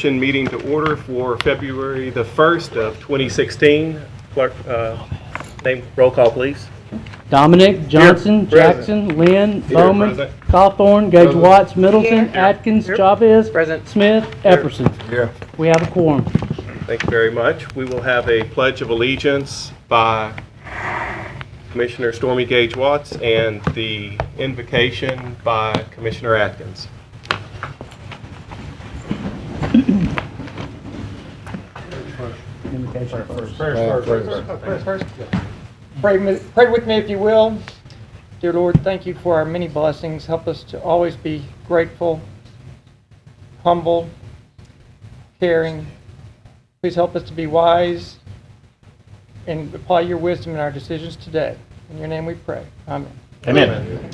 Meeting to order for February the 1st of 2016. Clerk, name, roll call, please. Dominic, Johnson, Jackson, Lynn, Bowman, Cawthorn, Gage Watts, Middleton, Atkins, Chavez, Smith, Epperson. Here. We have a quorum. Thank you very much. We will have a Pledge of Allegiance by Commissioner Stormy Gage Watts and the invocation by Commissioner Atkins. First. Pray with me if you will. Dear Lord, thank you for our many blessings. Help us to always be grateful, humble, caring. Please help us to be wise and apply your wisdom in our decisions today. In your name we pray. Amen. Amen.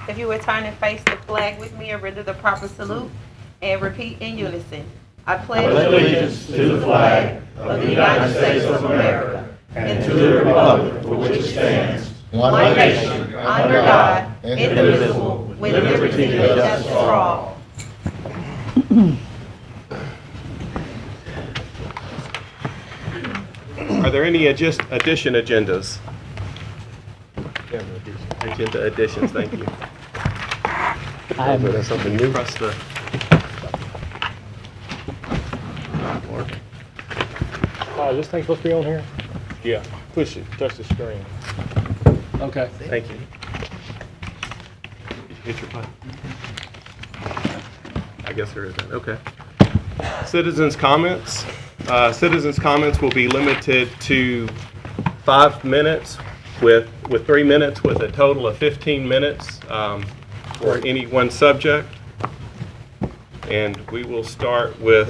If you would turn and face the flag with me and render the proper salute and repeat in unison. I pledge allegiance to the flag of the United States of America and to the republic for which it stands, one nation, under God, indivisible, with liberty and justice for all. Are there any addition agendas? Agenda additions, thank you. I have That's something new. Press the... This thing's supposed to be on here? Yeah, push it, touch the screen. Okay. Thank you. Did you hit your button? I guess there isn't. Okay. Citizens' comments. Citizens' comments will be limited to 5 minutes with 3 minutes, with a total of 15 minutes for any one subject. And we will start with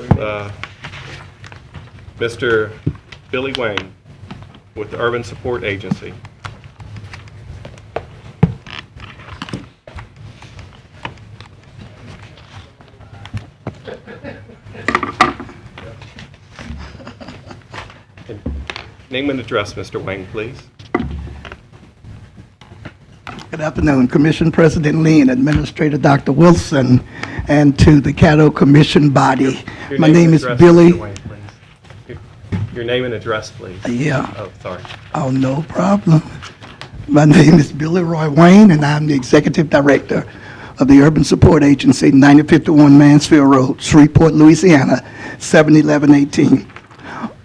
Mr. Billy Wayne with the Urban Support Agency. Name and address, Mr. Wayne, please. Good afternoon, Commission President Lynn, Administrator Dr. Wilson, and to the Caddo Commission body. My name is Billy. Mr. Wayne, please. Your name and address, please. Yeah. Oh, sorry. Oh, no problem. My name is Billy Roy Wayne, and I'm the Executive Director of the Urban Support Agency, 9051 Mansfield Road, Shreveport, Louisiana, 71118.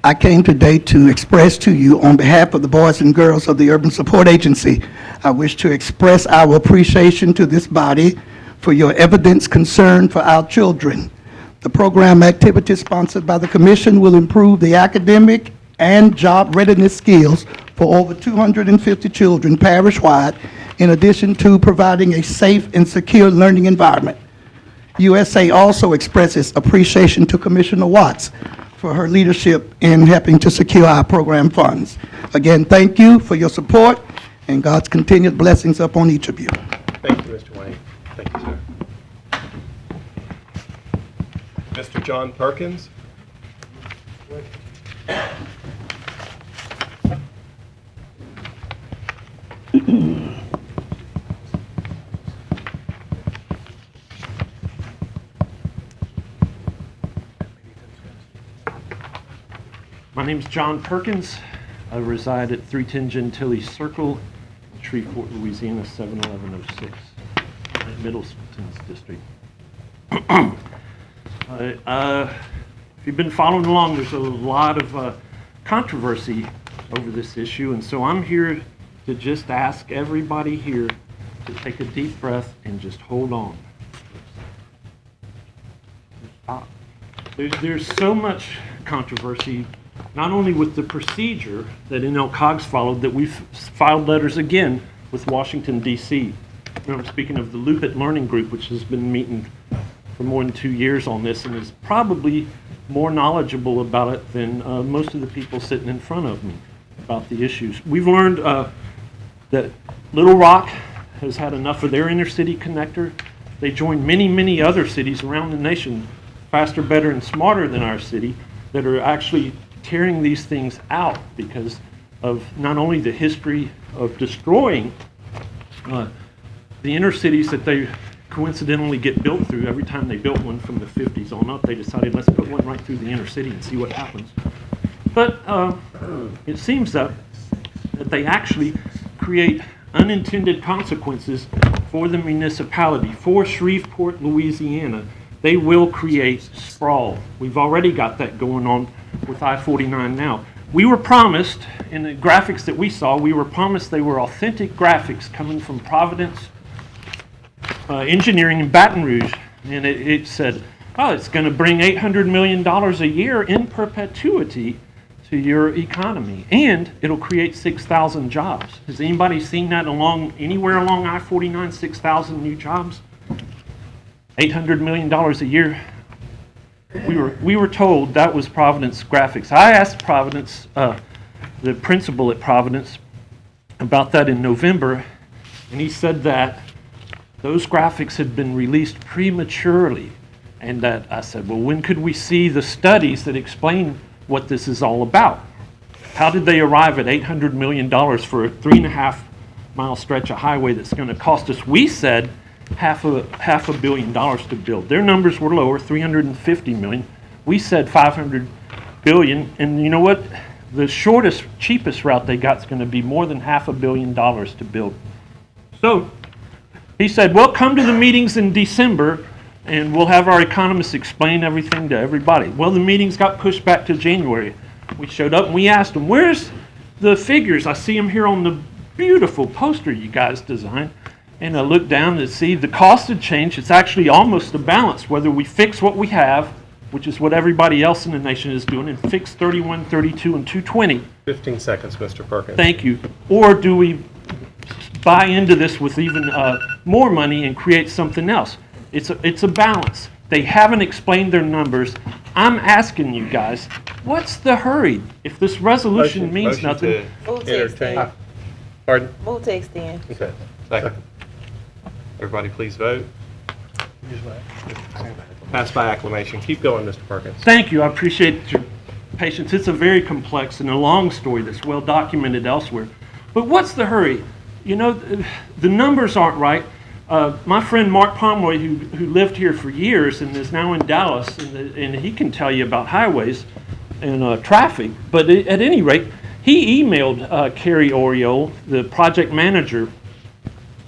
I came today to express to you, on behalf of the boys and girls of the Urban Support Agency, I wish to express our appreciation to this body for your evidence concern for our children. The program activities sponsored by the Commission will improve the academic and job readiness skills for over 250 children parish-wide, in addition to providing a safe and secure learning environment. USA also expresses appreciation to Commissioner Watts for her leadership in helping to secure our program funds. Again, thank you for your support, and God's continued blessings upon each of you. Thank you, Mr. Wayne. Thank you, sir. Mr. John Perkins. My name is John Perkins. I reside at 310 Gentilly Circle, Shreveport, Louisiana, 71106, Middleton's district. If you've been following along, there's a lot of controversy over this issue, and so I'm here to just ask everybody here to take a deep breath and just hold on. There's so much controversy, not only with the procedure that NLCOGS followed, that we've filed letters again with Washington, D.C. I'm speaking of the Lupit Learning Group, which has been meeting for more than 2 years on this and is probably more knowledgeable about it than most of the people sitting in front of me about the issues. We've learned that Little Rock has had enough of their inner city connector. They joined many, many other cities around the nation, faster, better, and smarter than our city, that are actually tearing these things out because of not only the history of destroying the inner cities that they coincidentally get built through. Every time they built one from the 50s on up, they decided, let's put one right through the inner city and see what happens. But it seems that they actually create unintended consequences for the municipality. For Shreveport, Louisiana, they will create sprawl. We've already got that going on with I-49 now. We were promised, in the graphics that we saw, we were promised they were authentic graphics coming from Providence Engineering in Baton Rouge. And it said, oh, it's going to bring $800 million a year in perpetuity to your economy, and it'll create 6,000 jobs. Has anybody seen that anywhere along I-49, 6,000 new jobs? $800 million a year. We were told that was Providence graphics. I asked Providence, the principal at Providence, about that in November, and he said that those graphics had been released prematurely, and that I said, well, when could we see the studies that explain what this is all about? How did they arrive at $800 million for a 3.5-mile stretch of highway that's going to cost us, we said, half a billion dollars to build? Their numbers were lower, 350 million. We said 500 billion, and you know what? The shortest, cheapest route they got is going to be more than $500 million to build. So he said, well, come to the meetings in December and we'll have our economists explain everything to everybody. Well, the meetings got pushed back to January. We showed up and we asked them, where's the figures? I see them here on the beautiful poster you guys designed. And I looked down to see the cost had changed. It's actually almost a balance, whether we fix what we have, which is what everybody else in the nation is doing, and fix 31, 32, and 220. 15 seconds, Mr. Perkins. Thank you. Or do we buy into this with even more money and create something else? It's a balance. They haven't explained their numbers. I'm asking you guys, what's the hurry? If this resolution means nothing. Move to extend. Pardon? Move to extend. Okay. Second. Everybody please vote. Pass by acclamation. Keep going, Mr. Perkins. Thank you. I appreciate your patience. It's a very complex and a long story that's well documented elsewhere. But what's the hurry? You know, the numbers aren't right. My friend Mark Pomeroy, who lived here for years and is now in Dallas, and he can tell you about highways and traffic. But at any rate, he emailed Carrie Oriole, the project manager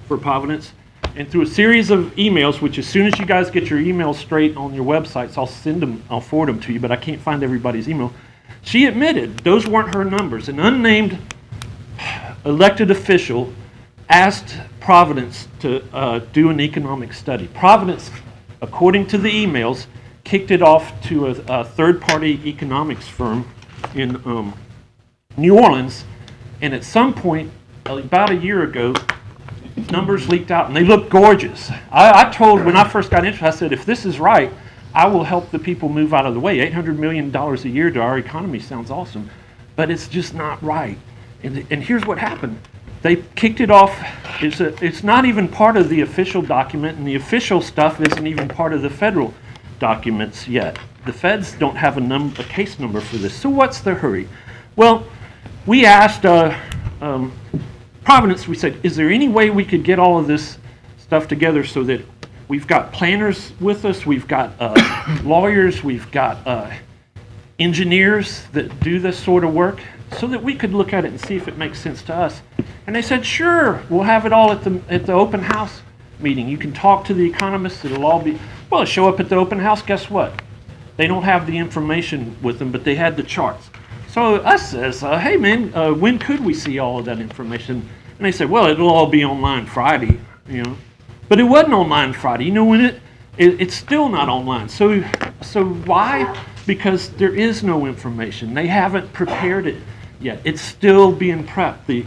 for Providence, and through a series of emails, which as soon as you guys get your emails straight on your websites, I'll forward them to you, but I can't find everybody's email. She admitted those weren't her numbers. An unnamed elected official asked Providence to do an economic study. Providence, according to the emails, kicked it off to a third-party economics firm in New Orleans, and at some point, about a year ago, numbers leaked out, and they looked gorgeous. I told, when I first got interested, I said, if this is right, I will help the people move out of the way. $800 million a year to our economy sounds awesome, but it's just not right. And here's what happened. They kicked it off. It's not even part of the official document, and the official stuff isn't even part of the federal documents yet. The feds don't have a case number for this. So what's the hurry? Well, we asked Providence, we said, is there any way we could get all of this stuff together so that we've got planners with us, we've got lawyers, we've got engineers that do this sort of work, so that we could look at it and see if it makes sense to us. And they said, sure, we'll have it all at the open house meeting. You can talk to the economists, it'll all be, well, show up at the open house, guess what? They don't have the information with them, but they had the charts. So us says, hey man, when could we see all of that information? And they said, well, it'll all be online Friday, you know. But it wasn't online Friday. You know when it's still not online. So why? Because there is no information. They haven't prepared it yet. It's still being prepped.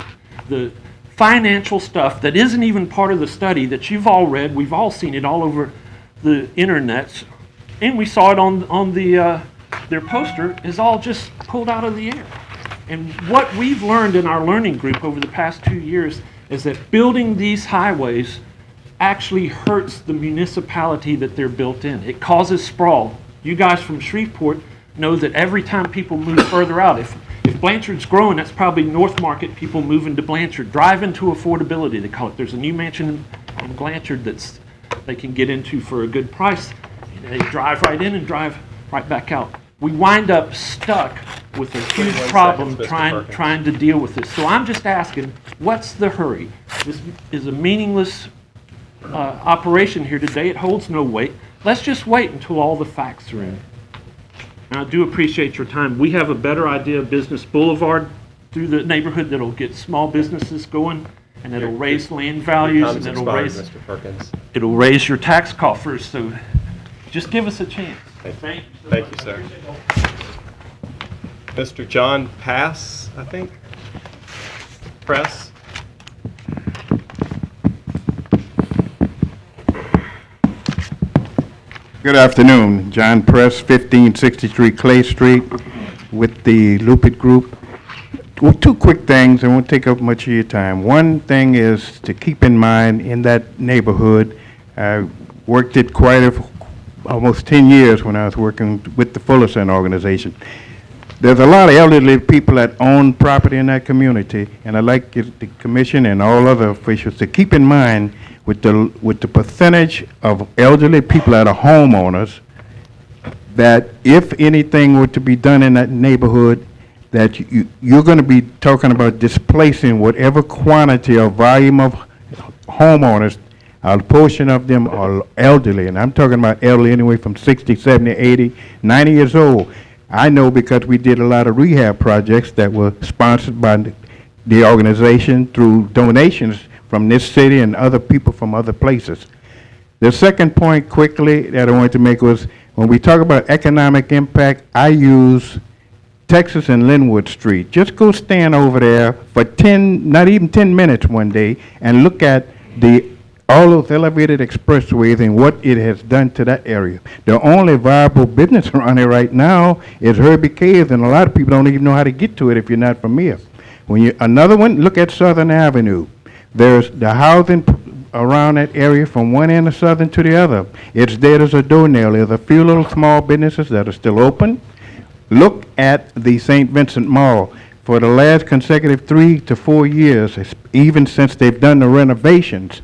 The financial stuff that isn't even part of the study that you've all read, we've all seen it all over the internet, and we saw it on their poster, is all just pulled out of the air. And what we've learned in our learning group over the past 2 years is that building these highways actually hurts the municipality that they're built in. It causes sprawl. You guys from Shreveport know that every time people move further out, if Blanchard's growing, that's probably North Market people moving to Blanchard. Drive into affordability, they call it. There's a new mansion in Blanchard that's they can get into for a good price. They drive right in and drive right back out. We wind up stuck with a huge 21 problem seconds, Mr. Perkins. trying to deal with this. So I'm just asking, what's the hurry? This is a meaningless operation here today. It holds no weight. Let's just wait until all the facts are in. And I do appreciate your time. We have a better idea of Business Boulevard through the neighborhood that'll get small businesses going, and it'll raise land values, and Time's it'll expired, raise Mr. Perkins. it'll raise your tax coffers. So just give us a chance. Thank you. Thank you, sir. Mr. John Pass, I think. Press. Good afternoon. John Press, 1563 Clay Street with the Lupit Group. Well, two quick things. I won't take up much of your time. One thing is to keep in mind in that neighborhood, I worked it almost 10 years when I was working with the Fullerton organization. There's a lot of elderly people that own property in that community, and I'd like the commission and all other officials to keep in mind with the percentage of elderly people that are homeowners, that if anything were to be done in that neighborhood, that you're going to be talking about displacing whatever quantity or volume of homeowners. A portion of them are elderly, and I'm talking about elderly anyway from 60, 70, 80, 90 years old. I know because we did a lot of rehab projects that were sponsored by the organization through donations from this city and other people from other places. The second point quickly that I wanted to make was when we talk about economic impact, I use Texas and Linwood Street. Just go stand over there for not even 10 minutes one day and look at all those elevated expressways and what it has done to that area. The only viable business around here right now is Herbie Caves, and a lot of people don't even know how to get to it if you're not from here. Another one, look at Southern Avenue. There's the housing around that area from one end of Southern to the other. It's dead as a doornail. There's a few little small businesses that are still open. Look at the St. Vincent Mall. For the last consecutive 3 to 4 years, even since they've done the renovations,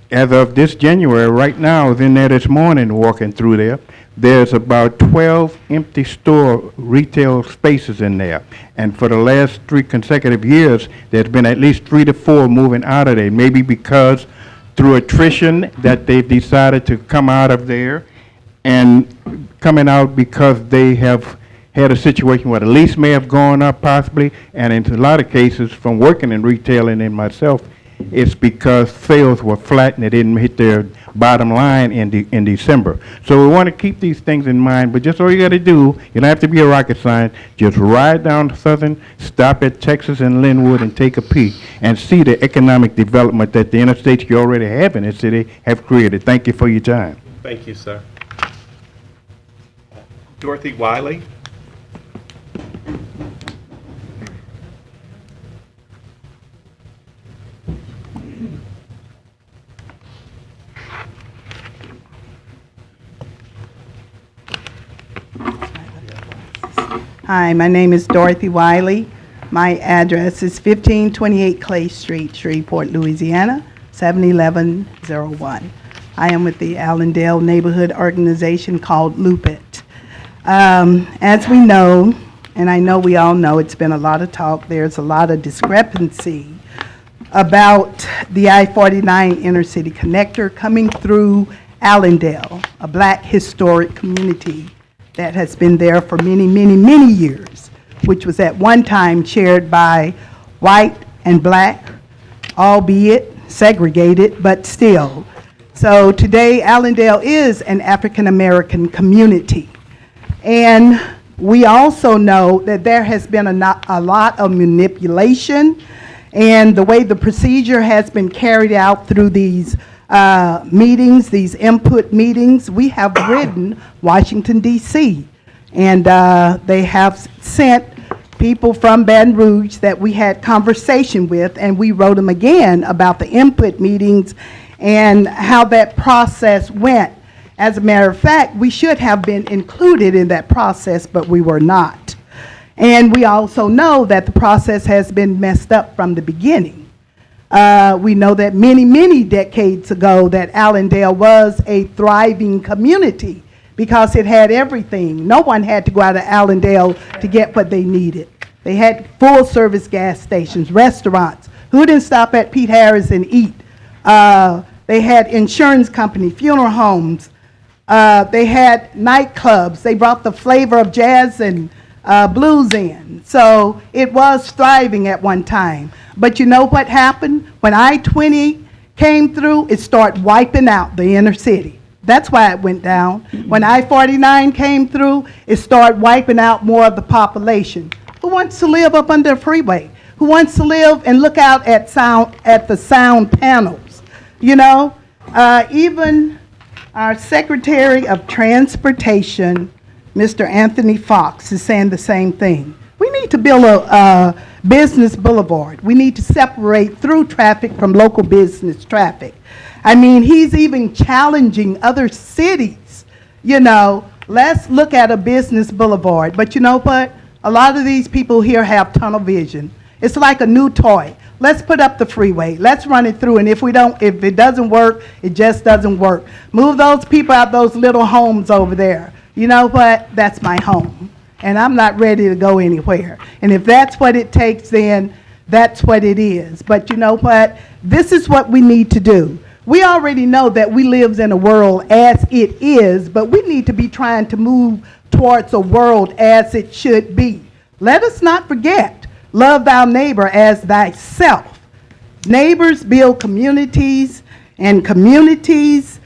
as of this January, right now, I was in there this morning walking through there, there's about 12 empty store retail spaces in there. And for the last 3 consecutive years, there's been at least 3 to 4 moving out of there, maybe because through attrition that they've decided to come out of there, and coming out because they have had a situation where the lease may have gone up possibly, and in a lot of cases from working in retailing and myself, it's because sales were flat and they didn't hit their bottom line in December. So we want to keep these things in mind, but just all you got to do, you don't have to be a rocket scientist, just ride down to Southern, stop at Texas and Linwood and take a peek and see the economic development that the interstates you already have in the city have created. Thank you for your time. Thank you, sir. Dorothy Wiley. Hi, my name is Dorothy Wiley. My address is 1528 Clay Street, Shreveport, Louisiana, 71101. I am with the Allendale neighborhood organization called Lupit. As we know, and I know we all know, it's been a lot of talk, there's a lot of discrepancy about the I-49 intercity connector coming through Allendale, a black historic community that has been there for many, many, many years, which was at one time shared by white and black, albeit segregated, but still. So today, Allendale is an African-American community. And we also know that there has been a lot of manipulation, and the way the procedure has been carried out through these meetings, these input meetings, we have written Washington, D.C., and they have sent people from Baton Rouge that we had conversation with, and we wrote them again about the input meetings and how that process went. As a matter of fact, we should have been included in that process, but we were not. And we also know that the process has been messed up from the beginning. We know that many, many decades ago that Allendale was a thriving community because it had everything. No one had to go out of Allendale to get what they needed. They had full-service gas stations, restaurants. Who didn't stop at Pete Harris and eat? They had insurance company, funeral homes. They had nightclubs. They brought the flavor of jazz and blues in. So it was thriving at one time. But you know what happened? When I-20 came through, it started wiping out the inner city. That's why it went down. When I-49 came through, it started wiping out more of the population. Who wants to live up under a freeway? Who wants to live and look out at the sound panels? You know, even our Secretary of Transportation, Mr. Anthony Fox, is saying the same thing. We need to build a business boulevard. We need to separate through traffic from local business traffic. I mean, he's even challenging other cities, you know, let's look at a business boulevard. But you know what? A lot of these people here have tunnel vision. It's like a new toy. Let's put up the freeway. Let's run it through. And if it doesn't work, it just doesn't work. Move those people out those little homes over there. You know what? That's my home. And I'm not ready to go anywhere. And if that's what it takes, then that's what it is. But you know what? This is what we need to do. We already know that we live in a world as it is, but we need to be trying to move towards a world as it should be. Let us not forget, love thy neighbor as thyself. Neighbors build communities, and communities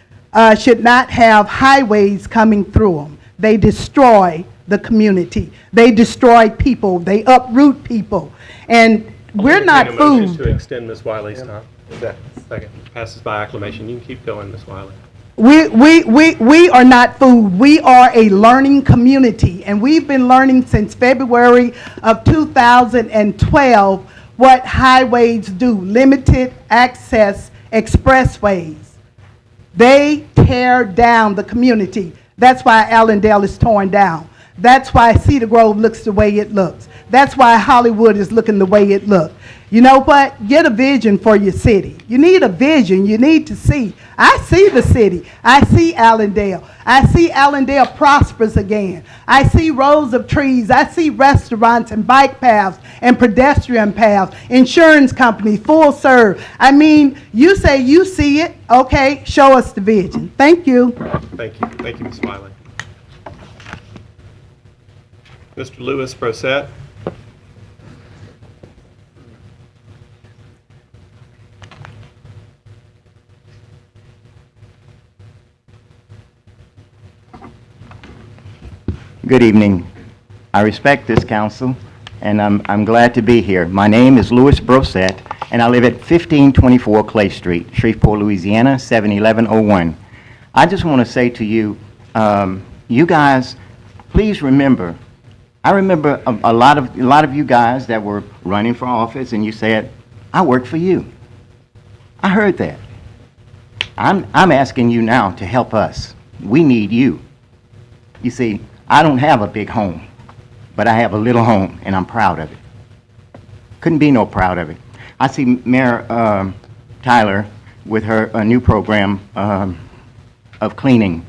should not have highways coming through them. They destroy the community. They destroy people. They uproot people. And we're not food. To extend Ms. Wiley's time. Second. Passes by acclamation. You can keep going, Ms. Wiley. We are not food. We are a learning community, and we've been learning since February of 2012 what highways do, limited access expressways. They tear down the community. That's why Allendale is torn down. That's why Cedar Grove looks the way it looks. That's why Hollywood is looking the way it looks. You know what? Get a vision for your city. You need a vision. You need to see. I see the city. I see Allendale. I see Allendale prosperous again. I see rows of trees. I see restaurants and bike paths and pedestrian paths, insurance companies, full serve. I mean, you say you see it. Okay, show us the vision. Thank you. Thank you. Thank you, Ms. Wiley. Mr. Lewis Brosette. Good evening. I respect this council, and I'm glad to be here. My name is Louis Brosette, and I live at 1524 Clay Street, Shreveport, Louisiana, 71101. I just want to say to you, you guys, please remember, I remember a lot of you guys that were running for office, and you said, I work for you. I heard that. I'm asking you now to help us. We need you. You see, I don't have a big home, but I have a little home, and I'm proud of it. Couldn't be no proud of it. I see Mayor Tyler with her new program of cleaning.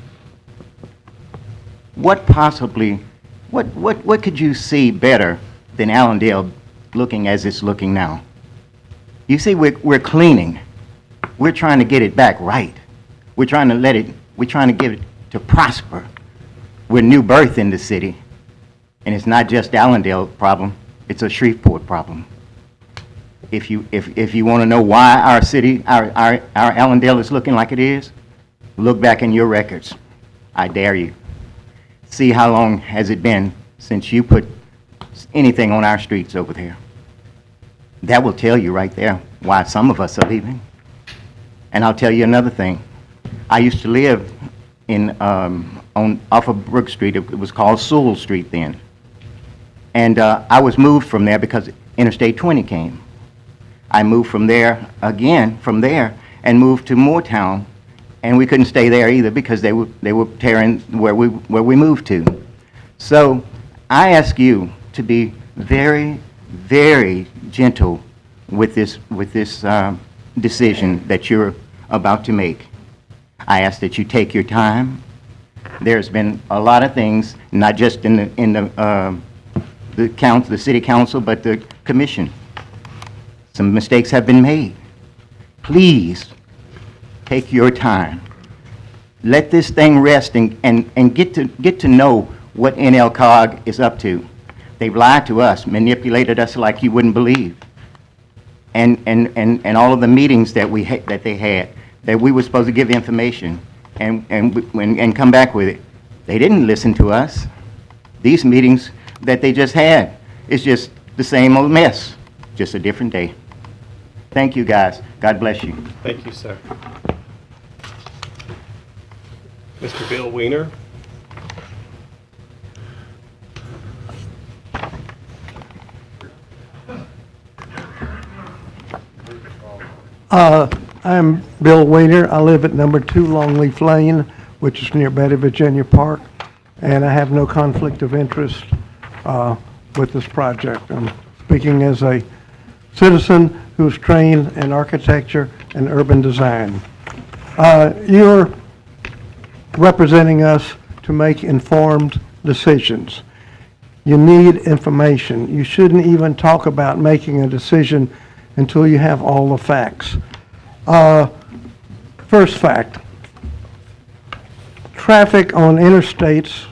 What could you see better than Allendale looking as it's looking now? You see, we're cleaning. We're trying to get it back right. We're trying to get it to prosper. We're new birth in the city, and it's not just Allendale problem, it's a Shreveport problem. If you want to know why our city, our Allendale is looking like it is, look back in your records. I dare you. See how long has it been since you put anything on our streets over there. That will tell you right there why some of us are leaving. And I'll tell you another thing. I used to live in off of Brook Street. It was called Sewell Street then. And I was moved from there because Interstate 20 came. I moved from there again, and moved to Moortown, and we couldn't stay there either because they were tearing where we moved to. So I ask you to be very, very gentle with this decision that you're about to make. I ask that you take your time. There's been a lot of things, not just in the city council, but the commission. Some mistakes have been made. Please take your time. Let this thing rest and get to know what NLCOG is up to. They've lied to us, manipulated us like you wouldn't believe. And all of the meetings that they had, that we were supposed to give information and come back with it. They didn't listen to us. These meetings that they just had, it's just the same old mess, just a different day. Thank you, guys. God bless you. Thank you, sir. Mr. Bill Weiner. I'm Bill Weiner. I live at number 2 Longleaf Lane, which is near Betty, Virginia Park, and I have no conflict of interest with this project. I'm speaking as a citizen who's trained in architecture and urban design. You're representing us to make informed decisions. You need information. You shouldn't even talk about making a decision until you have all the facts. First fact, traffic on interstates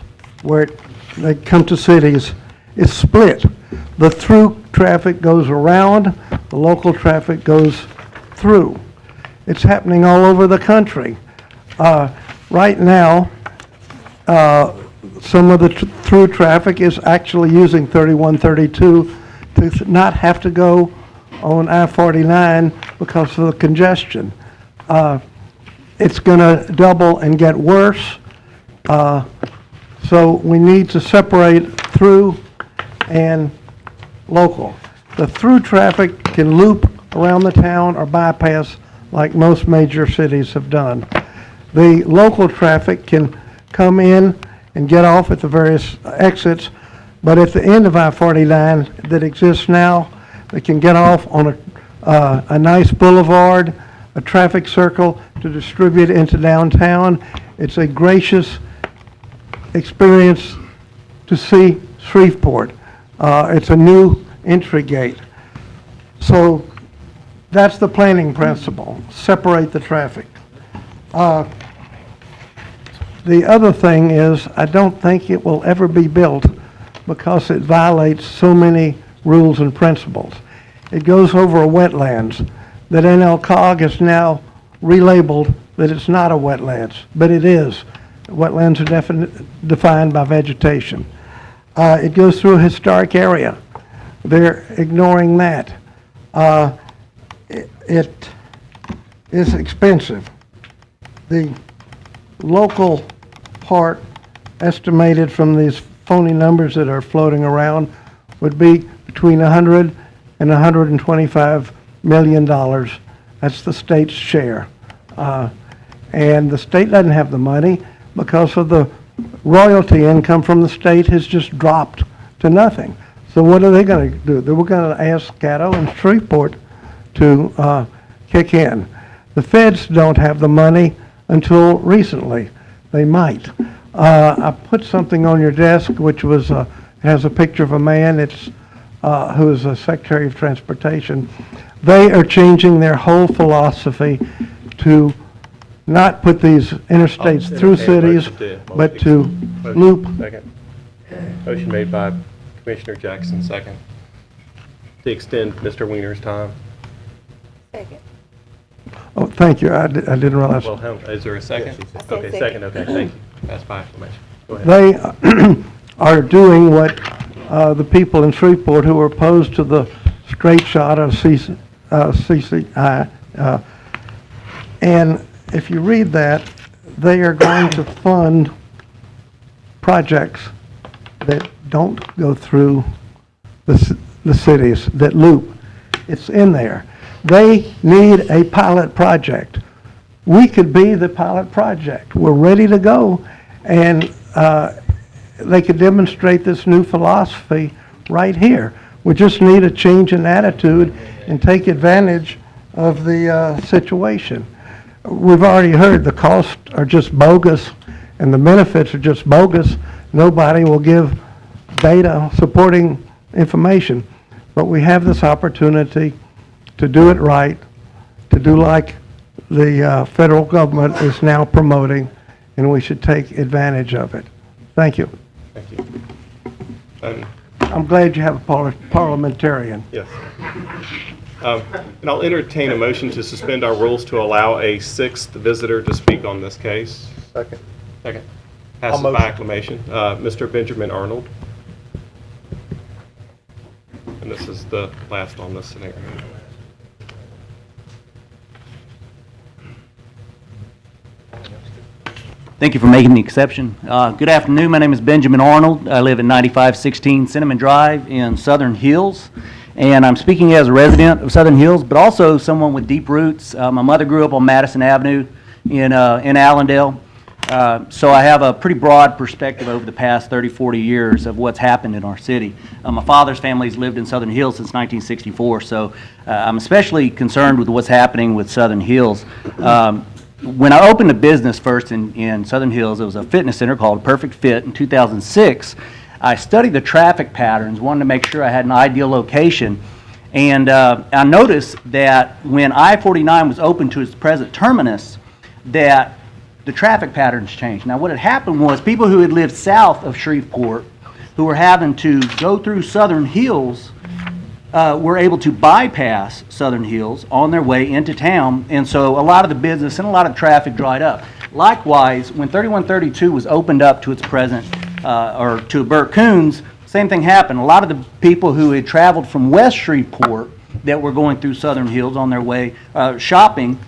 where they come to cities is split. The through traffic goes around, the local traffic goes through. It's happening all over the country. Right now, some of the through traffic is actually using 3132 to not have to go on I-49 because of the congestion. It's going to double and get worse. So we need to separate through and local. The through traffic can loop around the town or bypass like most major cities have done. The local traffic can come in and get off at the various exits, but at the end of I-49 that exists now, they can get off on a nice boulevard, a traffic circle to distribute into downtown. It's a gracious experience to see Shreveport. It's a new entry gate. So that's the planning principle, separate the traffic. The other thing is, I don't think it will ever be built because it violates so many rules and principles. It goes over a wetlands that NLCOG has now relabeled that it's not a wetlands, but it is. Wetlands are defined by vegetation. It goes through a historic area. They're ignoring that. It is expensive. The local part estimated from these phony numbers that are floating around would be between $100 and $125 million. That's the state's share. And the state doesn't have the money because of the royalty income from the state has just dropped to nothing. So what are they going to do? They were going to ask Caddo and Shreveport to kick in. The feds don't have the money until recently. They might. I put something on your desk which was has a picture of a man. It's who is a Secretary of Transportation. They are changing their whole philosophy to not put these interstates through cities, but to loop. Second. Motion made by Commissioner Jackson, second. To extend Mr. Weiner's time. Second. Oh, thank you. I didn't realize. Well, is there a second? Okay, second, okay, thank you. That's by acclamation. Go ahead. They are doing what the people in Shreveport who are opposed to the straight shot of CCI, and if you read that, they are going to fund projects that don't go through the cities, that loop. It's in there. They need a pilot project. We could be the pilot project. We're ready to go, and they could demonstrate this new philosophy right here. We just need a change in attitude and take advantage of the situation. We've already heard the costs are just bogus and the benefits are just bogus. Nobody will give data supporting information. But we have this opportunity to do it right, to do like the federal government is now promoting, and we should take advantage of it. Thank you. Thank you. I'm glad you have a parliamentarian. Yes. And I'll entertain a motion to suspend our rules to allow a sixth visitor to speak on this case. Second. Second. Passes by acclamation. Mr. Benjamin Arnold. And this is the last on this scenario. Thank you for making the exception. Good afternoon. My name is Benjamin Arnold. I live at 9516 Cinnamon Drive in Southern Hills. And I'm speaking as a resident of Southern Hills, but also someone with deep roots. My mother grew up on Madison Avenue in Allendale. So I have a pretty broad perspective over the past 30, 40 years of what's happened in our city. My father's family's lived in Southern Hills since 1964, so I'm especially concerned with what's happening with Southern Hills. When I opened a business first in Southern Hills, it was a fitness center called Perfect Fit in 2006. I studied the traffic patterns, wanted to make sure I had an ideal location, and I noticed that when I-49 was open to its present terminus, that the traffic patterns changed. Now, what had happened was people who had lived south of Shreveport, who were having to go through Southern Hills, were able to bypass Southern Hills on their way into town, and so a lot of the business and a lot of traffic dried up. Likewise, when 3132 was opened up to its present, or to Burt Coons, same thing happened. A lot of the people who had traveled from West Shreveport that were going through Southern Hills on their way shopping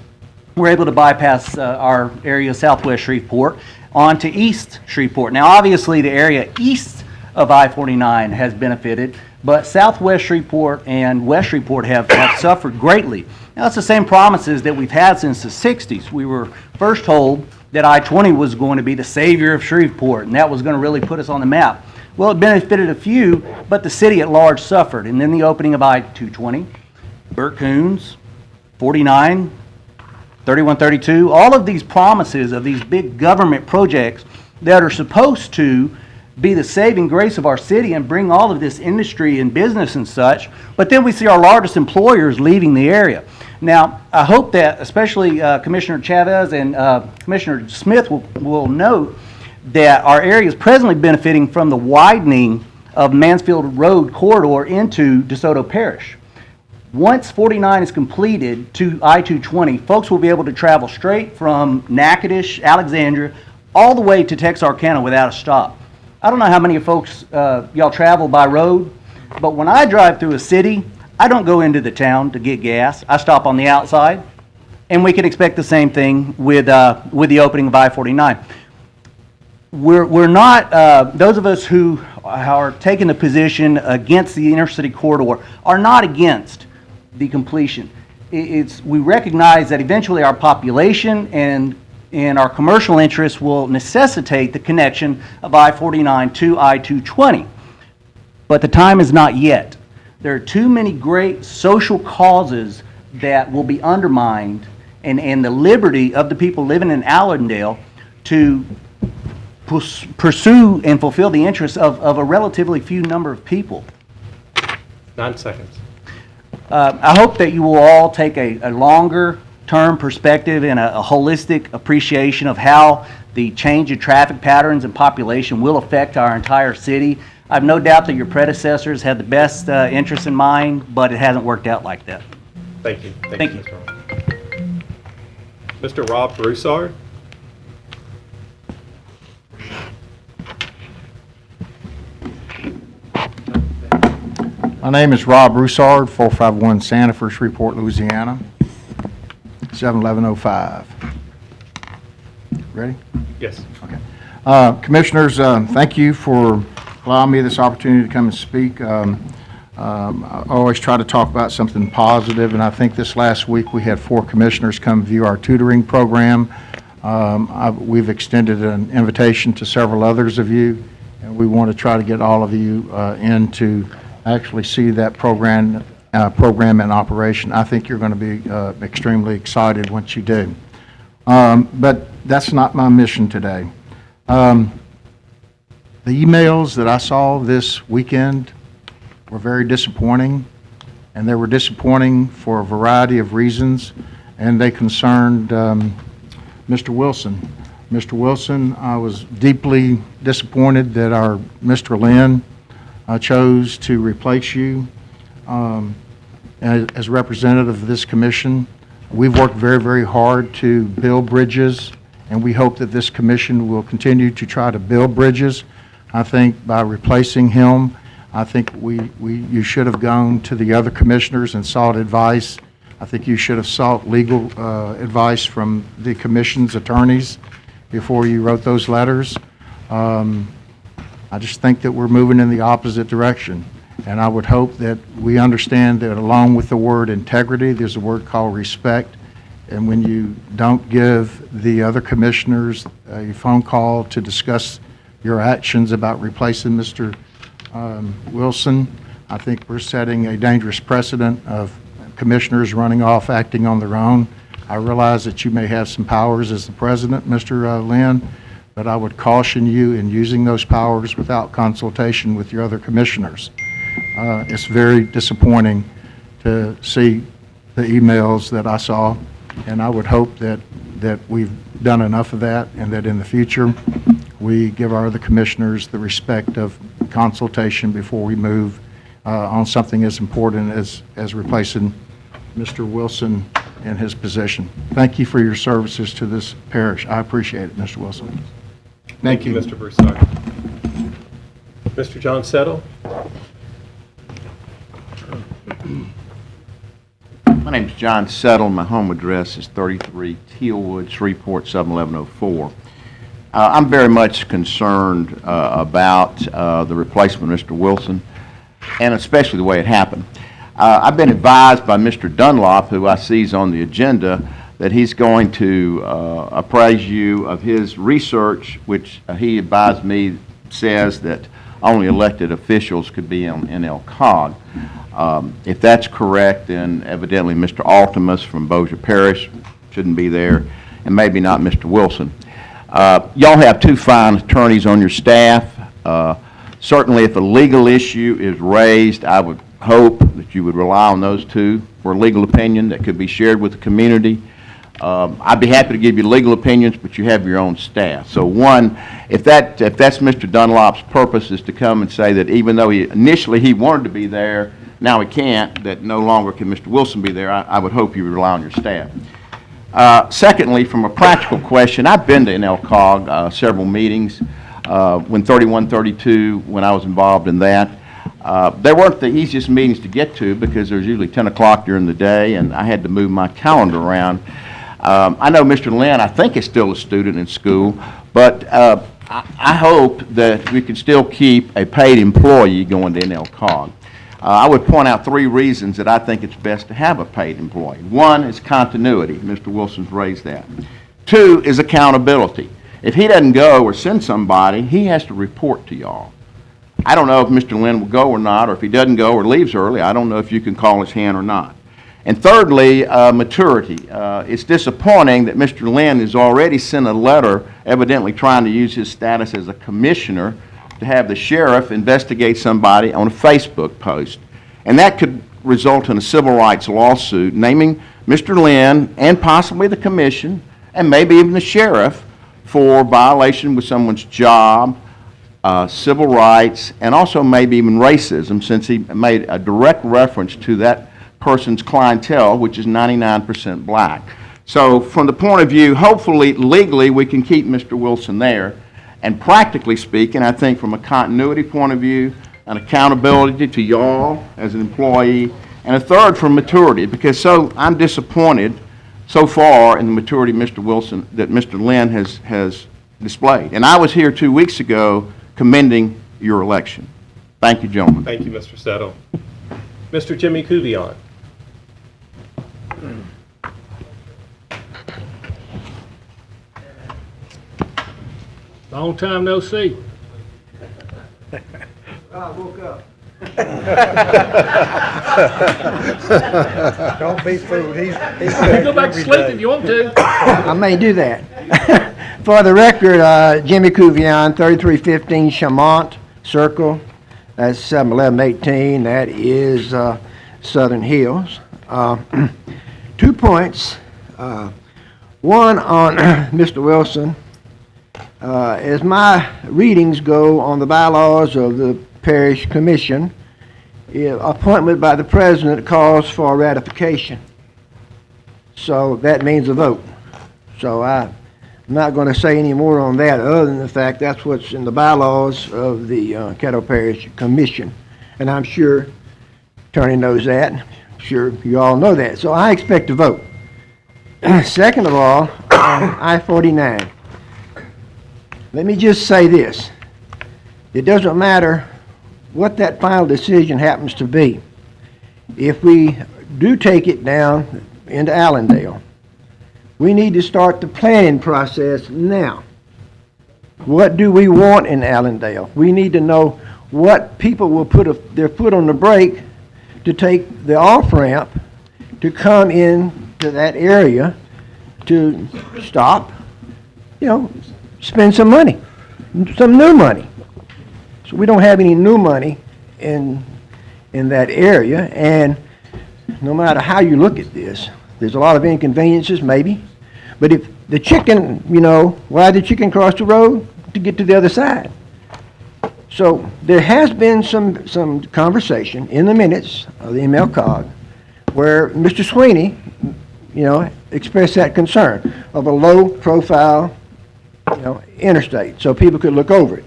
were able to bypass our area Southwest Shreveport onto East Shreveport. Now, obviously, the area east of I-49 has benefited, but Southwest Shreveport and West Shreveport have suffered greatly. Now, it's the same promises that we've had since the 60s. We were first told that I-20 was going to be the savior of Shreveport, and that was going to really put us on the map. Well, it benefited a few, but the city at large suffered. And then the opening of I-220, Burt Coons, 49, 3132, all of these promises of these big government projects that are supposed to be the saving grace of our city and bring all of this industry and business and such, but then we see our largest employers leaving the area. Now, I hope that especially Commissioner Chavez and Commissioner Smith will note that our area is presently benefiting from the widening of Mansfield Road corridor into DeSoto Parish. Once 49 is completed to I-220, folks will be able to travel straight from Natchitoches, Alexandria, all the way to Texarkana without a stop. I don't know how many of folks y'all travel by road, but when I drive through a city, I don't go into the town to get gas. I stop on the outside, and we can expect the same thing with the opening of I-49. We're not, those of us who are taking the position against the inner city corridor are not against the completion. We recognize that eventually our population and our commercial interests will necessitate the connection of I-49 to I-220. But the time is not yet. There are too many great social causes that will be undermined, and the liberty of the people living in Allendale to pursue and fulfill the interests of a relatively few number of people. 9 seconds. I hope that you will all take a longer term perspective and a holistic appreciation of how the change in traffic patterns and population will affect our entire city. I have no doubt that your predecessors had the best interests in mind, but it hasn't worked out like that. Thank you. Thank you. Mr. Rob Broussard. My name is Rob Broussard, 451 Santa Fe, Shreveport, Louisiana, 71105. Ready? Yes. Okay. Commissioners, thank you for allowing me this opportunity to come and speak. I always try to talk about something positive, and I think this last week we had 4 commissioners come view our tutoring program. We've extended an invitation to several others of you, and we want to try to get all of you in to actually see that program in operation. I think you're going to be extremely excited once you do. But that's not my mission today. The emails that I saw this weekend were very disappointing, and they were disappointing for a variety of reasons, and they concerned Mr. Wilson. Mr. Wilson, I was deeply disappointed that our Mr. Lynn chose to replace you as representative of this commission. We've worked very, very hard to build bridges, and we hope that this commission will continue to try to build bridges. I think by replacing him, I think you should have gone to the other commissioners and sought advice. I think you should have sought legal advice from the commission's attorneys before you wrote those letters. I just think that we're moving in the opposite direction. And I would hope that we understand that along with the word integrity, there's a word called respect. And when you don't give the other commissioners a phone call to discuss your actions about replacing Mr. Wilson, I think we're setting a dangerous precedent of commissioners running off, acting on their own. I realize that you may have some powers as the president, Mr. Lynn, but I would caution you in using those powers without consultation with your other commissioners. It's very disappointing to see the emails that I saw, and I would hope that we've done enough of that, and that in the future we give our other commissioners the respect of consultation before we move on something as important as replacing Mr. Wilson in his position. Thank you for your services to this parish. I appreciate it, Mr. Wilson. Thank you, Mr. Broussard. Mr. John Settle. My name is John Settle. My home address is 33 Tealwood, Shreveport, 71104. I'm very much concerned about the replacement of Mr. Wilson, and especially the way it happened. I've been advised by Mr. Dunlop, who I see is on the agenda, that he's going to appraise you of his research, which he advised me says that only elected officials could be on NLCOG. If that's correct, then evidently Mr. Altimus from Bossier Parish shouldn't be there, and maybe not Mr. Wilson. Y'all have two fine attorneys on your staff. Certainly if a legal issue is raised, I would hope that you would rely on those two for a legal opinion that could be shared with the community. I'd be happy to give you legal opinions, but you have your own staff. So one, if that's Mr. Dunlop's purpose, is to come and say that even though initially he wanted to be there, now he can't, that no longer can Mr. Wilson be there, I would hope you would rely on your staff. Secondly, from a practical question, I've been to NLCOG several meetings, when 3132, when I was involved in that. They weren't the easiest meetings to get to because there's usually 10 o'clock during the day, and I had to move my calendar around. I know Mr. Lynn, I think, is still a student in school, but I hope that we can still keep a paid employee going to NLCOG. I would point out three reasons that I think it's best to have a paid employee. One is continuity. Mr. Wilson's raised that. Two is accountability. If he doesn't go or send somebody, he has to report to y'all. I don't know if Mr. Lynn will go or not, or if he doesn't go or leaves early, I don't know if you can call his hand or not. And thirdly, maturity. It's disappointing that Mr. Lynn has already sent a letter evidently trying to use his status as a commissioner to have the sheriff investigate somebody on a Facebook post. And that could result in a civil rights lawsuit naming Mr. Lynn and possibly the commission and maybe even the sheriff for violation with someone's job, civil rights, and also maybe even racism, since he made a direct reference to that person's clientele, which is 99% black. So from the point of view, hopefully legally we can keep Mr. Wilson there. And practically speaking, I think from a continuity point of view, an accountability to y'all as an employee, and a third from maturity, because I'm disappointed so far in the maturity Mr. Wilson, that Mr. Lynn has displayed. And I was here 2 weeks ago commending your election. Thank you, gentlemen. Thank you, Mr. Settle. Mr. Jimmy Kuvion. Long time no see. I woke up. Don't be fooled. He's Go back to sleep if you want to. I may do that. For the record, Jimmy Couvion, 3315 Chamont Circle. That's 71118. That is Southern Hills. 2 points. One on Mr. Wilson. As my readings go on the bylaws of the Parish Commission, appointment by the President calls for ratification. So that means a vote. So I'm not going to say any more on that other than the fact that's what's in the bylaws of the Caddo Parish Commission. And I'm sure Attorney knows that. I'm sure you all know that. So I expect a vote. Second of all, I-49. Let me just say this. It doesn't matter what that final decision happens to be. If we do take it down into Allendale, we need to start the planning process now. What do we want in Allendale? We need to know what people will put their foot on the brake to take the off-ramp to come in to that area to stop, spend some money, some new money. So we don't have any new money in that area, and no matter how you look at this, there's a lot of inconveniences, maybe. But if the chicken, why did the chicken cross the road? To get to the other side. So there has been some conversation in the minutes of the MLCOG where Mr. Sweeney, expressed that concern of a low-profile, interstate, so people could look over it.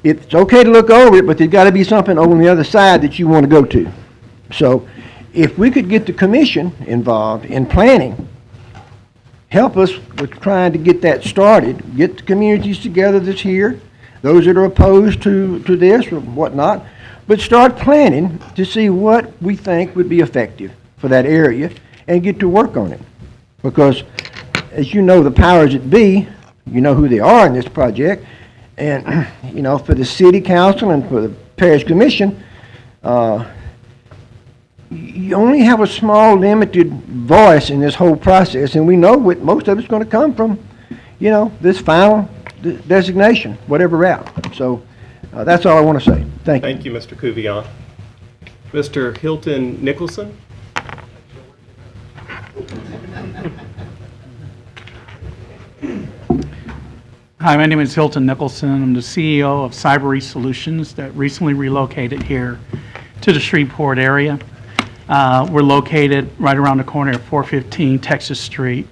It's okay to look over it, but there's got to be something over on the other side that you want to go to. So if we could get the commission involved in planning, help us with trying to get that started, get the communities together that's here, those that are opposed to this or whatnot, but start planning to see what we think would be effective for that area and get to work on it. Because, as you know, the powers that be, you know who they are in this project, and, for the city council and for the parish commission, you only have a small, limited voice in this whole process, and we know what most of it's going to come from, this final designation, whatever route. So that's all I want to say. Thank you. Thank you, Mr. Couvion. Mr. Hilton Nicholson? Hi, my name is Hilton Nicholson. I'm the CEO of Cyber Solutions that recently relocated here to the Shreveport area. We're located right around the corner of 415 Texas Street,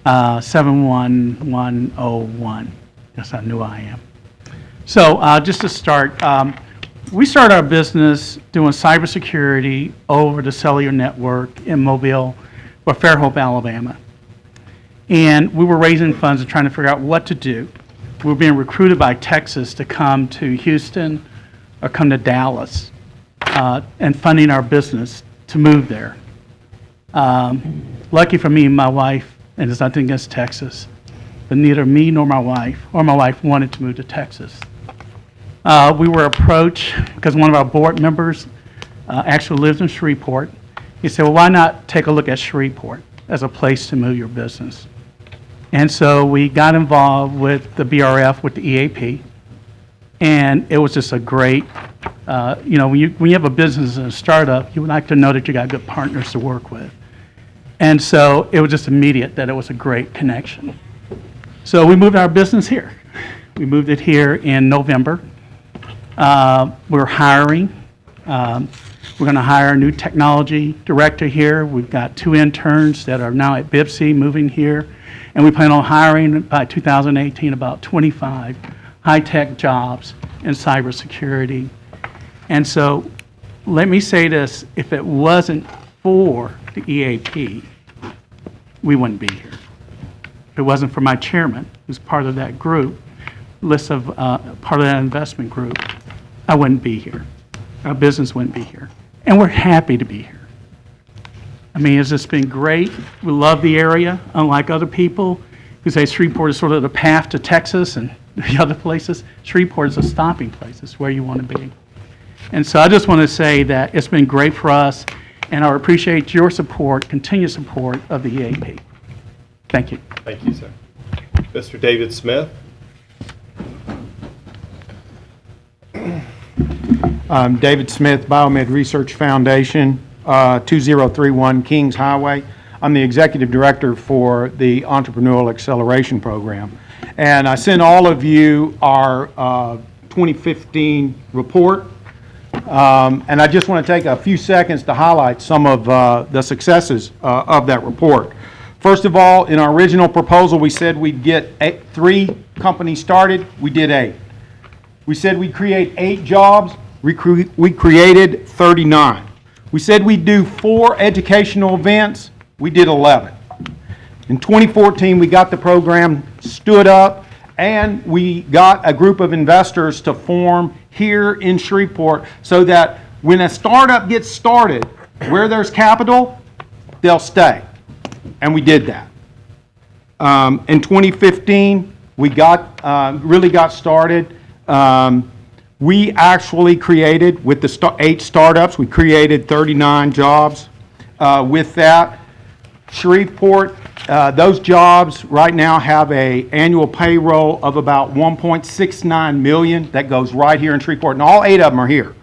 71101. That's how new I am. So just to start, we started our business doing cybersecurity over the cellular network in Mobile or Fairhope, Alabama. And we were raising funds and trying to figure out what to do. We were being recruited by Texas to come to Houston or come to Dallas and funding our business to move there. Lucky for me, my wife, and it's nothing against Texas, but neither me nor my wife wanted to move to Texas. We were approached because one of our board members actually lives in Shreveport. He said, well, why not take a look at Shreveport as a place to move your business? And so we got involved with the BRF, with the EAP, and it was just a great, when you have a business and a startup, you would like to know that you got good partners to work with. And so it was just immediate that it was a great connection. So we moved our business here. We moved it here in November. We're hiring. We're going to hire a new technology director here. We've got 2 interns that are now at BIPSI moving here. And we plan on hiring by 2018 about 25 high-tech jobs in cybersecurity. And so let me say this, if it wasn't for the EAP, we wouldn't be here. If it wasn't for my chairman, who's part of that group, part of that investment group, I wouldn't be here. Our business wouldn't be here. And we're happy to be here. I mean, it's just been great. We love the area, unlike other people who say Shreveport is sort of the path to Texas and the other places. Shreveport is a stopping place. It's where you want to be. And so I just want to say that it's been great for us, and I appreciate your support, continued support of the EAP. Thank you. Thank you, sir. Mr. David Smith. David Smith, Biomed Research Foundation, 2031 Kings Highway. I'm the executive director for the Entrepreneurial Acceleration Program. And I sent all of you our 2015 report. And I just want to take a few seconds to highlight some of the successes of that report. First of all, in our original proposal, we said we'd get 3 companies started. We did 8. We said we'd create 8 jobs. We created 39. We said we'd do 4 educational events. We did 11. In 2014, we got the program stood up, and we got a group of investors to form here in Shreveport so that when a startup gets started, where there's capital, they'll stay. And we did that. In 2015, we really got started. We actually created, with the 8 startups, we created 39 jobs. With that, Shreveport, those jobs right now have an annual payroll of about $1.69 million that goes right here in Shreveport, and all 8 of them are here.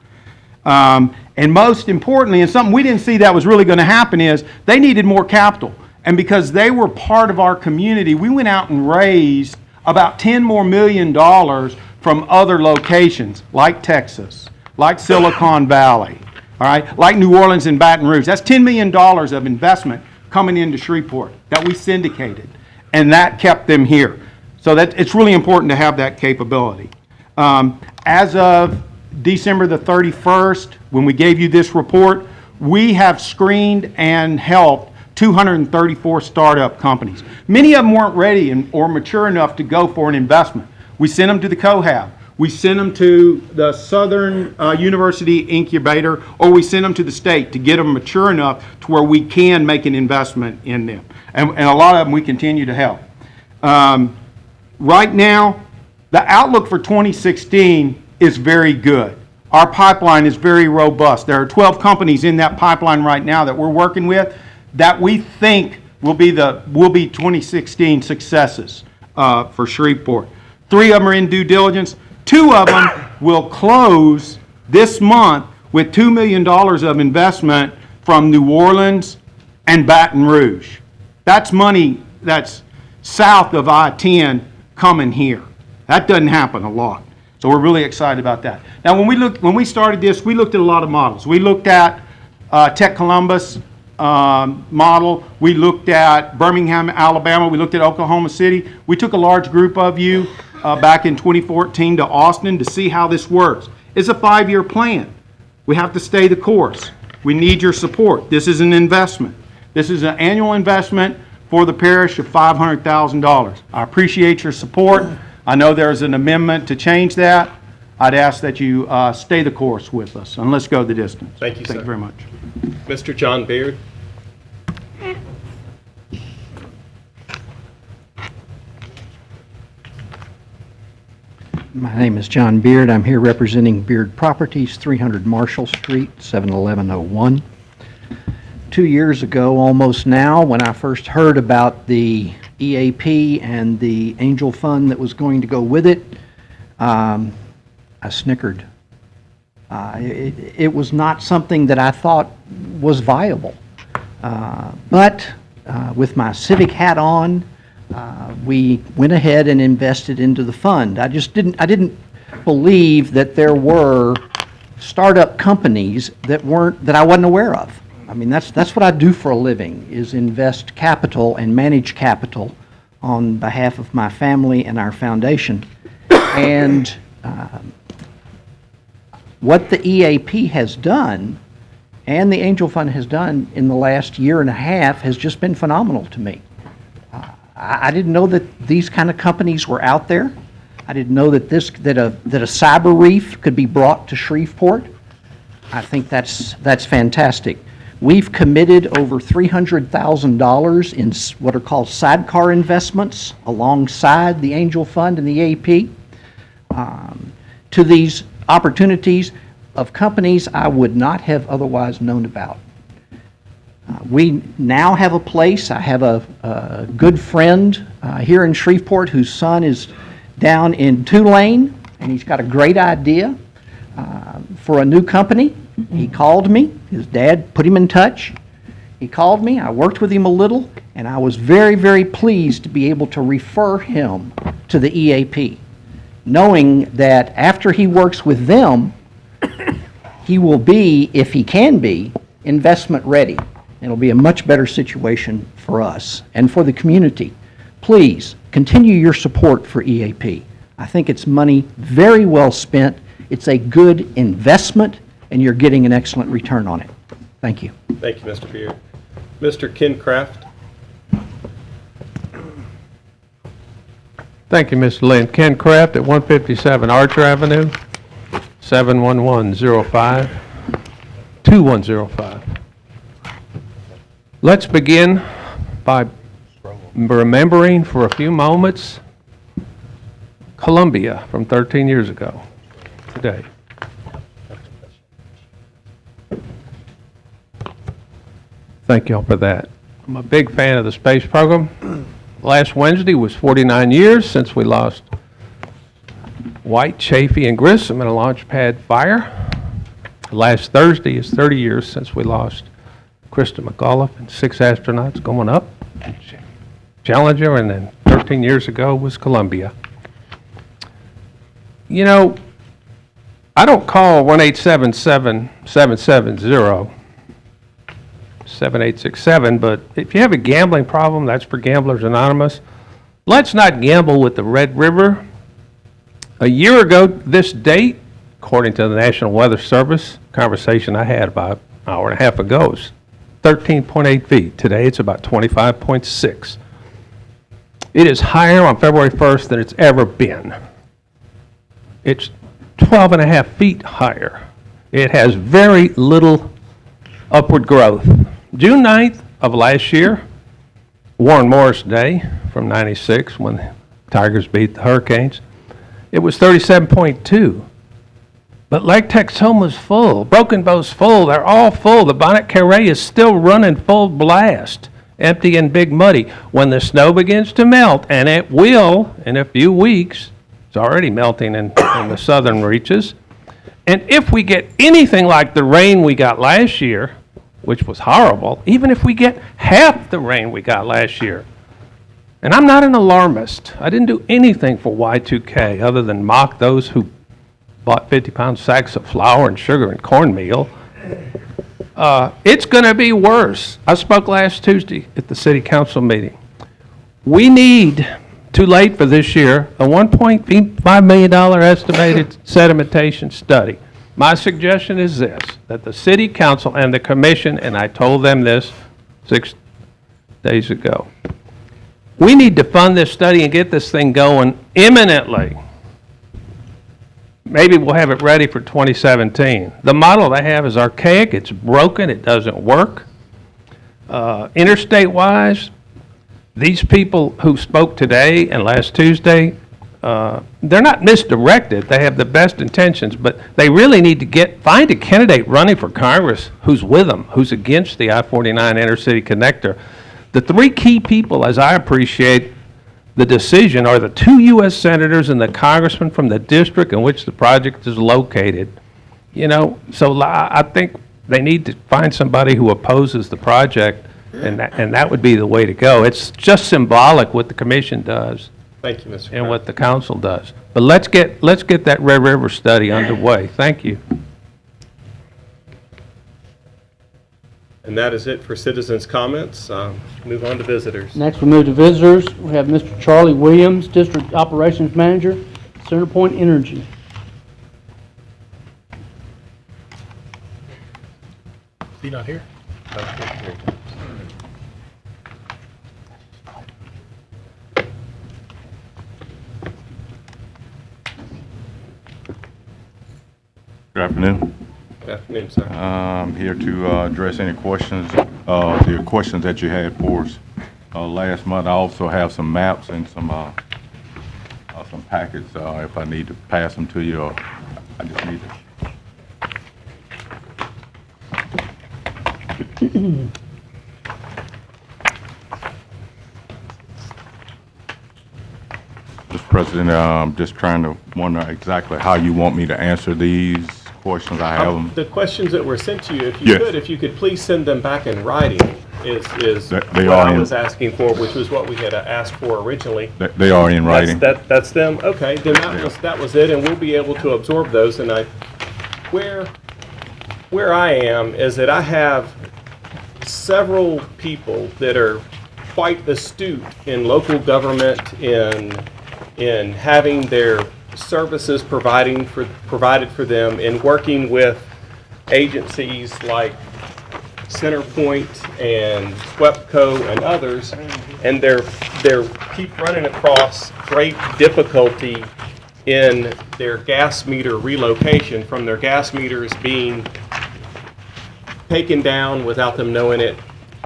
And most importantly, and something we didn't see that was really going to happen, is they needed more capital. And because they were part of our community, we went out and raised about $10 million more from other locations, like Texas, like Silicon Valley, all right, like New Orleans and Baton Rouge. That's $10 million of investment coming into Shreveport that we syndicated, and that kept them here. So that it's really important to have that capability. As of December the 31st, when we gave you this report, we have screened and helped 234 startup companies. Many of them weren't ready or mature enough to go for an investment. We sent them to the COHAB. We sent them to the Southern University Incubator, or we sent them to the state to get them mature enough to where we can make an investment in them. And a lot of them we continue to help. Right now, the outlook for 2016 is very good. Our pipeline is very robust. There are 12 companies in that pipeline right now that we're working with that we think will be 2016 successes for Shreveport. 3 of them are in due diligence. 2 of them will close this month with $2 million of investment from New Orleans and Baton Rouge. That's money that's south of I-10 coming here. That doesn't happen a lot. So we're really excited about that. Now, when we started this, we looked at a lot of models. We looked at Tech Columbus model. We looked at Birmingham, Alabama. We looked at Oklahoma City. We took a large group of you back in 2014 to Austin to see how this works. It's a 5-year plan. We have to stay the course. We need your support. This is an investment. This is an annual investment for the parish of $500,000. I appreciate your support. I know there's an amendment to change that. I'd ask that you stay the course with us, and let's go the distance. Thank you, sir. Thank you very much. Mr. John Beard. My name is John Beard. I'm here representing Beard Properties, 300 Marshall Street, 71101. 2 years ago, almost now, when I first heard about the EAP and the angel fund that was going to go with it, I snickered. It was not something that I thought was viable. But with my civic hat on, we went ahead and invested into the fund. I didn't believe that there were startup companies that I wasn't aware of. I mean, that's what I do for a living, is invest capital and manage capital on behalf of my family and our foundation. And what the EAP has done and the Angel Fund has done in the last year and a half has just been phenomenal to me. I didn't know that these kind of companies were out there. I didn't know that a cyber reef could be brought to Shreveport. I think that's fantastic. We've committed over $300,000 in what are called sidecar investments alongside the Angel Fund and the AP to these opportunities. of companies I would not have otherwise known about. We now have a place. I have a good friend here in Shreveport whose son is down in Tulane, and he's got a great idea for a new company. He called me. His dad put him in touch. He called me. I worked with him a little, and I was very, very pleased to be able to refer him to the EAP, knowing that after he works with them, he will be, if he can be, investment ready. It'll be a much better situation for us and for the community. Please continue your support for EAP. I think it's money very well spent. It's a good investment, and you're getting an excellent return on it. Thank you. Thank you, Mr. Beard. Mr. Ken Kraft. Thank you, Mr. Lynn. Ken Kraft at 157 Archer Avenue, 71105-2105. Let's begin by remembering for a few moments Columbia from 13 years ago today. Thank you all for that. I'm a big fan of the space program. Last Wednesday was 49 years since we lost White, Chafee, and Grissom in a launch pad fire. Last Thursday is 30 years since we lost Krista McAuliffe and 6 astronauts going up. Challenger, and then 13 years ago was Columbia. You know, I don't call 1-877-770-7867, but if you have a gambling problem, that's for Gamblers Anonymous. Let's not gamble with the Red River. A year ago, this date, according to the National Weather Service, conversation I had about an hour and a half ago, is 13.8 feet. Today, it's about 25.6. It is higher on February 1st than it's ever been. It's 12 and a half feet higher. It has very little upward growth. June 9th of last year, Warren Morris Day from 96, when the Tigers beat the Hurricanes, it was 37.2. But Lake Texoma's full, Broken Bow's full, they're all full. The Bonnet Carré is still running full blast, empty and big muddy. When the snow begins to melt, and it will in a few weeks, it's already melting in the southern reaches, and if we get anything like the rain we got last year, which was horrible, even if we get half the rain we got last year, and I'm not an alarmist. I didn't do anything for Y2K other than mock those who bought 50-pound sacks of flour and sugar and cornmeal. It's going to be worse. I spoke last Tuesday at the city council meeting. We need, too late for this year, a $1.5 million estimated sedimentation study. My suggestion is this, that the city council and the commission, and I told them this 6 days ago, we need to fund this study and get this thing going imminently. Maybe we'll have it ready for 2017. The model they have is archaic, it's broken, it doesn't work. Interstate-wise, these people who spoke today and last Tuesday, they're not misdirected. They have the best intentions, but they really need to find a candidate running for Congress who's with them, who's against the I-49 intercity connector. The 3 key people, as I appreciate the decision, are the 2 U.S. senators and the congressman from the district in which the project is located. You know, so I think they need to find somebody who opposes the project, and that would be the way to go. It's just symbolic what the commission does. Thank you, Mr. And what the council does. But let's get that Red River study underway. Thank you. And that is it for citizens' comments. Move on to visitors. Next, we move to visitors. We have Mr. Charlie Williams, District Operations Manager, Centerpoint Energy. Is he not here? Good afternoon. Good afternoon, sir. I'm here to address any questions, the questions that you had for us last month. I also have some maps and some packets if I need to pass them to you, or I just need to Mr. President, I'm just trying to wonder exactly how you want me to answer these questions. I have them. The questions that were sent to you, Yes. if you could please send them back in writing, is They what are I in- was asking for, which was what we had asked for originally. They are in writing. That's them? Okay, then that was it, and we'll be able to absorb those. And where I am is that I have several people that are quite astute in local government, in having their services provided for them, in working with agencies like Centerpoint and SWEPCO and others, and they're keep running across great difficulty in their gas meter relocation, from their gas meters being taken down without them knowing it,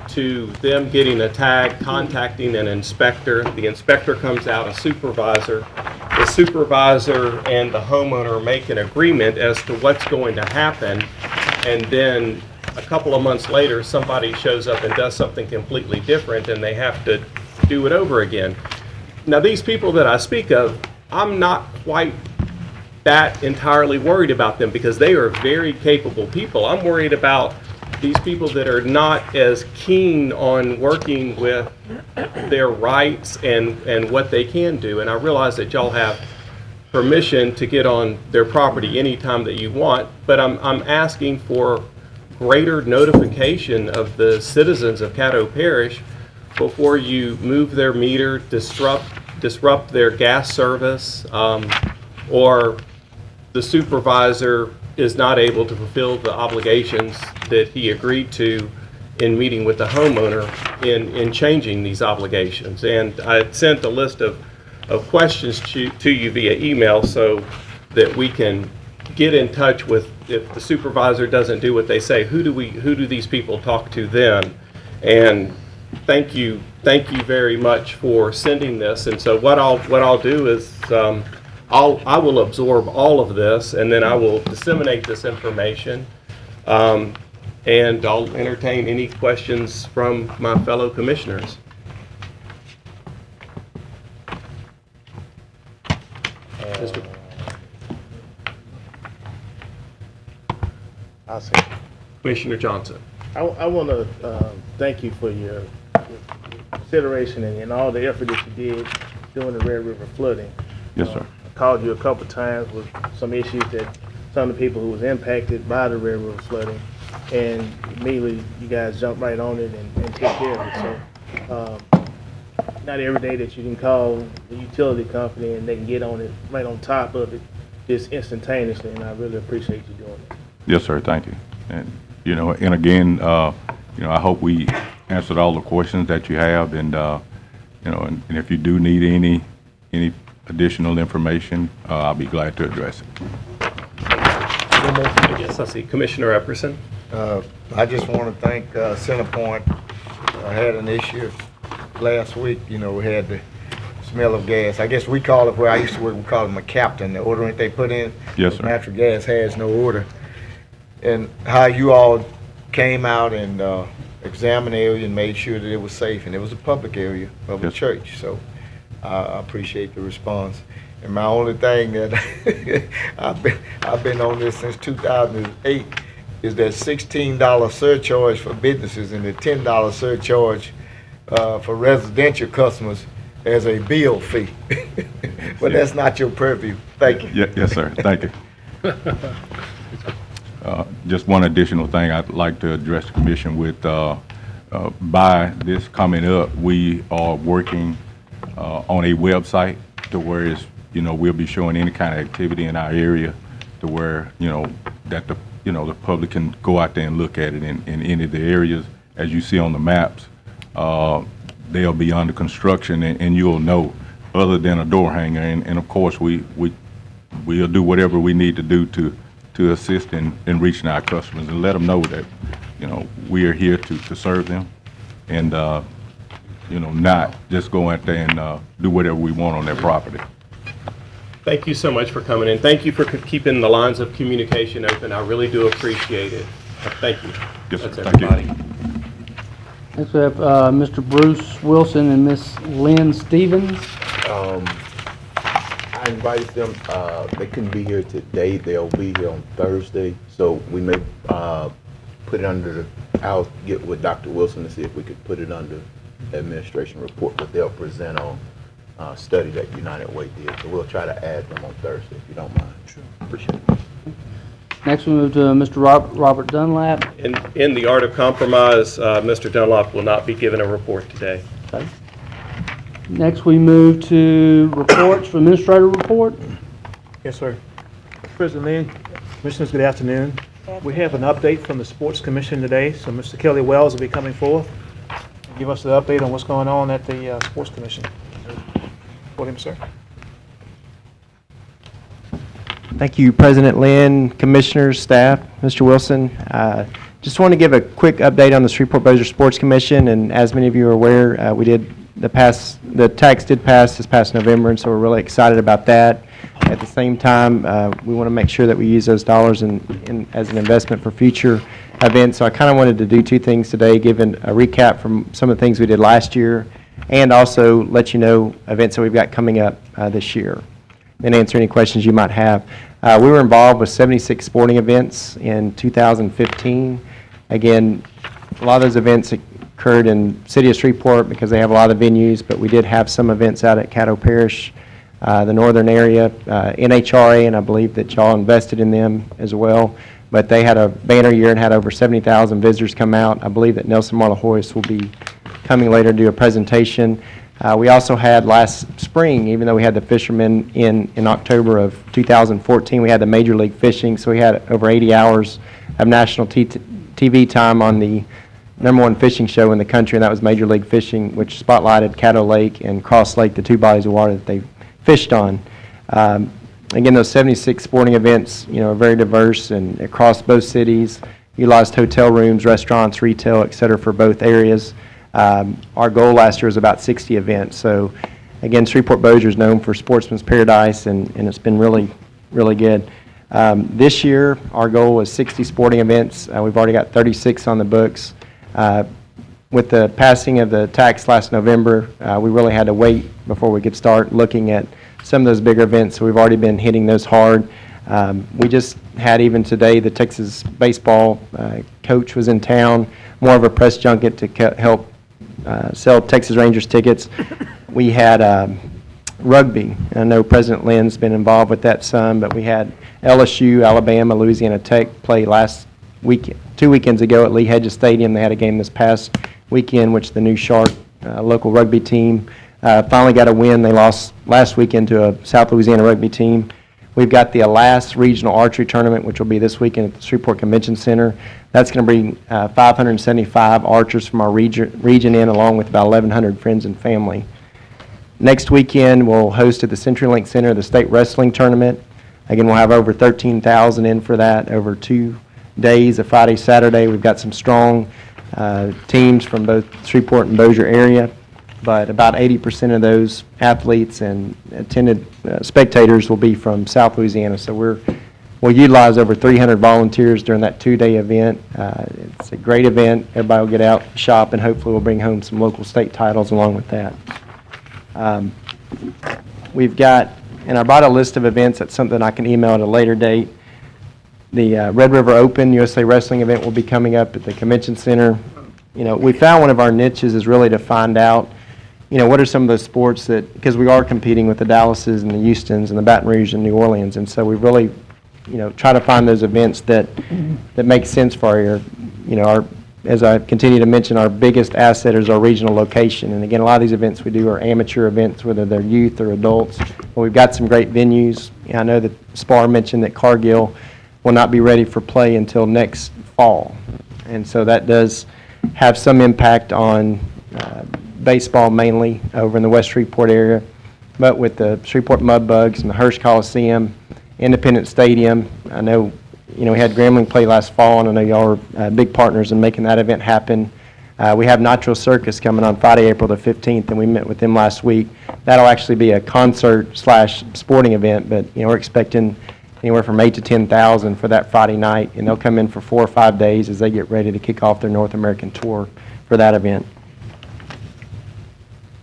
to them getting a tag, contacting an inspector. The inspector comes out, a supervisor. The supervisor and the homeowner make an agreement as to what's going to happen, and then a couple of months later, somebody shows up and does something completely different, and they have to do it over again. Now, these people that I speak of, I'm not quite that entirely worried about them, because they are very capable people. I'm worried about these people that are not as keen on working with their rights and what they can do. And I realize that y'all have permission to get on their property anytime that you want, but I'm asking for greater notification of the citizens of Caddo Parish before you move their meter, disrupt their gas service, or the supervisor is not able to fulfill the obligations that he agreed to in meeting with the homeowner in changing these obligations. And I sent a list of questions to you via email so that we can get in touch with, if the supervisor doesn't do what they say, who do these people talk to then? And thank you very much for sending this. And so what I'll do is I will absorb all of this, and then I will disseminate this information, and I'll entertain any questions from my fellow commissioners. Mr. I'll say. Commissioner Johnson. I want to thank you for your consideration and all the effort that you did during the Red River flooding. Yes, sir. I called you a couple times with some issues that some of the people who was impacted by the Red River flooding, and immediately you guys jumped right on it and took care of it. So not every day that you can call the utility company and they can get on it right on top of it just instantaneously, and I really appreciate you doing it. Yes, sir, thank you. And, and again, I hope we answered all the questions that you have, and, and if you do need any additional information, I'll be glad to address it. Yes, I see. Commissioner Epperson. I just want to thank Centerpoint. I had an issue last week. We had the smell of gas. I guess we call it, where I used to work, we call them a captain. The ordering they put in. Yes, sir. Natural gas has no order. And how you all came out and examined the area and made sure that it was safe. And it was a public area, public church. So I appreciate the response. And my only thing that I've been on this since 2008 is that $16 surcharge for businesses and the $10 surcharge for residential customers as a bill fee. But that's not your purview. Thank you. Yes, sir. Thank you. Just one additional thing I'd like to address the commission with. By this coming up, we are working on a website to where it's, we'll be showing any kind of activity in our area, to where, that the public can go out there and look at it in any of the areas. As you see on the maps, they'll be under construction, and you'll know, other than a door hanger. And of course, we'll do whatever we need to do to assist in reaching our customers and let them know that, we are here to serve them, and, not just go out there and do whatever we want on their property. Thank you so much for coming in. Thank you for keeping the lines of communication open. I really do appreciate it. Thank you. Yes, sir. That's Thank you. everybody. Next we have Mr. Bruce Wilson and Miss Lynn Stevens. I invited them, they couldn't be here today, they'll be here on Thursday, so we may put it under I'll get with Dr. Wilson to see if we could put it under administration report, but they'll present on a study that United Way did, so we'll try to add them on Thursday, if you don't mind. Sure. Appreciate it. Next we move to Mr. Robert Dunlap. In the art of compromise, Mr. Dunlop will not be given a report today. Okay. Next we move to reports for administrator report. Yes, sir. President Lynn, Commissioners, good afternoon. We have an update from the Sports Commission today, so Mr. Kelly Wells will be coming forth and give us the update on what's going on at the Sports Commission. For him, sir. Thank you, President Lynn, Commissioners, staff, Mr. Wilson. Just want to give a quick update on the Shreveport-Bossier Sports Commission, and as many of you are aware, the tax did pass this past November, and so we're really excited about that. At the same time, we want to make sure that we use those dollars as an investment for future events. So I kind of wanted to do two things today, giving a recap from some of the things we did last year, and also let you know events that we've got coming up this year, and answer any questions you might have. We were involved with 76 sporting events in 2015. Again, a lot of those events occurred in City of Shreveport because they have a lot of venues, but we did have some events out at Caddo Parish, the northern area, NHRA, and I believe that y'all invested in them as well. But they had a banner year and had over 70,000 visitors come out. I believe that Nelson Marlahoyas will be coming later to do a presentation. We also had last spring, even though we had the fishermen in October of 2014, we had the Major League Fishing, so we had over 80 hours of national TV time on the #1 fishing show in the country, and that was Major League Fishing, which spotlighted Caddo Lake and Cross Lake, the two bodies of water that they fished on. Again, those 76 sporting events, are very diverse and across both cities, utilized hotel rooms, restaurants, retail, et cetera, for both areas. Our goal last year was about 60 events. So again, Shreveport-Bossier is known for Sportsman's Paradise, and it's been really, really good. This year, our goal was 60 sporting events. We've already got 36 on the books. With the passing of the tax last November, we really had to wait before we could start looking at some of those bigger events. So we've already been hitting those hard. We just had, even today, the Texas baseball coach was in town, more of a press junket to help sell Texas Rangers tickets. We had rugby. I know President Lynn's been involved with that some, but we had LSU, Alabama, Louisiana Tech play last weekend, 2 weekends ago at Lee Hedges Stadium. They had a game this past weekend, which the new Shark local rugby team finally got a win. They lost last weekend to a South Louisiana rugby team. We've got the Alas Regional Archery Tournament, which will be this weekend at the Shreveport Convention Center. That's going to bring 575 archers from our region in, along with about 1,100 friends and family. Next weekend, we'll host at the CenturyLink Center the State Wrestling Tournament. Again, we'll have over 13,000 in for that over 2 days, a Friday, Saturday. We've got some strong teams from both Shreveport and Bossier area, but about 80% of those athletes and attended spectators will be from South Louisiana. So we'll utilize over 300 volunteers during that 2-day event. It's a great event. Everybody will get out, shop, and hopefully we'll bring home some local state titles along with that. We've got, and I brought a list of events. That's something I can email at a later date. The Red River Open USA Wrestling event will be coming up at the Convention Center. We found one of our niches is really to find out, what are some of those sports that, because we are competing with the Dallases and the Houstons and the Baton Rouge and New Orleans, and so we really, try to find those events that make sense for our, as I continue to mention, our biggest asset is our regional location. And again, a lot of these events we do are amateur events, whether they're youth or adults. But we've got some great venues. I know that Spar mentioned that Cargill will not be ready for play until next fall. And so that does have some impact on baseball mainly over in the West Shreveport area. But with the Shreveport Mudbugs and the Hirsch Coliseum, Independence Stadium, I know, we had Grambling play last fall, and I know y'all are big partners in making that event happen. We have Nitro Circus coming on Friday, April the 15th, and we met with them last week. That'll actually be a concert/sporting event, but we're expecting anywhere from 8 to 10,000 for that Friday night, and they'll come in for 4 or 5 days as they get ready to kick off their North American tour for that event.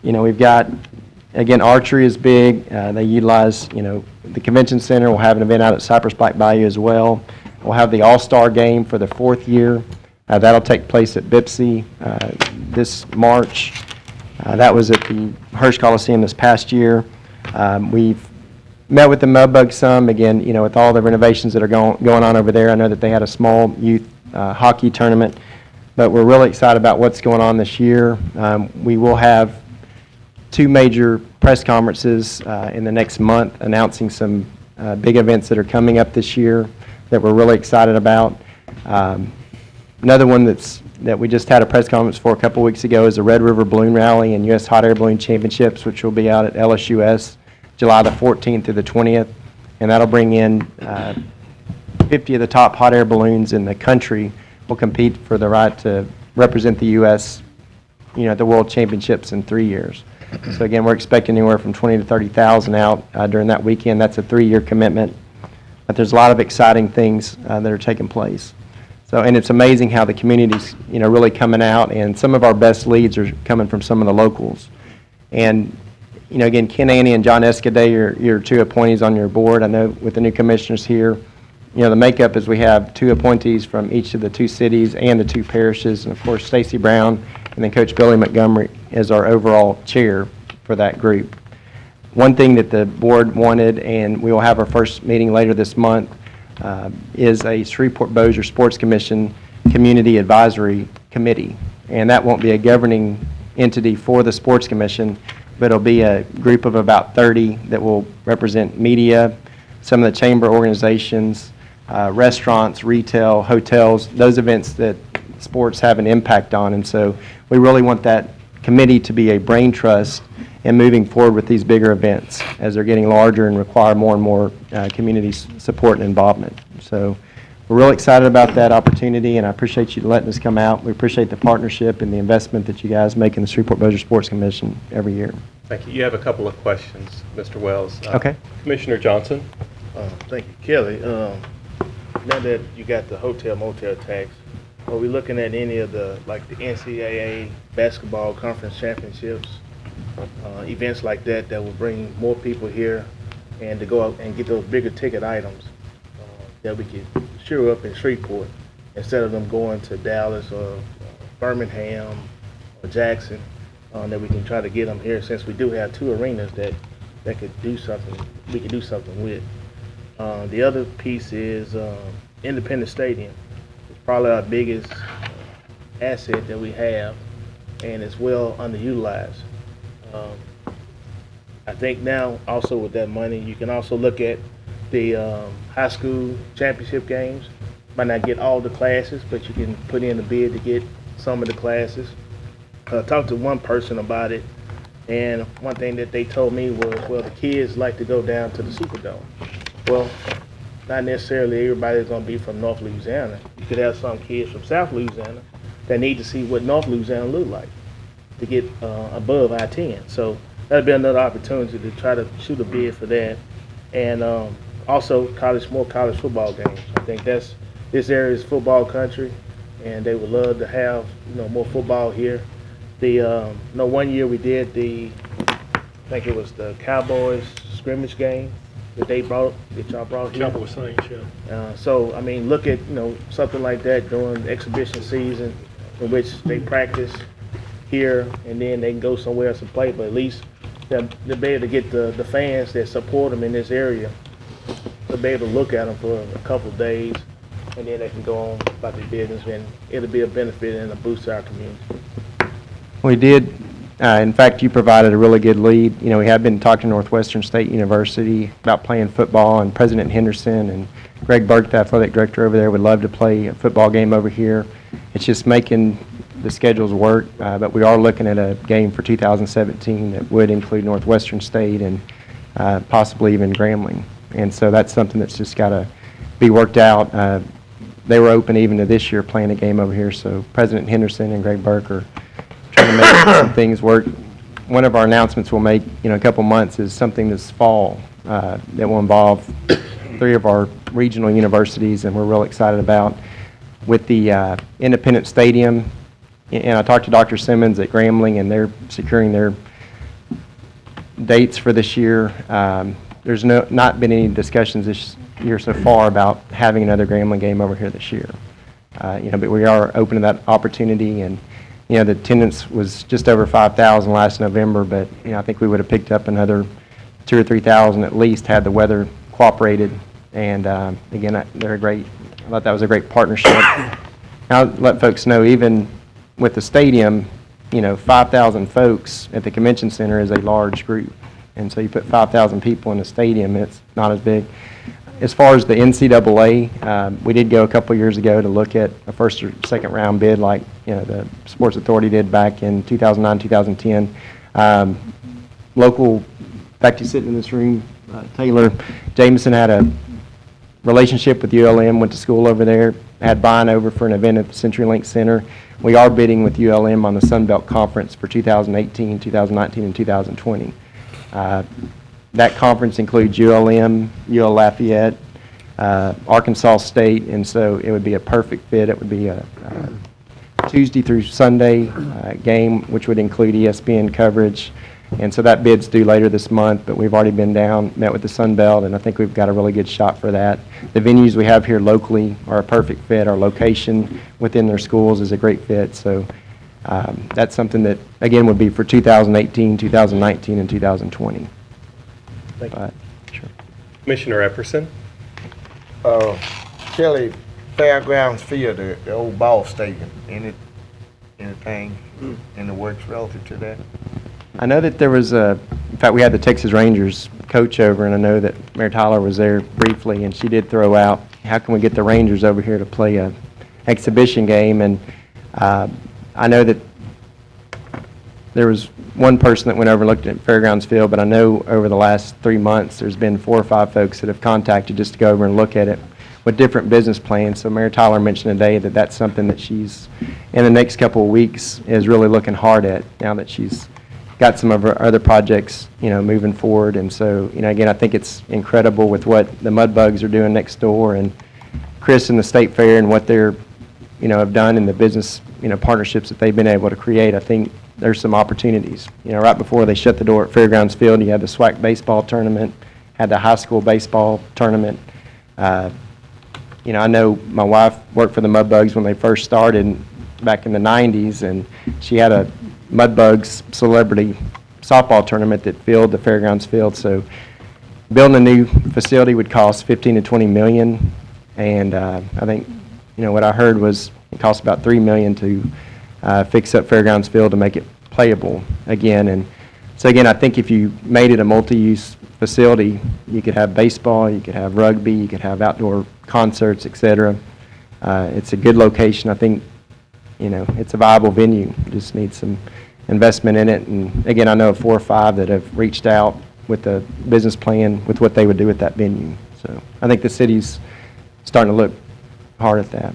You know, we've got, again, archery is big. They utilize, you know, the convention center. We'll have an event out at Cypress Black Bayou as well. We'll have the All-Star Game for the 4th year. That'll take place at Bipsy this March. That was at the Hirsch Coliseum this past year. We've met with the Mudbug some, again, you know, with all the renovations that are going on over there. I know that they had a small youth hockey tournament, but we're really excited about what's going on this year. We will have 2 major press conferences in the next month announcing some big events that are coming up this year that we're really excited about. Another one that we just had a press conference for a couple weeks ago is the Red River Balloon Rally and U.S. Hot Air Balloon Championships, which will be out at LSUS July the 14th through the 20th, and that'll bring in 50 of the top hot air balloons in the country will compete for the right to represent the U.S., you know, at the World Championships in 3 years. So again, we're expecting anywhere from 20 to 30,000 out during that weekend. That's a 3-year commitment, but there's a lot of exciting things that are taking place. So, and it's amazing how the community's, you know, really coming out, and some of our best leads are coming from some of the locals. And, you know, again, Ken Annie and John Escaday are your 2 appointees on your board. I know with the new commissioners here, you know, the makeup is we have 2 appointees from each of the 2 cities and the 2 parishes, and of course Stacy Brown, and then Coach Billy Montgomery is our overall chair for that group. One thing that the board wanted, and we will have our first meeting later this month, is a Shreveport-Bossier Sports Commission Community Advisory Committee. And that won't be a governing entity for the Sports Commission, but it'll be a group of about 30 that will represent media, some of the chamber organizations, restaurants, retail, hotels, those events that sports have an impact on. And so we really want that committee to be a brain trust in moving forward with these bigger events as they're getting larger and require more and more community support and involvement. So we're really excited about that opportunity, and I appreciate you letting us come out. We appreciate the partnership and the investment that you guys make in the Shreveport-Bossier Sports Commission every year. Thank you. You have a couple of questions, Mr. Wells. Okay. Commissioner Johnson. Thank you. Kelly, now that you got the hotel motel tax, are we looking at any of the, like the NCAA basketball conference championships, events like that that will bring more people here and to go out and get those bigger ticket items that we could show up in Shreveport instead of them going to Dallas or Birmingham or Jackson, that we can try to get them here since we do have 2 arenas that could do something, we could do something with. The other piece is Independence Stadium. It's probably our biggest asset that we have, and it's well underutilized. I think now also with that money, you can also look at the high school championship games. Might not get all the classes, but you can put in a bid to get some of the classes. Talked to one person about it, and one thing that they told me was, well, the kids like to go down to the Superdome. Well, not necessarily everybody's going to be from North Louisiana. You could have some kids from South Louisiana that need to see what North Louisiana look like to get above I-10. So that'll be another opportunity to try to shoot a bid for that. And also more college football games. I think this area is football country, and they would love to have, you know, more football here. One year we did I think it was the Cowboys scrimmage game that y'all brought here. Cowboys Saints, yeah. So I mean, look at, you know, something like that during the exhibition season, in which they practice here and then they can go somewhere else and play. But at least they'll be able to get the fans that support them in this area. They'll be able to look at them for a couple of days, and then they can go on about their business, and it'll be a benefit and a boost to our community. We did, in fact, you provided a really good lead. You know, we have been talking to Northwestern State University about playing football, and President Henderson and Greg Burke, the athletic director over there, would love to play a football game over here. It's just making the schedules work, but we are looking at a game for 2017 that would include Northwestern State and possibly even Grambling. And so that's something that's just got to be worked out. They were open even to this year playing a game over here, so President Henderson and Greg Burke are trying to make some things work. One of our announcements we'll make, in a couple months is something this fall that will involve 3 of our regional universities, and we're real excited about. With the Independent Stadium, and I talked to Dr. Simmons at Grambling, and they're securing their dates for this year. There's not been any discussions this year so far about having another Grambling game over here this year. But we are open to that opportunity, and the attendance was just over 5,000 last November, but I think we would have picked up another 2,000 or 3,000 at least had the weather cooperated. And again, they're great. I thought that was a great partnership. I'll let folks know, even with the stadium, 5,000 folks at the convention center is a large group. And so you put 5,000 people in a stadium, it's not as big. As far as the NCAA, we did go a couple years ago to look at a first or second round bid like the Sports Authority did back in 2009, 2010. Local, in fact, he's sitting in this room, Taylor Jameson had a relationship with ULM, went to school over there, had buying over for an event at the CenturyLink Center. We are bidding with ULM on the Sun Belt Conference for 2018, 2019, and 2020. That conference includes ULM, UL Lafayette, Arkansas State, and so it would be a perfect fit. It would be a Tuesday through Sunday game, which would include ESPN coverage. And so that bid's due later this month, but we've already been down, met with the Sun Belt, and I think we've got a really good shot for that. The venues we have here locally are a perfect fit. Our location within their schools is a great fit. So that's something that, again, would be for 2018, 2019, and 2020. Thank you. Sure. Commissioner Epperson? Kelly, Fairgrounds Field, the old ball stadium, anything in the works relative to that? I know that there was in fact, we had the Texas Rangers coach over, and I know that Mayor Tyler was there briefly, and she did throw out, how can we get the Rangers over here to play a exhibition game? And I know that there was one person that went over and looked at Fairgrounds Field, but I know over the last 3 months, there's been 4 or 5 folks that have contacted just to go over and look at it with different business plans. So Mayor Tyler mentioned today that that's something that she's, in the next couple of weeks, is really looking hard at now that she's got some of her other projects, moving forward. And so, again, I think it's incredible with what the Mudbugs are doing next door, and Chris and the State Fair and what they're, have done in the business, partnerships that they've been able to create. I think there's some opportunities. Right before they shut the door at Fairgrounds Field, you had the SWAC baseball tournament, had the high school baseball tournament. I know my wife worked for the Mudbugs when they first started back in the 90s, and she had a Mudbugs celebrity softball tournament that filled the Fairgrounds Field. So building a new facility would cost 15 to 20 million, and I think what I heard was it costs about $3 million to fix up Fairgrounds Field to make it playable again. And so again, I think if you made it a multi-use facility, you could have baseball, you could have rugby, you could have outdoor concerts, etc. It's a good location. I think it's a viable venue. Just needs some investment in it. And again, I know of 4 or 5 that have reached out with a business plan with what they would do with that venue. So I think the city's starting to look hard at that.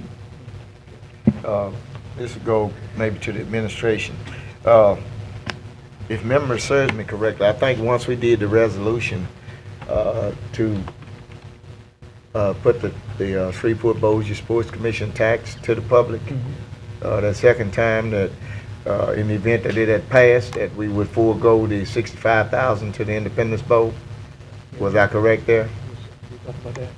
This will go maybe to the administration. If memory serves me correctly, I think once we did the resolution to put the Shreveport-Bossier Sports Commission tax to the public, the second time that in the event that it had passed, that we would forego the $65,000 to the Independence Bowl. Was I correct there?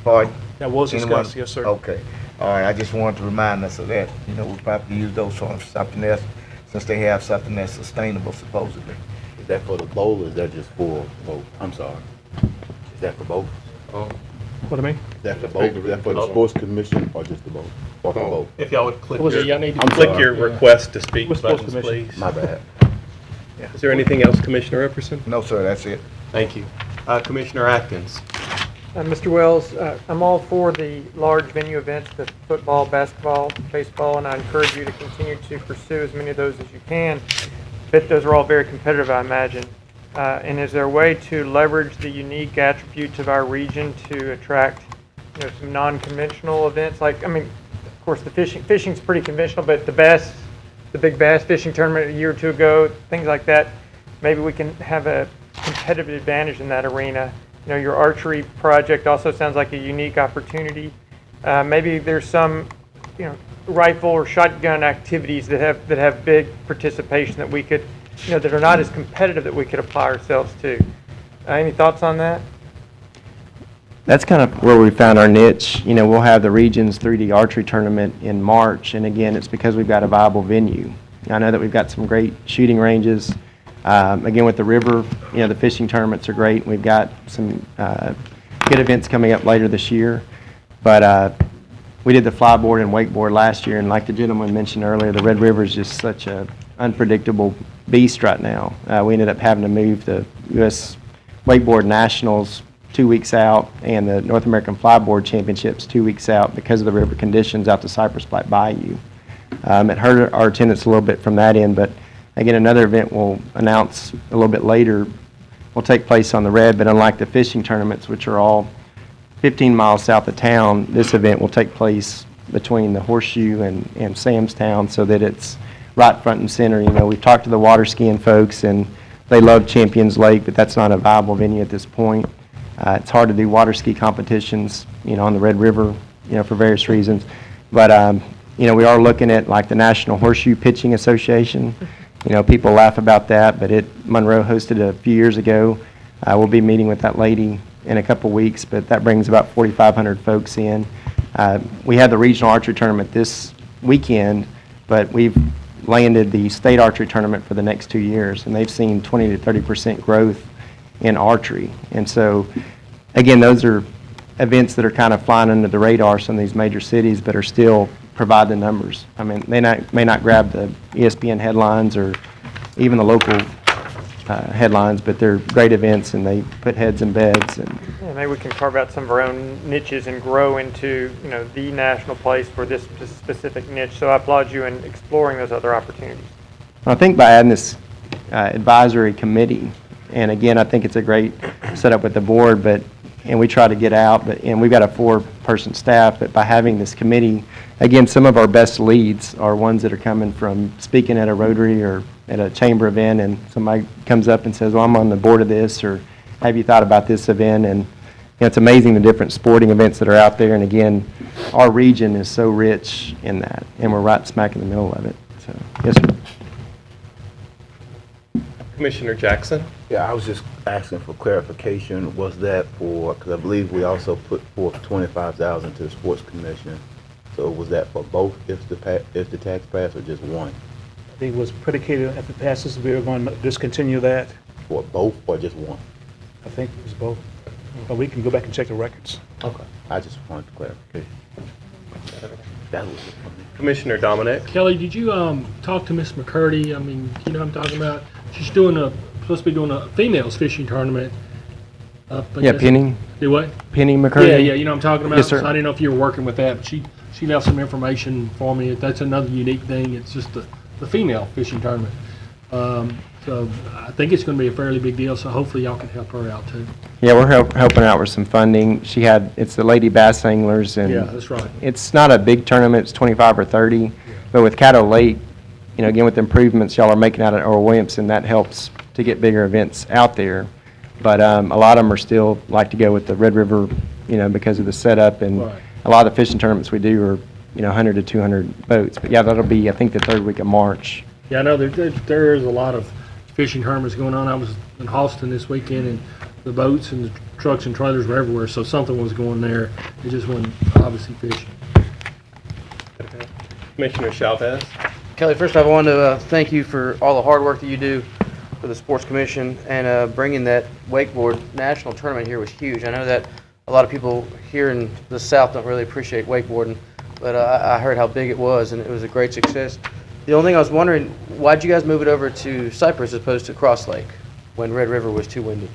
Pardon? That was Anyone? discussed, yes, sir. Okay. All right, I just wanted to remind us of that. We'll probably use those for something else, since they have something that's sustainable, supposedly. Is that for the bowl, or is that just for both? I'm sorry. Is that for both? What do you mean? Is that for both? Is that for the sports commission, or just the both? Or for both? If y'all would click Was it- your, y'all need to- click your request to speak With sports buttons, commission. please. My bad. Is there anything else, Commissioner Epperson? No, sir, that's it. Thank you. Commissioner Atkins? Mr. Wells, I'm all for the large venue events, the football, basketball, baseball, and I encourage you to continue to pursue as many of those as you can. But those are all very competitive, I imagine. And is there a way to leverage the unique attributes of our region to attract, some non-conventional events? Like, of course, the fishing's pretty conventional, but the big bass fishing tournament a year or 2 ago, things like that, maybe we can have a competitive advantage in that arena your archery project also sounds like a unique opportunity. Maybe there's some, rifle or shotgun activities that have big participation that we could, that are not as competitive that we could apply ourselves to. Any thoughts on that? That's kind of where we found our niche. We'll have the region's 3D archery tournament in March, and again, it's because we've got a viable venue. I know that we've got some great shooting ranges. Again, with the river, the fishing tournaments are great. We've got some good events coming up later this year. But we did the flyboard and wakeboard last year, and like the gentleman mentioned earlier, the Red River is just such a unpredictable beast right now. We ended up having to move the U.S. Wakeboard Nationals 2 weeks out and the North American Flyboard Championships 2 weeks out because of the river conditions out to Cypress Flat Bayou. It hurt our attendance a little bit from that end, but again, another event we'll announce a little bit later will take place on the Red, but unlike the fishing tournaments, which are all 15 miles south of town, this event will take place between the Horseshoe and Sam's Town so that it's right front and center. We've talked to the water skiing folks, and they love Champions Lake, but that's not a viable venue at this point. It's hard to do water ski competitions, on the Red River, for various reasons. But, we are looking at like the National Horseshoe Pitching Association. People laugh about that, but Monroe hosted a few years ago. We'll be meeting with that lady in a couple weeks, but that brings about 4,500 folks in. We had the regional archery tournament this weekend, but we've landed the state archery tournament for the next 2 years, and they've seen 20 to 30% growth in archery. And so, again, those are events that are kind of flying under the radar, some of these major cities, but are still provide the numbers. I mean, they may not grab the ESPN headlines or even the local headlines, but they're great events, and they put heads in beds. And maybe we can carve out some of our own niches and grow into, the national place for this specific niche. So I applaud you in exploring those other opportunities. I think by adding this advisory committee, and again, I think it's a great setup with the board, and we try to get out, and we've got a 4-person staff, but by having this committee, again, some of our best leads are ones that are coming from speaking at a Rotary or at a chamber event, and somebody comes up and says, well, I'm on the board of this, or have you thought about this event? And it's amazing the different sporting events that are out there, and again, our region is so rich in that, and we're right smack in the middle of it. So, yes, sir. Commissioner Jackson? Yeah, I was just asking for clarification. Was that for, because I believe we also put forth $25,000 to the Sports Commission. So was that for both if the tax passed, or just one? I think it was predicated if it passes, we were going to discontinue that. For both or just one? I think it was both. But we can go back and check the records. Okay. I just wanted clarification. That was it for me. Commissioner Dominic? Kelly, did you talk to Miss McCurdy? I mean, you know what I'm talking about? She's supposed to be doing a females fishing tournament. Yeah, Penny. Do what? Penny McCurdy. Yeah, you know what I'm talking about? Yes, sir. So I didn't know if you were working with that, but she left some information for me. That's another unique thing. It's just the female fishing tournament. So I think it's going to be a fairly big deal, so hopefully y'all can help her out too. Yeah, we're helping out with some funding. It's the Lady Bass Anglers, and Yeah, that's right. It's not a big tournament, it's 25 or 30, but with Caddo Lake, again, with the improvements y'all are making out at Earl Williamson, that helps to get bigger events out there. But a lot of them are still like to go with the Red River, because of the setup, and Right. a lot of the fishing tournaments we do are, 100 to 200 boats. But yeah, that'll be, I think, the third week of March. Yeah, I know there is a lot of fishing tournaments going on. I was in Halston this weekend, and the boats and the trucks and trailers were everywhere, so something was going there. It just wasn't obviously fishing. Okay. Commissioner Chavez? Kelly, first off, I want to thank you for all the hard work that you do for the Sports Commission, and bringing that wakeboard national tournament here was huge. I know that a lot of people here in the South don't really appreciate wakeboarding, but I heard how big it was, and it was a great success. The only thing I was wondering, why'd you guys move it over to Cypress as opposed to Cross Lake when Red River was too windy?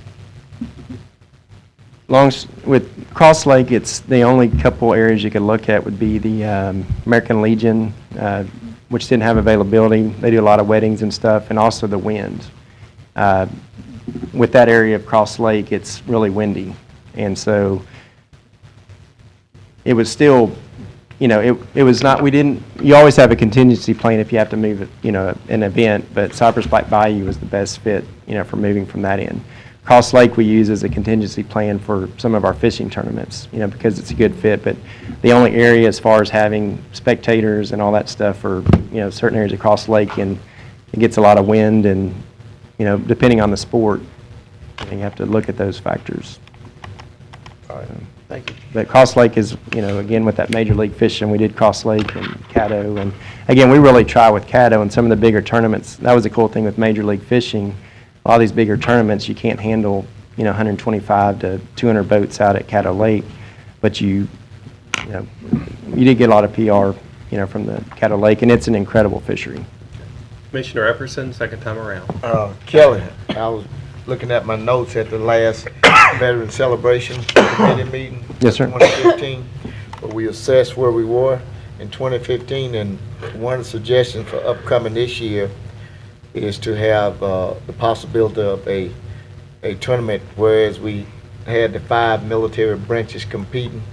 With Cross Lake, it's the only couple areas you could look at would be the American Legion, which didn't have availability. They do a lot of weddings and stuff, and also the wind. With that area of Cross Lake, it's really windy, and so it was still, it was not, you always have a contingency plan if you have to move, an event, but Cypress Flat Bayou was the best fit, for moving from that end. Cross Lake we use as a contingency plan for some of our fishing tournaments, because it's a good fit. But the only area as far as having spectators and all that stuff are, certain areas of Cross Lake, and it gets a lot of wind and, depending on the sport, you have to look at those factors. Thank you. But Cross Lake is, again, with that Major League fishing, we did Cross Lake and Caddo. And again, we really try with Caddo and some of the bigger tournaments. That was the cool thing with Major League fishing. A lot of these bigger tournaments, you can't handle, 125 to 200 boats out at Caddo Lake. But you did get a lot of PR, from the Caddo Lake, and it's an incredible fishery. Commissioner Epperson, second time around. Kelly, I was looking at my notes at the last Veteran Celebration Committee meeting. Yes, sir. 2015, where we assessed where we were in 2015, and one suggestion for upcoming this year is to have the possibility of a tournament, whereas we had the 5 military branches competing.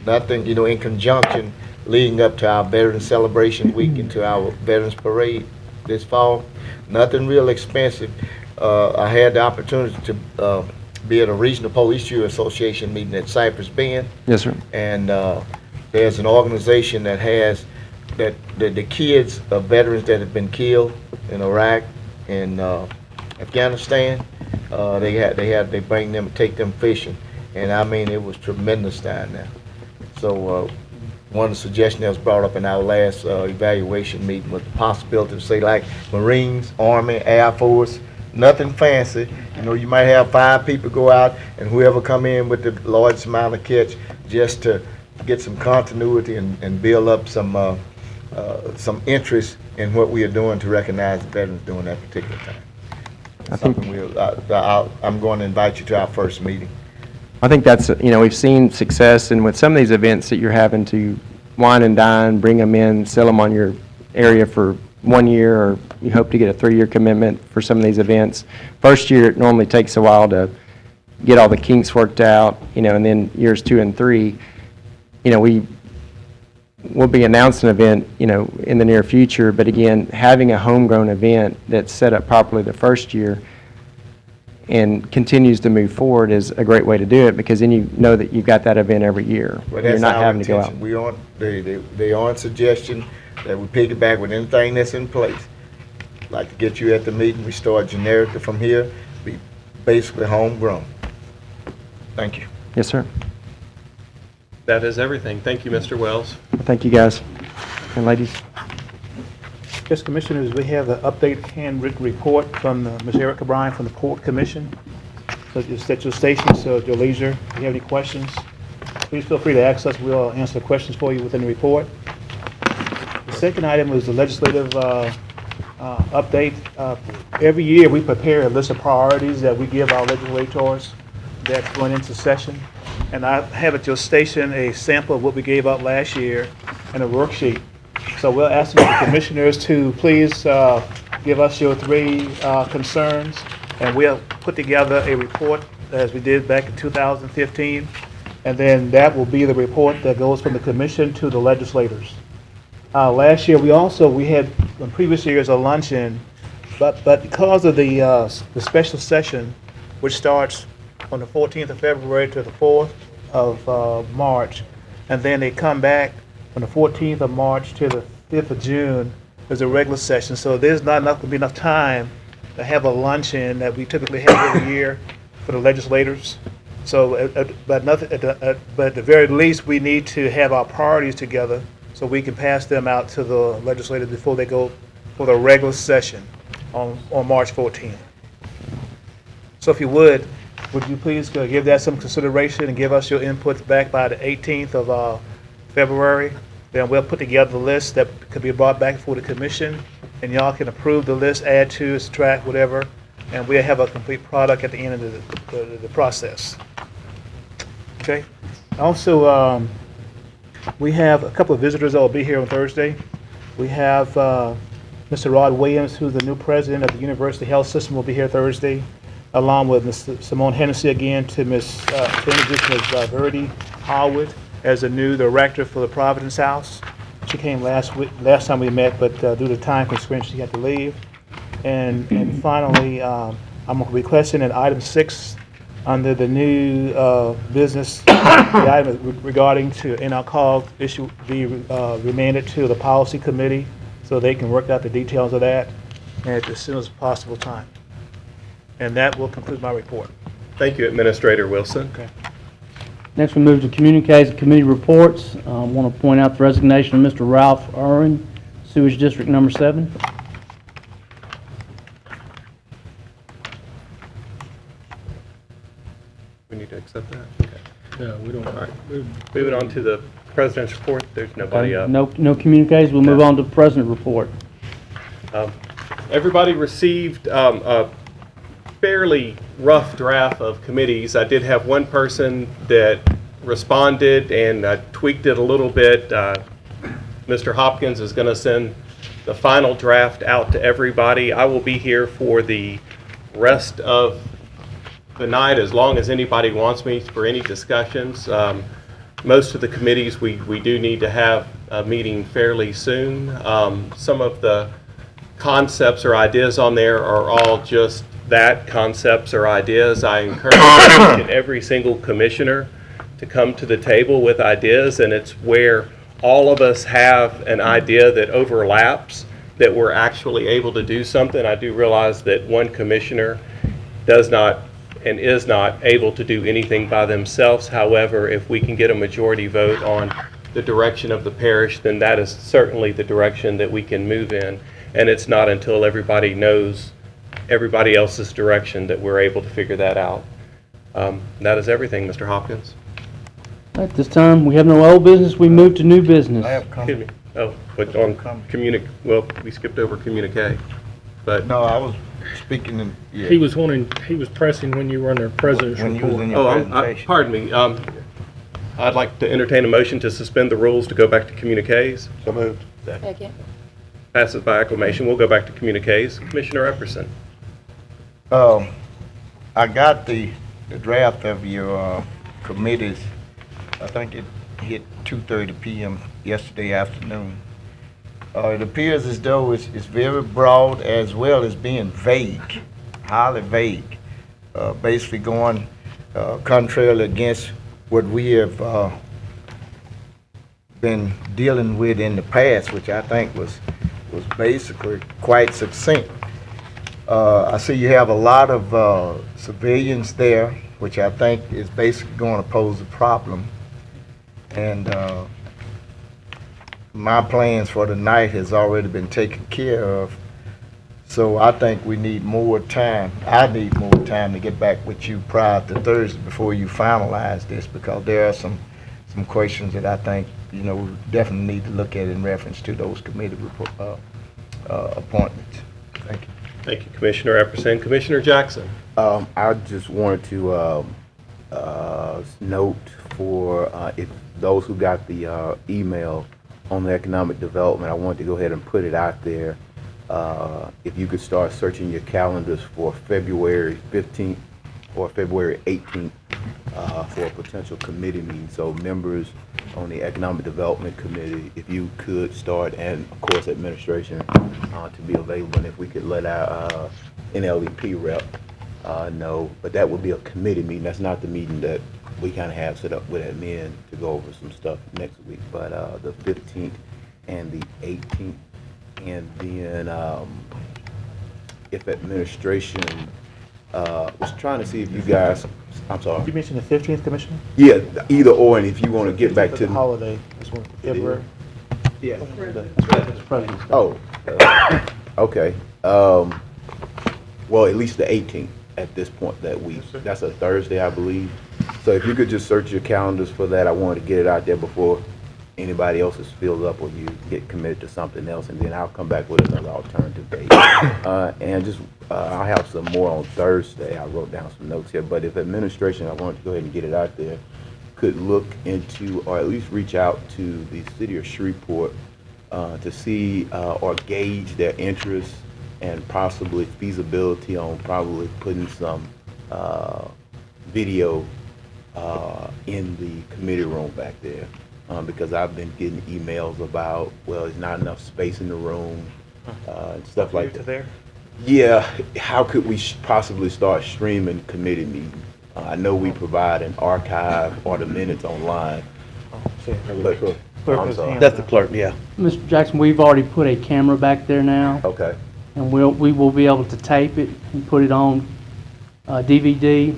Nothing, in conjunction leading up to our Veteran Celebration Week and to our Veterans Parade this fall. Nothing real expensive. I had the opportunity to be at a Regional Police Jury Association meeting at Cypress Bend. Yes, sir. And there's an organization that has the kids of veterans that have been killed in Iraq and Afghanistan. They bring them, take them fishing, and I mean it was tremendous down there. So one of the suggestions that was brought up in our last evaluation meeting was the possibility of, say, like Marines, Army, Air Force. Nothing fancy. You might have 5 people go out, and whoever come in with the largest amount of catch, just to get some continuity and build up some interest in what we are doing to recognize the veterans during that particular time. I'm going to invite you to our first meeting. I think that's, we've seen success, and with some of these events that you're having to wine and dine, bring them in, sell them on your area for 1 year, or you hope to get a 3-year commitment for some of these events. First year, it normally takes a while to get all the kinks worked out, and then years 2 and 3, we'll be announcing an event, in the near future. But again, having a homegrown event that's set up properly the first year and continues to move forward is a great way to do it, because then you know that you've got that event every year. Well, You're not having to go out. We aren't, they aren't suggestion that we piggyback with anything that's in place. Like to get you at the meeting, we start generic from here, be basically homegrown. Thank you. Yes, sir. That is everything. Thank you, Mr. Wells. Thank you, guys and ladies. Yes, Commissioners, we have the updated handwritten report from Ms. Erica Bryan from the Port Commission. So just at your station, so at your leisure, if you have any questions, please feel free to ask us. We'll answer the questions for you within the report. The second item was the legislative update. Every year we prepare a list of priorities that we give our legislators that's going into session. And I have at your station a sample of what we gave out last year and a worksheet. So we're asking the commissioners to please give us your 3 concerns, and we'll put together a report as we did back in 2015, and then that will be the report that goes from the commission to the legislators. Last year we had in previous years a luncheon, but because of the special session, which starts on the 14th of February to the 4th of March, and then they come back from the 14th of March to the 5th of June as a regular session. So there's not going to be enough time to have a luncheon that we typically have every year for the legislators. So, but at the very least, we need to have our priorities together so we can pass them out to the legislators before they go for the regular session on March 14th. So if you would you please give that some consideration and give us your inputs back by the 18th of February? Then we'll put together the list that could be brought back before the commission, and y'all can approve the list, add to, subtract, whatever, and we'll have a complete product at the end of the process. Okay. Also, we have a couple of visitors that will be here on Thursday. We have Mr. Rod Williams, who's the new president of the University Health System, will be here Thursday, along with Ms. Simone Hennessy again, to introduce Ms. Verdi Howard as the new director for the Providence House. She came last time we met, but due to time constraints, she had to leave. And finally, I'm requesting in item 6, under the new business, the item regarding to in-alcohol issue be remanded to the policy committee so they can work out the details of that at as soon as possible time. And that will conclude my report. Thank you, Administrator Wilson. Okay. Next, we move to communiques and committee reports. I want to point out the resignation of Mr. Ralph Irwin, Sewage District Number 7. We need to accept that? Okay. No, we don't. All right. Moving on to the President's report. There's nobody up. No communiques. We'll move on to the President report. Everybody received a fairly rough draft of committees. I did have one person that responded and tweaked it a little bit. Mr. Hopkins is going to send the final draft out to everybody. I will be here for the rest of the night as long as anybody wants me for any discussions. Most of the committees, we do need to have a meeting fairly soon. Some of the concepts or ideas on there are all just that, concepts or ideas. I encourage every single commissioner to come to the table with ideas, and it's where all of us have an idea that overlaps, that we're actually able to do something. I do realize that one commissioner does not and is not able to do anything by themselves. However, if we can get a majority vote on the direction of the parish, then that is certainly the direction that we can move in. And it's not until everybody knows everybody else's direction that we're able to figure that out. That is everything, Mr. Hopkins. At this time, we have no old business. We move to new business. I have Excuse me. Oh, but on well, we skipped over communique. But No, I was speaking in, yeah. He was pressing when you were under President's When you was in report. your presentation. pardon me. I'd like to entertain a motion to suspend the rules to go back to communiques. So moved. Second. Passes by acclamation. We'll go back to communiques. Commissioner Epperson. I got the draft of your committees. I think it hit 2:30 p.m. yesterday afternoon. It appears as though it's very broad as well as being vague, highly vague, basically going contrary against what we have been dealing with in the past, which I think was basically quite succinct. I see you have a lot of civilians there, which I think is basically going to pose a problem. And my plans for the night has already been taken care of. So I think we need more time. I need more time to get back with you prior to Thursday before you finalize this, because there are some questions that I think, we definitely need to look at in reference to those committee appointments. Thank you. Thank you, Commissioner Epperson. Commissioner Jackson. I just wanted to note for if those who got the email on the economic development, I wanted to go ahead and put it out there. If you could start searching your calendars for February 15th or February 18th for a potential committee meeting. So members on the Economic Development Committee, if you could start, and of course administration to be available, and if we could let our NLEP rep know. But that would be a committee meeting. That's not the meeting that we kind of have set up with admin to go over some stuff next week. But the 15th and the 18th, and then if administration was trying to see if you guys, I'm sorry. You mentioned the 15th, Commissioner? Yeah, either or, and if you want to get back to the holiday, this one, February. Yeah. Oh, okay. Well, at least the 18th at this point that week. That's a Thursday, I believe. So if you could just search your calendars for that, I wanted to get it out there before anybody else is filled up or you get committed to something else, and then I'll come back with another alternative date. And just, I'll have some more on Thursday. I wrote down some notes here, but if administration, I wanted to go ahead and get it out there, could look into, or at least reach out to the city of Shreveport to see or gauge their interest and possibly feasibility on probably putting some video in the committee room back there. Because I've been getting emails about, well, there's not enough space in the room, and stuff like that. There? Yeah, how could we possibly start streaming committee meetings? I know we provide an archive or the minutes online. But, I'm sorry. That's the clerk, yeah. Mr. Jackson, we've already put a camera back there now, Okay. and we will be able to tape it and put it on DVD.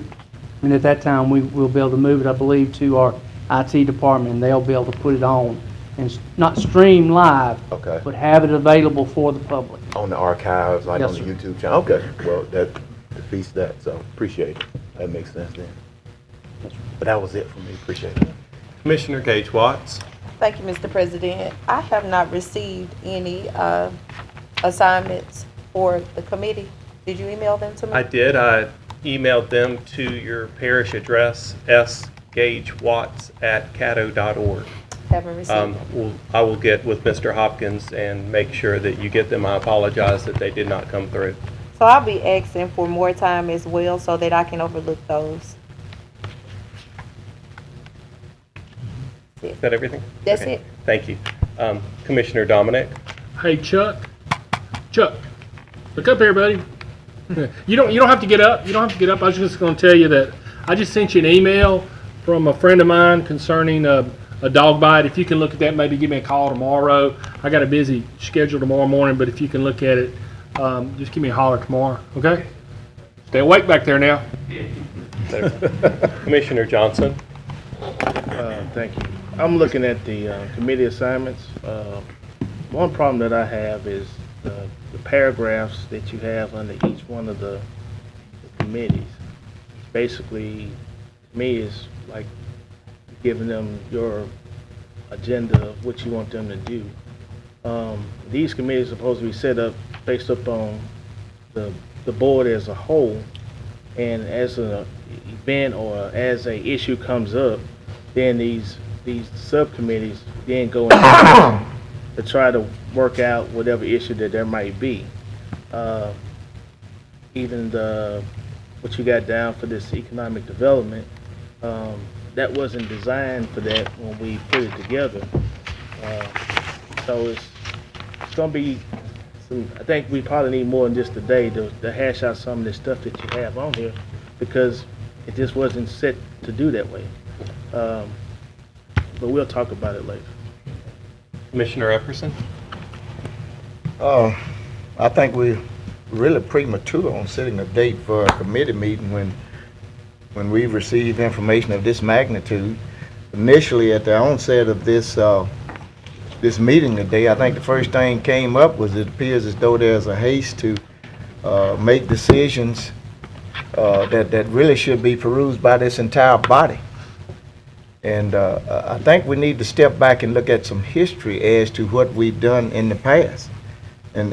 And at that time, we'll be able to move it, I believe, to our IT department, and they'll be able to put it on and not stream live, Okay. but have it available for the public. On the archives, like Yes, on the sir. YouTube channel? Okay, well, that defeats that, so appreciate it. That makes sense then. But that was it for me, appreciate it. Commissioner Gage Watts. Thank you, Mr. President. I have not received any assignments for the committee. Did you email them to me? I did. I emailed them to your parish address, sgagewatts@caddo.org. Haven't received them. I will get with Mr. Hopkins and make sure that you get them. I apologize that they did not come through. So I'll be asking for more time as well so that I can overlook those. Is that everything? That's Okay. it. Thank you. Commissioner Dominic. Hey, Chuck, look up here, buddy. You don't have to get up. You don't have to get up. I was just going to tell you that I just sent you an email from a friend of mine concerning a dog bite. If you can look at that, maybe give me a call tomorrow. I got a busy schedule tomorrow morning, but if you can look at it, just give me a holler tomorrow, okay? Stay awake back there now. Commissioner Johnson. Thank you. I'm looking at the committee assignments. One problem that I have is the paragraphs that you have under each one of the committees. Basically, to me, is like giving them your agenda of what you want them to do. These committees are supposed to be set up based upon the board as a whole, and as an event or as a issue comes up, then these subcommittees then go in to try to work out whatever issue that there might be. Even what you got down for this economic development, that wasn't designed for that when we put it together. So it's going to be I think we probably need more than just today to hash out some of the stuff that you have on here, because it just wasn't set to do that way. But we'll talk about it later. Commissioner Epperson. I think we're really premature on setting a date for a committee meeting when we received information of this magnitude. Initially, at the onset of this meeting today, I think the first thing came up was it appears as though there's a haste to make decisions that really should be perused by this entire body. And I think we need to step back and look at some history as to what we've done in the past. And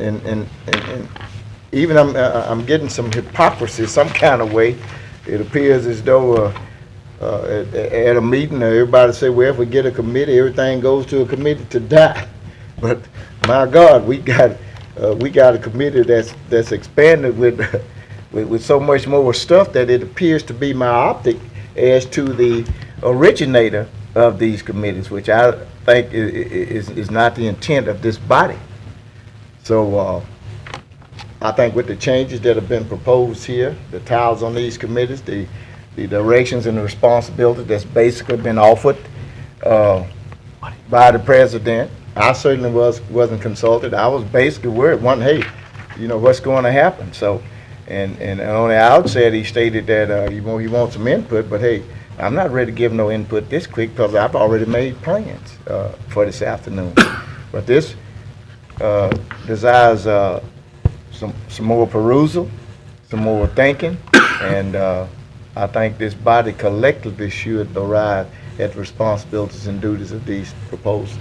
even I'm getting some hypocrisy some kind of way. It appears as though at a meeting, everybody say, well, if we get a committee, everything goes to a committee to die. But my God, we got a committee that's expanded with so much more stuff that it appears to be myopic as to the originator of these committees, which I think is not the intent of this body. So I think with the changes that have been proposed here, the titles on these committees, the directions and the responsibility that's basically been offered by the president, I certainly wasn't consulted. I was basically worried, hey, you know, what's going to happen? So, and on the outset, he stated that he wants some input, but hey, I'm not ready to give no input this quick because I've already made plans for this afternoon. But this desires some more perusal, some more thinking, and I think this body collectively should arrive at the responsibilities and duties of these proposed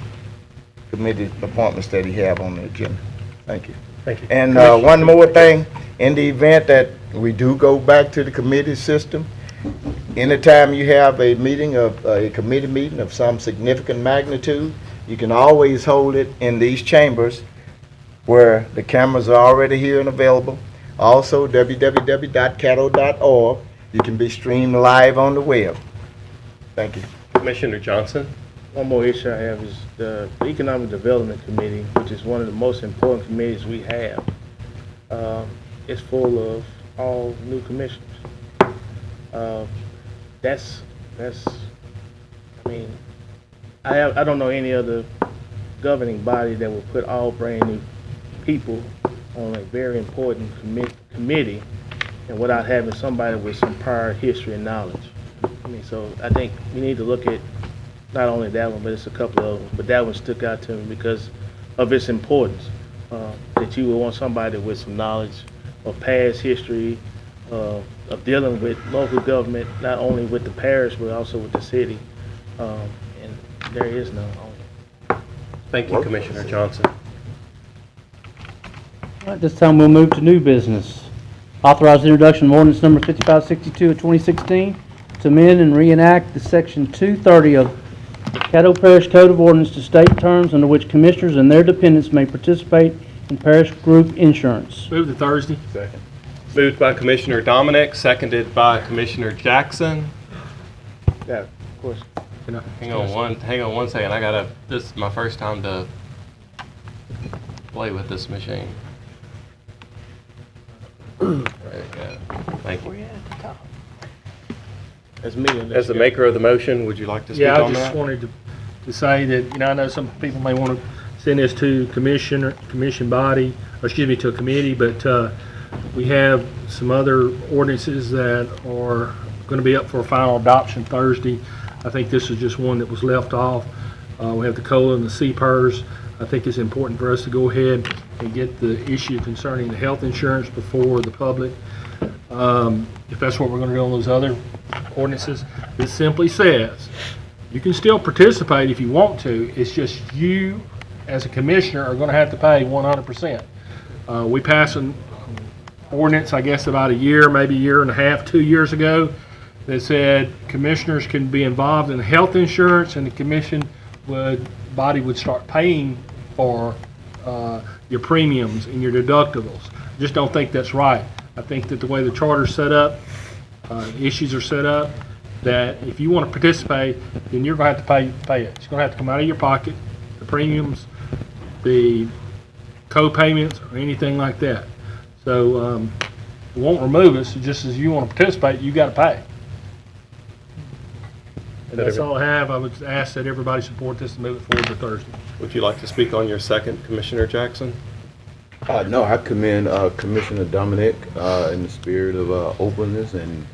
committee appointments that he have on the agenda. Thank you. Thank you. And one more thing, in the event that we do go back to the committee system, anytime you have a committee meeting of some significant magnitude, you can always hold it in these chambers where the cameras are already here and available. Also, www.caddo.org. You can be streamed live on the web. Thank you. Commissioner Johnson. One more issue I have is the Economic Development Committee, which is one of the most important committees we have. is full of all new commissioners. That's, I mean, I don't know any other governing body that will put all brand new people on a very important committee and without having somebody with some prior history and knowledge. I mean, so I think we need to look at not only that one, but it's a couple of them. But that one stuck out to me because of its importance, that you would want somebody with some knowledge of past history, of dealing with local government, not only with the parish, but also with the city. And there is none. Thank you, Commissioner Johnson. At this time, we'll move to new business. Authorize the introduction of ordinance number 5562 of 2016 to amend and reenact the section 230 of the Caddo Parish Code of Ordinance to state terms under which commissioners and their dependents may participate in parish group insurance. Move to Thursday. Second. Moved by Commissioner Dominic, seconded by Commissioner Jackson. Yeah, of course. Hang on one second. This is my first time to play with this machine. Thank you. As me. As the maker of the motion, would you like to speak Yeah, I on just that? wanted to say that, I know some people may want to send this to commission body, or excuse me, to a committee, but we have some other ordinances that are going to be up for final adoption Thursday. I think this is just one that was left off. We have the COLA and the CPERS. I think it's important for us to go ahead and get the issue concerning the health insurance before the public. If that's what we're going to do on those other ordinances, it simply says you can still participate if you want to. It's just you, as a commissioner, are going to have to pay 100%. We passed an ordinance, I guess, about a year, maybe a year and a half, 2 years ago, that said commissioners can be involved in health insurance, and the body would start paying for your premiums and your deductibles. I just don't think that's right. I think that the way the charter's set up, issues are set up, that if you want to participate, then you're going to have to pay it. It's going to have to come out of your pocket, the premiums, the co-payments, or anything like that. So it won't remove it. So just as you want to participate, you got to pay. And that's all I have. I would ask that everybody support this and move it forward to Thursday. Would you like to speak on your second, Commissioner Jackson? No, I commend Commissioner Dominic in the spirit of openness and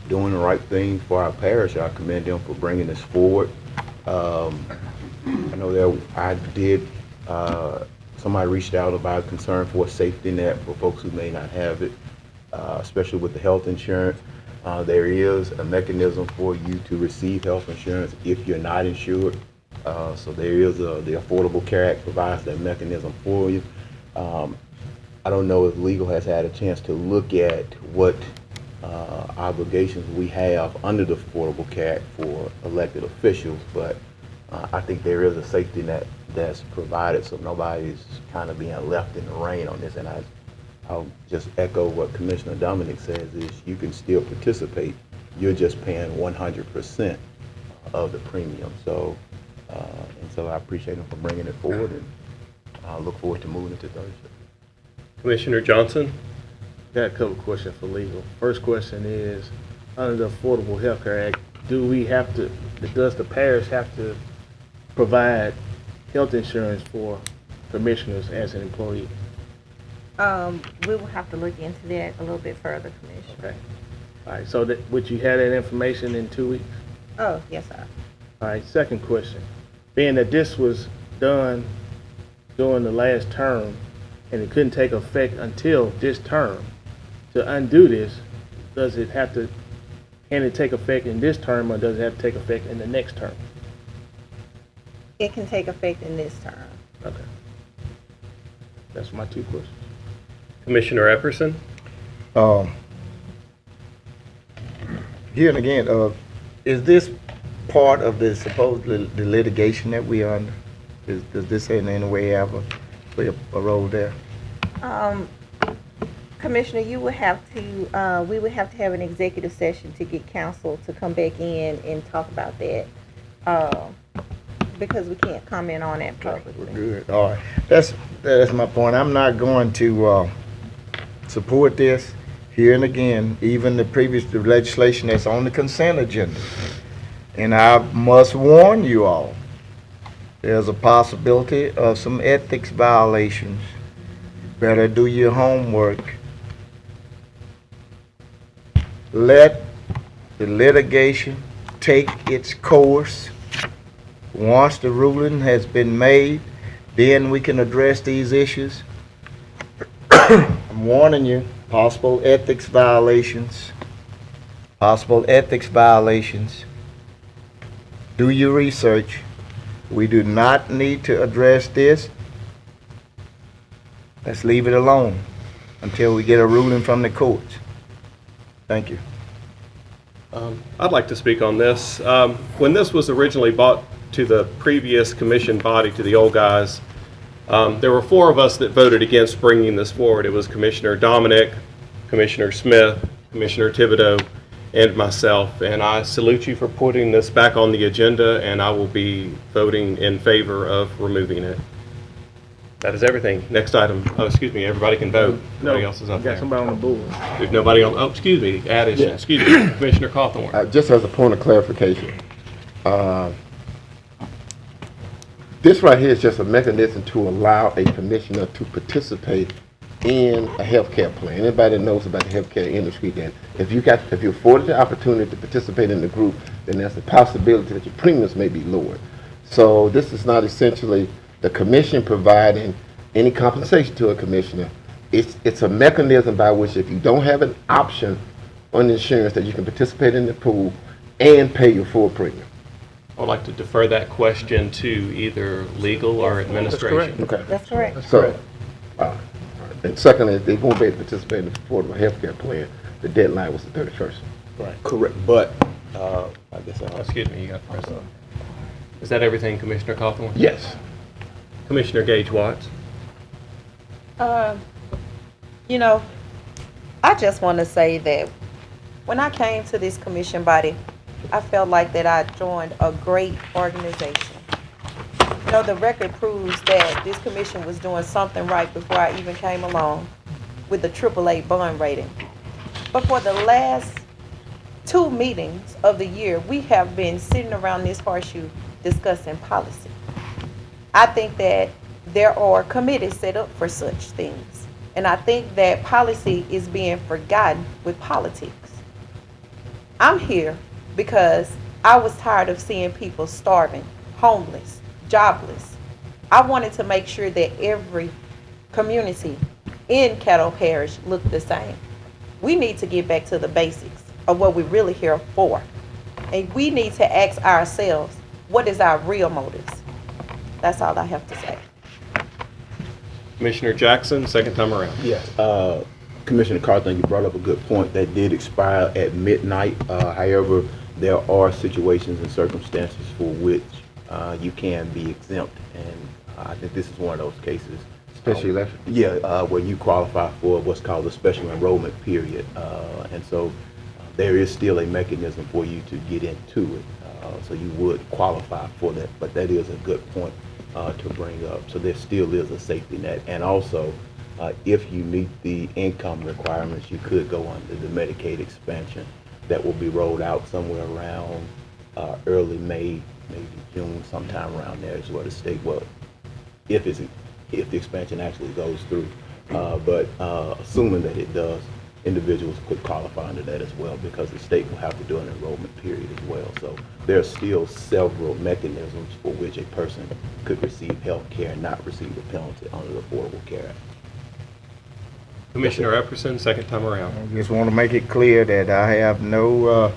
doing the right thing for our parish. I commend him for bringing this forward. I know that somebody reached out about concern for a safety net for folks who may not have it, especially with the health insurance. There is a mechanism for you to receive health insurance if you're not insured. So there is the Affordable Care Act provides that mechanism for you. I don't know if legal has had a chance to look at what obligations we have under the Affordable Care Act for elected officials, but I think there is a safety net that's provided, so nobody's kind of being left in the rain on this. And I'll just echo what Commissioner Dominic says, is you can still participate. You're just paying 100% of the premium. So, and so I appreciate him for bringing it forward, and I look forward to moving it to Thursday. Commissioner Johnson? Got a couple questions for legal. First question is, under the Affordable Health Care Act, does the parish have to provide health insurance for commissioners as an employee? We will have to look into that a little bit further, Commissioner. Okay. All right, so would you have that information in 2 weeks? Oh, yes, sir. All right, second question. Being that this was done during the last term and it couldn't take effect until this term, to undo this, can it take effect in this term, or does it have to take effect in the next term? It can take effect in this term. Okay. That's my 2 questions. Commissioner Epperson? Here and again, is this part of the the litigation that we are under? Does this in any way have play a role there? Commissioner, you would have to, we would have to have an executive session to get counsel to come back in and talk about that, because we can't comment on that publicly. Good. All right. That's my point. I'm not going to support this here and again, even the previous legislation that's on the consent agenda. And I must warn you all, there's a possibility of some ethics violations. Better do your homework. Let the litigation take its course. Once the ruling has been made, then we can address these issues. I'm warning you, possible ethics violations. Possible ethics violations. Do your research. We do not need to address this. Let's leave it alone until we get a ruling from the courts. Thank you. I'd like to speak on this. When this was originally brought to the previous commission body, to the old guys, there were 4 of us that voted against bringing this forward. It was Commissioner Dominic, Commissioner Smith, Commissioner Thibodeau, and myself. And I salute you for putting this back on the agenda, and I will be voting in favor of removing it. That is everything. Next item. Oh, excuse me, everybody can vote. Nobody else is up there. Got somebody on the board. There's nobody on, oh, excuse me, addition, excuse me, Commissioner Cawthorn. Just as a point of clarification, this right here is just a mechanism to allow a commissioner to participate in a healthcare plan. Anybody that knows about the healthcare industry, then if you're afforded the opportunity to participate in the group, then there's a possibility that your premiums may be lowered. So this is not essentially the commission providing any compensation to a commissioner. It's a mechanism by which, if you don't have an option on insurance, that you can participate in the pool and pay your full premium. I would like to defer that question to either legal or administration. Okay. That's correct. So, and secondly, they won't be able to participate in the affordable health care plan. The deadline was the 31st. Right. Correct, but, I guess Excuse me, you got the president. Is that everything, Commissioner Cawthorn? Yes. Commissioner Gage Watts? You know, I just want to say that when I came to this commission body, I felt like that I joined a great organization. You know, the record proves that this commission was doing something right before I even came along with the AAA bond rating. But for the last 2 meetings of the year, we have been sitting around this horseshoe discussing policy. I think that there are committees set up for such things. And I think that policy is being forgotten with politics. I'm here because I was tired of seeing people starving, homeless, jobless. I wanted to make sure that every community in Caddo Parish looked the same. We need to get back to the basics of what we're really here for. And we need to ask ourselves, what is our real motives? That's all I have to say. Commissioner Jackson, second time around. Yes. Commissioner Carthon, you brought up a good point. That did expire at midnight. However, there are situations and circumstances for which you can be exempt, and I think this is one of those cases. Special election? Yeah, where you qualify for what's called a special enrollment period, and so there is still a mechanism for you to get into it. So you would qualify for that, but that is a good point to bring up. So there still is a safety net, and also if you meet the income requirements, you could go under the Medicaid expansion that will be rolled out somewhere around early May, maybe June, sometime around there is where the state will, if the expansion actually goes through. But assuming that it does, individuals could qualify under that as well, because the state will have to do an enrollment period as well. So there are still several mechanisms for which a person could receive health care and not receive a penalty under the Affordable Care Act. Commissioner Epperson, second time around. I just want to make it clear that I have no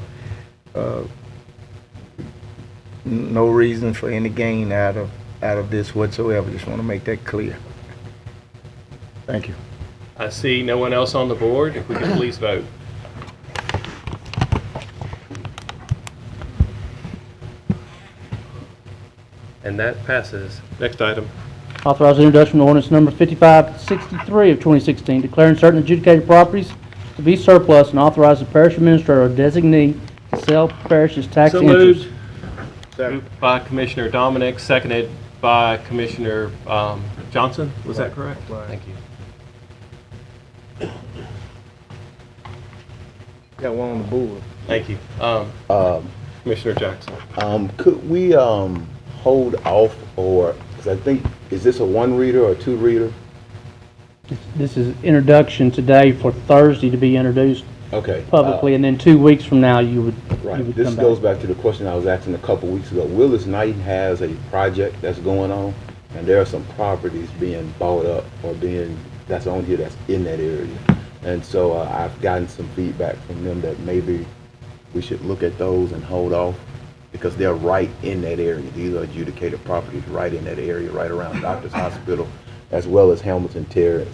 reason for any gain out of this whatsoever. Just want to make that clear. Thank you. I see no one else on the board. If we could please vote. And that passes. Next item. Authorize the introduction of ordinance number 5563 of 2016, declaring certain adjudicated properties to be surplus and authorize the parish administrator or designee to sell parish's tax So interest. Moved by Commissioner Dominic, seconded by Commissioner Johnson. Was that correct? Right. Thank you. Got one on the board. Thank you. Commissioner Jackson. Could we hold off, or, because I think, is this a one reader or a two reader? This is introduction today for Thursday to be introduced Okay. publicly, and then 2 weeks from now, you would Right. This come goes back. back to the question I was asking a couple weeks ago. Willis Knighton has a project that's going on, and there are some properties being bought up or that's on here that's in that area. And so I've gotten some feedback from them that maybe we should look at those and hold off because they're right in that area. These are adjudicated properties right in that area, right around Doctor's Hospital, as well as Hamilton Terrace.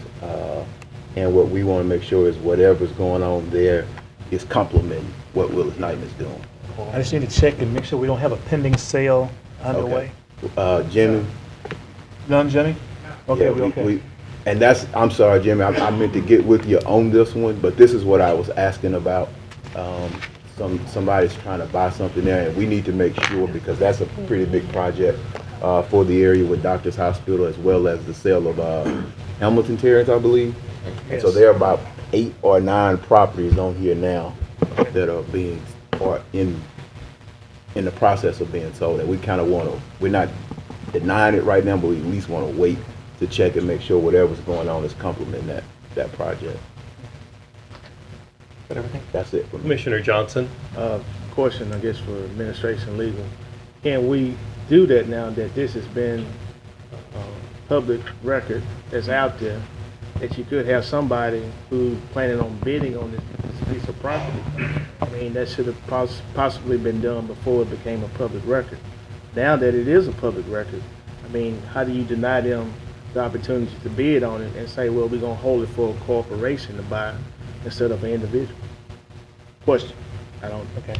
And what we want to make sure is whatever's going on there is complementing what Willis Knighton is doing. I just need to check and make sure we don't have a pending sale underway. Jimmy? None, Jimmy? Okay, Yeah, we okay. And that's, I'm sorry, Jimmy, I meant to get with you on this one, but this is what I was asking about. Somebody's trying to buy something there, and we need to make sure, because that's a pretty big project for the area with Doctor's Hospital, as well as the sale of Hamilton Terrace, I believe. And so there are about 8 or 9 properties on here now that are being, or in the process of being sold, and we kind of want to, we're not denying it right now, but we at least want to wait to check and make sure whatever's going on is complementing that project. That's it for me. Commissioner Johnson. Question, I guess, for administration legal. Can we do that now that this has been public record that's out there, that you could have somebody who's planning on bidding on this piece of property? I mean, that should have possibly been done before it became a public record. Now that it is a public record, I mean, how do you deny them the opportunity to bid on it and say, well, we're going to hold it for a corporation to buy instead of an individual? Question. I don't. Okay.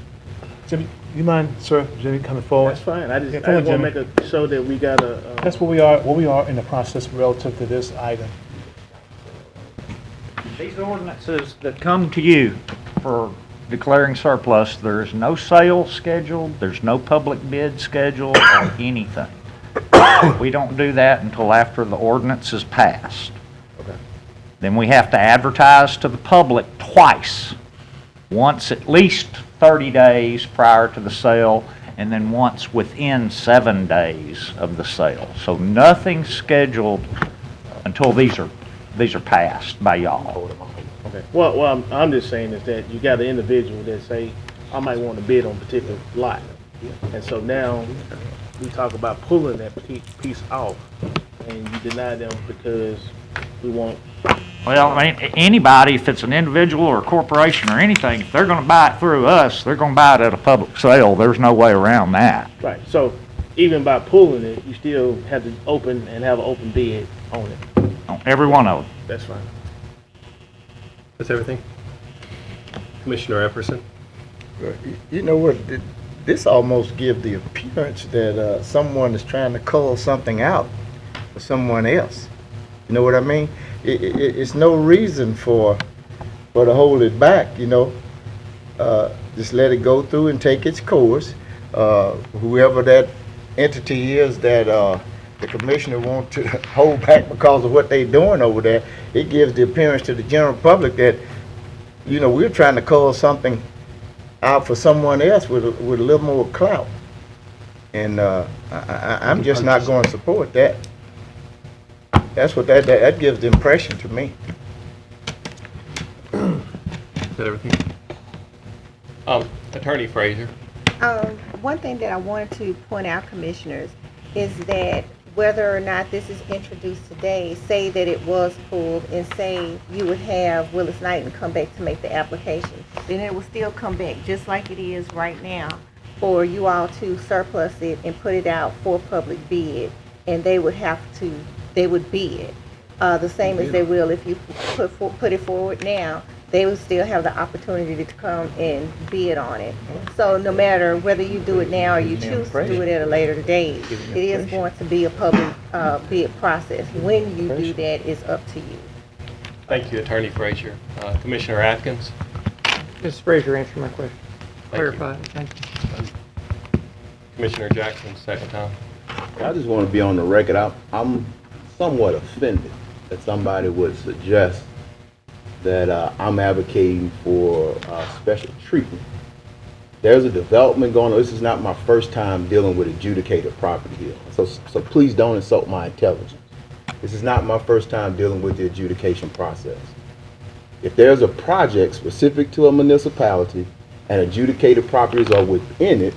Jimmy, you mind, sir, Jimmy, coming forward? That's fine. I just Yeah, come on, want to Jimmy. make a show that we got a. That's where we are in the process relative to this item. These ordinances that come to you for declaring surplus, there is no sale scheduled, there's no public bid scheduled or anything. We don't do that until after the ordinance is passed. Okay. Then we have to advertise to the public twice. Once at least 30 days prior to the sale, and then once within 7 days of the sale. So nothing scheduled until these are passed by y'all. Okay. Well, I'm just saying is that you got an individual that say, I might want to bid on a particular lot. And so now we talk about pulling that piece off, and you deny them because we want. Well, I mean, anybody, if it's an individual or a corporation or anything, if they're going to buy it through us, they're going to buy it at a public sale. There's no way around that. Right. So even by pulling it, you still have to open and have an open bid on it. On every one of them. That's fine. That's everything. Commissioner Epperson. You know what, this almost gives the appearance that someone is trying to cull something out for someone else. You know what I mean? It's no reason for to hold it back, you know. Just let it go through and take its course. Whoever that entity is that the commissioner wants to hold back because of what they're doing over there, it gives the appearance to the general public that, you know, we're trying to cull something out for someone else with a little more clout. And I'm just not going to support that. That's what that gives the impression to me. Is that everything? Attorney Frazier. One thing that I wanted to point out, commissioners, is that whether or not this is introduced today, say that it was pulled and say you would have Willis Knighton come back to make the application, then it will still come back just like it is right now for you all to surplus it and put it out for public bid, and they would bid. The same as they will if you put it forward now, they will still have the opportunity to come and bid on it. So no matter whether you do it now or you choose to do it at a later date, it is going to be a public bid process. When you do that is up to you. Thank you, Attorney Frazier. Commissioner Atkins. Mr. Frazier, answer my question. Clarify. Thank you. Commissioner Jackson, second time. I just want to be on the record. I'm somewhat offended that somebody would suggest that I'm advocating for special treatment. There's a development going on. This is not my first time dealing with adjudicated property here. So please don't insult my intelligence. This is not my first time dealing with the adjudication process. If there's a project specific to a municipality and adjudicated properties are within it,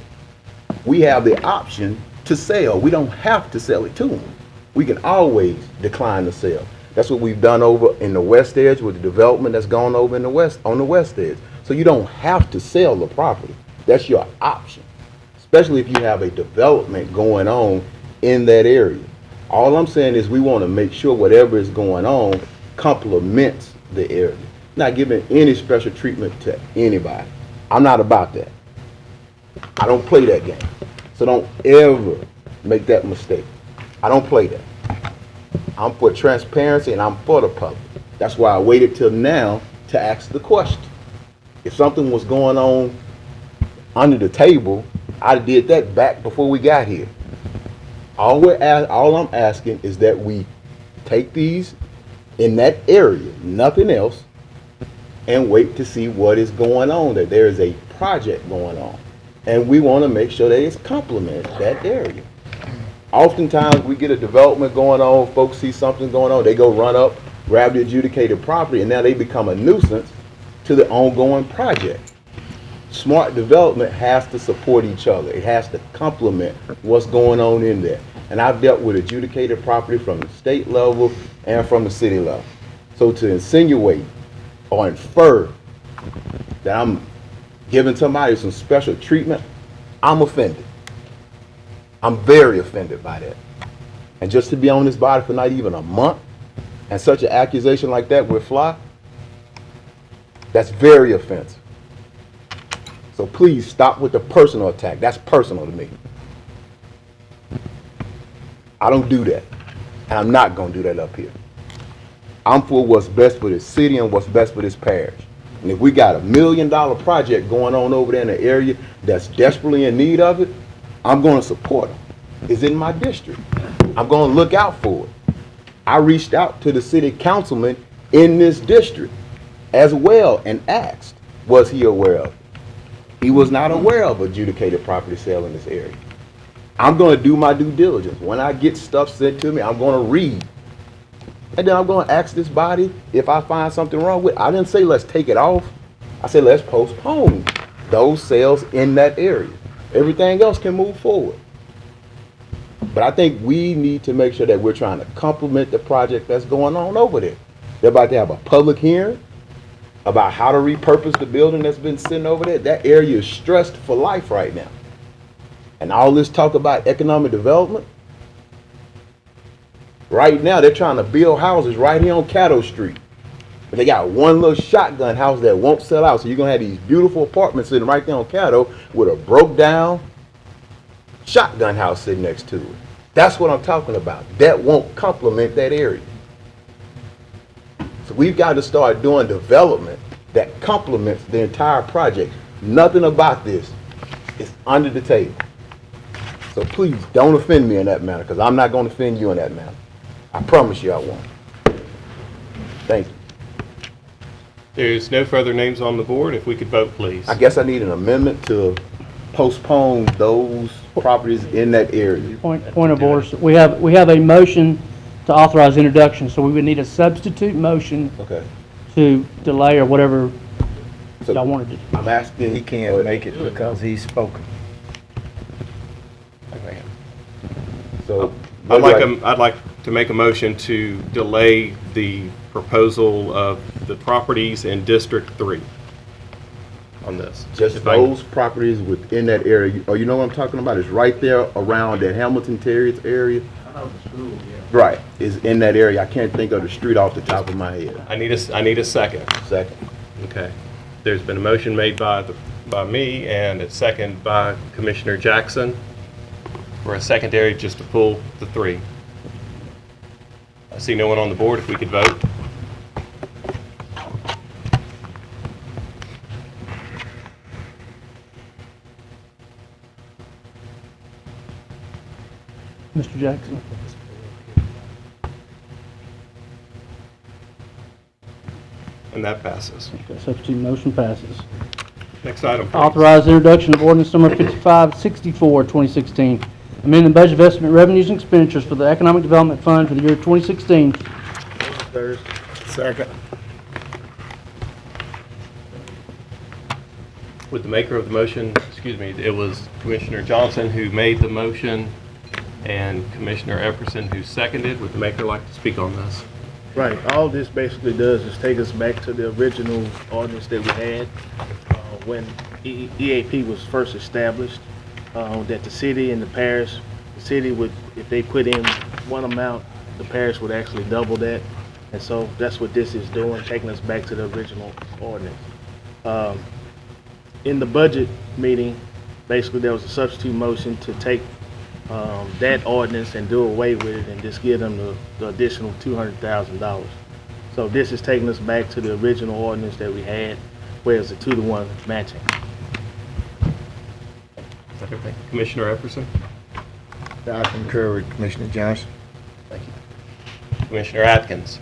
we have the option to sell. We don't have to sell it to them. We can always decline the sale. That's what we've done over in the West Edge with the development that's gone over in the West, on the West Edge. So you don't have to sell the property. That's your option, especially if you have a development going on in that area. All I'm saying is we want to make sure whatever is going on complements the area. Not giving any special treatment to anybody. I'm not about that. I don't play that game. So don't ever make that mistake. I don't play that. I'm for transparency and I'm for the public. That's why I waited till now to ask the question. If something was going on under the table, I did that back before we got here. All I'm asking is that we take these in that area, nothing else, and wait to see what is going on, that there is a project going on. And we want to make sure that it's complemented, that area. Oftentimes we get a development going on, folks see something going on, they go run up, grab the adjudicated property, and now they become a nuisance to the ongoing project. Smart development has to support each other. It has to complement what's going on in there. And I've dealt with adjudicated property from the state level and from the city level. So to insinuate or infer that I'm giving somebody some special treatment, I'm offended. I'm very offended by that. And just to be on this body for not even a month and such an accusation like that would fly, that's very offensive. So please stop with the personal attack. That's personal to me. I don't do that. And I'm not going to do that up here. I'm for what's best for this city and what's best for this parish. And if we got $1 million project going on over there in the area that's desperately in need of it, I'm going to support them. It's in my district. I'm going to look out for it. I reached out to the city councilman in this district as well and asked, was he aware of it? He was not aware of adjudicated property sale in this area. I'm going to do my due diligence. When I get stuff sent to me, I'm going to read. And then I'm going to ask this body if I find something wrong with it. I didn't say let's take it off. I said let's postpone those sales in that area. Everything else can move forward. But I think we need to make sure that we're trying to complement the project that's going on over there. They're about to have a public hearing about how to repurpose the building that's been sitting over there. That area is stressed for life right now. And all this talk about economic development, right now they're trying to build houses right here on Caddo Street. But they got one little shotgun house that won't sell out. So you're going to have these beautiful apartments sitting right there on Caddo with a broke down shotgun house sitting next to it. That's what I'm talking about. That won't complement that area. So we've got to start doing development that complements the entire project. Nothing about this is under the table. So please don't offend me in that matter, because I'm not going to offend you in that matter. I promise you I won't. Thank you. There's no further names on the board. If we could vote, please. I guess I need an amendment to postpone those properties in that area. Point of order. We have a motion to authorize introduction, so we would need a substitute motion to delay or whatever y'all wanted to do. I'm asking. He can't make it because he's spoken. So I'd like to make a motion to delay the proposal of the properties in District 3 on this. Just those properties within that area. Oh, you know what I'm talking about? It's right there around the Hamilton Terriers area. Right, is in that area. I can't think of the street off the top of my head. I need a second. Second. Okay. There's been a motion made by me and a second by Commissioner Jackson for a secondary just to pull the 3. I see no one on the board. If we could vote. Mr. Jackson. And that passes. Okay, substitute motion passes. Next item, please. Authorize the introduction of ordinance number 5564, 2016, amending budget investment revenues and expenditures for the Economic Development Fund for the year 2016. Third. Second. With the maker of the motion, excuse me, it was Commissioner Johnson who made the motion and Commissioner Epperson who seconded. Would the maker like to speak on this? Right, all this basically does is take us back to the original ordinance that we had when EAP was first established, that the city and the parish, the city would, if they put in one amount, the parish would actually double that. And so that's what this is doing, taking us back to the original ordinance. In the budget meeting, basically there was a substitute motion to take that ordinance and do away with it and just give them the additional $200,000. So this is taking us back to the original ordinance that we had, where it's a 2-to-1 matching. Is that everything? Commissioner Epperson? I concur with Commissioner Johnson. Thank you. Commissioner Atkins?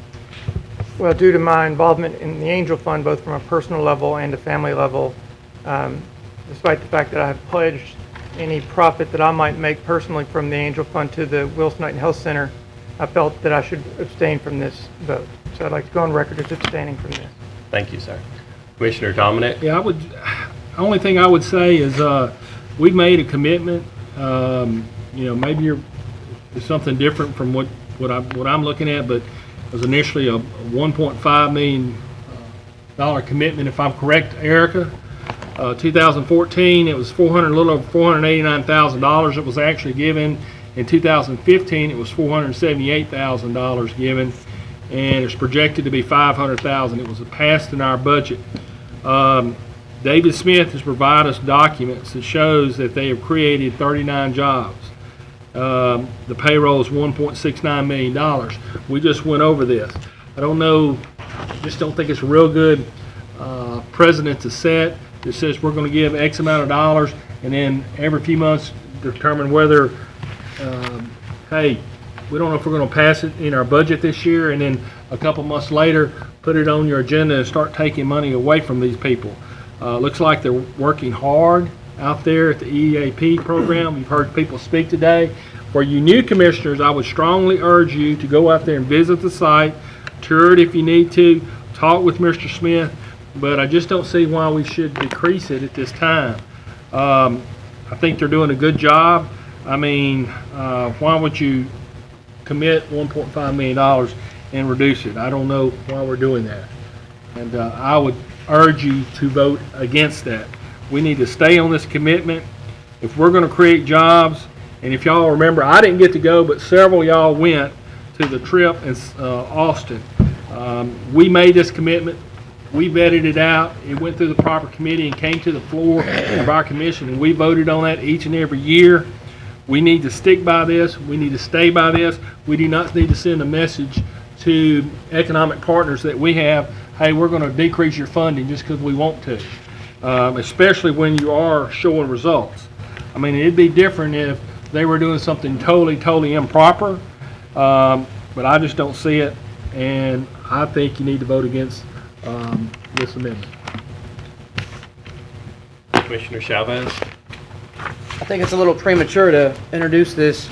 Well, due to my involvement in the Angel Fund, both from a personal level and a family level, despite the fact that I have pledged any profit that I might make personally from the Angel Fund to the Wilson Knighton Health Center, I felt that I should abstain from this vote. So I'd like to go on record as abstaining from this. Thank you, sir. Commissioner Dominic? Yeah, only thing I would say is, we've made a commitment, maybe it's something different from what I'm looking at, but it was initially a $1.5 million commitment, if I'm correct, Erica. 2014, it was a little over $489,000 that was actually given. In 2015, it was $478,000 given, and it's projected to be $500,000. It was passed in our budget. David Smith has provided us documents that shows that they have created 39 jobs. The payroll is $1.69 million. We just went over this. I don't know, just don't think it's a real good precedent to set that says we're going to give X amount of dollars and then every few months determine whether, hey, we don't know if we're going to pass it in our budget this year, and then a couple months later put it on your agenda and start taking money away from these people. Looks like they're working hard out there at the EAP program. You've heard people speak today. For you new commissioners, I would strongly urge you to go out there and visit the site, tour it if you need to, talk with Mr. Smith, but I just don't see why we should decrease it at this time. I think they're doing a good job. I mean, why would you commit $1.5 million and reduce it? I don't know why we're doing that. And I would urge you to vote against that. We need to stay on this commitment. If we're going to create jobs, and if y'all remember, I didn't get to go, but several of y'all went to the trip in Austin. We made this commitment. We vetted it out. It went through the proper committee and came to the floor of our commission, and we voted on that each and every year. We need to stick by this. We need to stay by this. We do not need to send a message to economic partners that we have, hey, we're going to decrease your funding just because we want to, especially when you are showing results. I mean, it'd be different if they were doing something totally improper, but I just don't see it, and I think you need to vote against this amendment. Commissioner Chavez? I think it's a little premature to introduce this,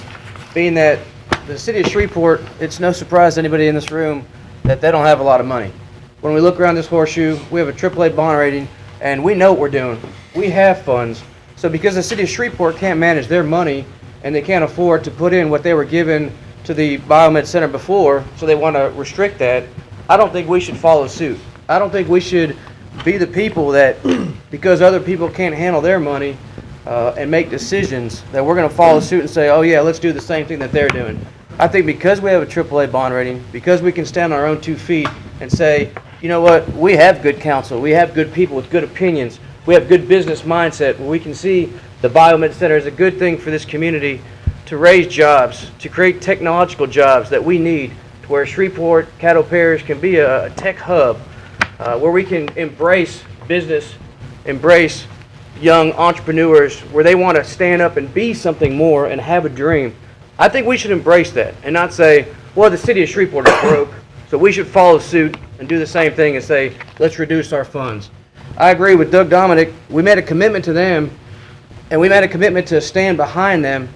being that the city of Shreveport, it's no surprise to anybody in this room that they don't have a lot of money. When we look around this horseshoe, we have a AAA bond rating, and we know what we're doing. We have funds. So because the city of Shreveport can't manage their money, and they can't afford to put in what they were given to the Biomed Center before, so they want to restrict that, I don't think we should follow suit. I don't think we should be the people that, because other people can't handle their money and make decisions, that we're going to follow suit and say, oh yeah, let's do the same thing that they're doing. I think because we have a AAA bond rating, because we can stand on our own 2 feet and say, you know what, we have good counsel, we have good people with good opinions, we have good business mindset, where we can see the Biomed Center is a good thing for this community to raise jobs, to create technological jobs that we need, to where Shreveport, Caddo Parish can be a tech hub, where we can embrace business, embrace young entrepreneurs, where they want to stand up and be something more and have a dream. I think we should embrace that and not say, well, the city of Shreveport is broke, so we should follow suit and and do the same thing and say, let's reduce our funds. I agree with Doug Dominic. We made a commitment to them, and we made a commitment to stand behind them,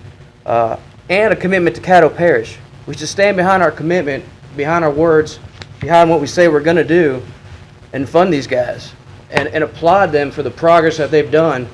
and a commitment to Caddo Parish. We should stand behind our commitment, behind our words, behind what we say we're going to do, and fund these guys, and applaud them for the progress that they've done.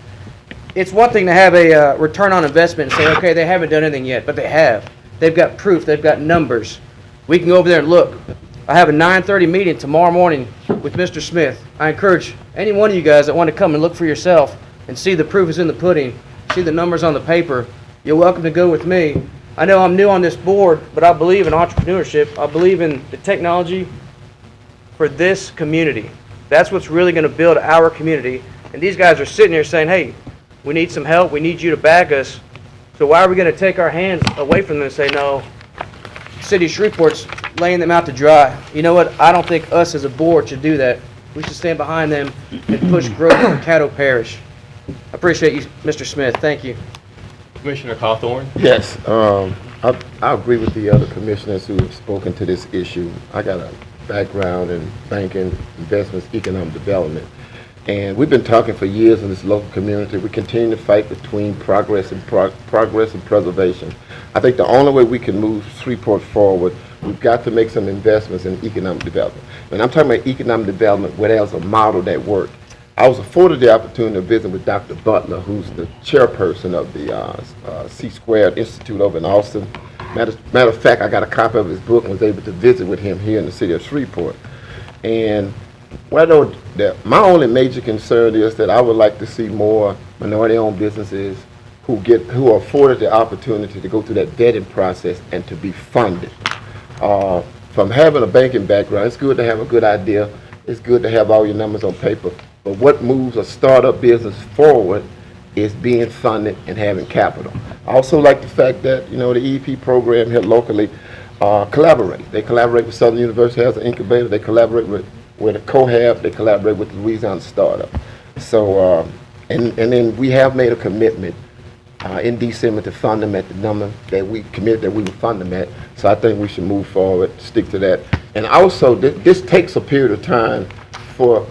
It's one thing to have a return on investment and say, okay, they haven't done anything yet, but they have. They've got proof. They've got numbers. We can go over there and look. I have a 9:30 meeting tomorrow morning with Mr. Smith. I encourage any one of you guys that want to come and look for yourself and see the proof is in the pudding, see the numbers on the paper. You're welcome to go with me. I know I'm new on this board, but I believe in entrepreneurship. I believe in the technology for this community. That's what's really going to build our community. And these guys are sitting here saying, hey, we need some help. We need you to back us. So why are we going to take our hands away from them and say, no, City of Shreveport's laying them out to dry? You know what? I don't think us as a board should do that. We should stand behind them and push growth for Caddo Parish. I appreciate you, Mr. Smith. Thank you. Commissioner Cawthorn? Yes, I agree with the other commissioners who have spoken to this issue. I got a background in banking, investments, economic development. And we've been talking for years in this local community. We continue to fight between progress and preservation. I think the only way we can move Shreveport forward, we've got to make some investments in economic development. When I'm talking about economic development, where there's a model that works. I was afforded the opportunity to visit with Dr. Butler, who's the chairperson of the C-Squared Institute over in Austin. Matter of fact, I got a copy of his book and was able to visit with him here in the city of Shreveport. And well, my only major concern is that I would like to see more minority-owned businesses who are afforded the opportunity to go through that vetting process and to be funded. From having a banking background, it's good to have a good idea. It's good to have all your numbers on paper. But what moves a startup business forward is being funded and having capital. I also like the fact that, you know, the EEP program here locally collaborate. They collaborate with Southern University as an incubator. They collaborate with a COHAB. They collaborate with the Louisiana Startup. So, and then we have made a commitment in December to fund them at the number that we committed that we would fund them at. So I think we should move forward, stick to that. And also, this takes a period of time for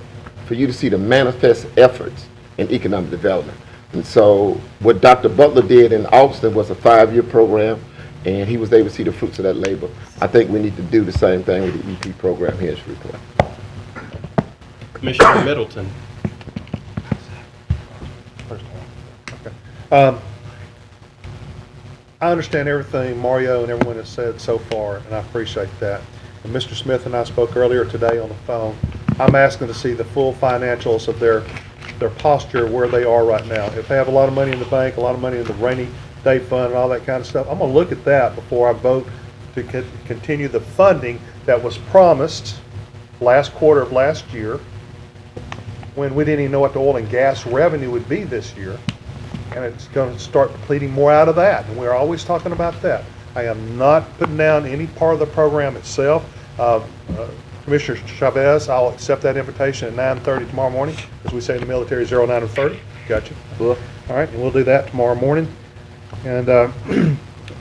you to see the manifest efforts in economic development. And so what Dr. Butler did in Austin was a 5-year program, and he was able to see the fruits of that labor. I think we need to do the same thing with the EP program here in Shreveport. Commissioner Middleton. I understand everything Mario and everyone has said so far, and I appreciate that. And Mr. Smith and I spoke earlier today on the phone. I'm asking to see the full financials of their posture, where they are right now. If they have a lot of money in the bank, a lot of money in the rainy day fund and all that kind of stuff, I'm going to look at that before I vote to continue the funding that was promised last quarter of last year, when we didn't even know what the oil and gas revenue would be this year. And it's going to start depleting more out of that. And we're always talking about that. I am not putting down any part of the program itself. Commissioner Chavez, I'll accept that invitation at 9:30 tomorrow morning. As we say in the military, 09:30. Gotcha. All right, and we'll do that tomorrow morning. And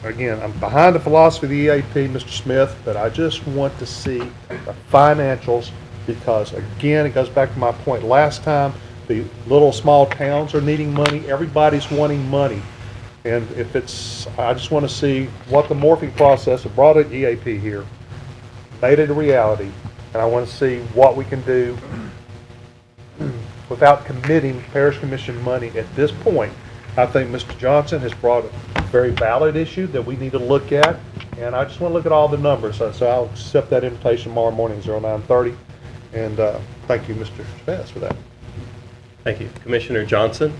again, I'm behind the philosophy of the EAP, Mr. Smith, but I just want to see the financials because, again, it goes back to my point last time. The little small towns are needing money. Everybody's wanting money. And if it's, I just want to see what the morphing process that brought an EAP here made it a reality. And I want to see what we can do without committing Parish Commission money at this point. I think Mr. Johnson has brought a very valid issue that we need to look at. And I just want to look at all the numbers. So I'll accept that invitation tomorrow morning at 09:30. And thank you, Mr. Chavez, for that. Thank you. Commissioner Johnson?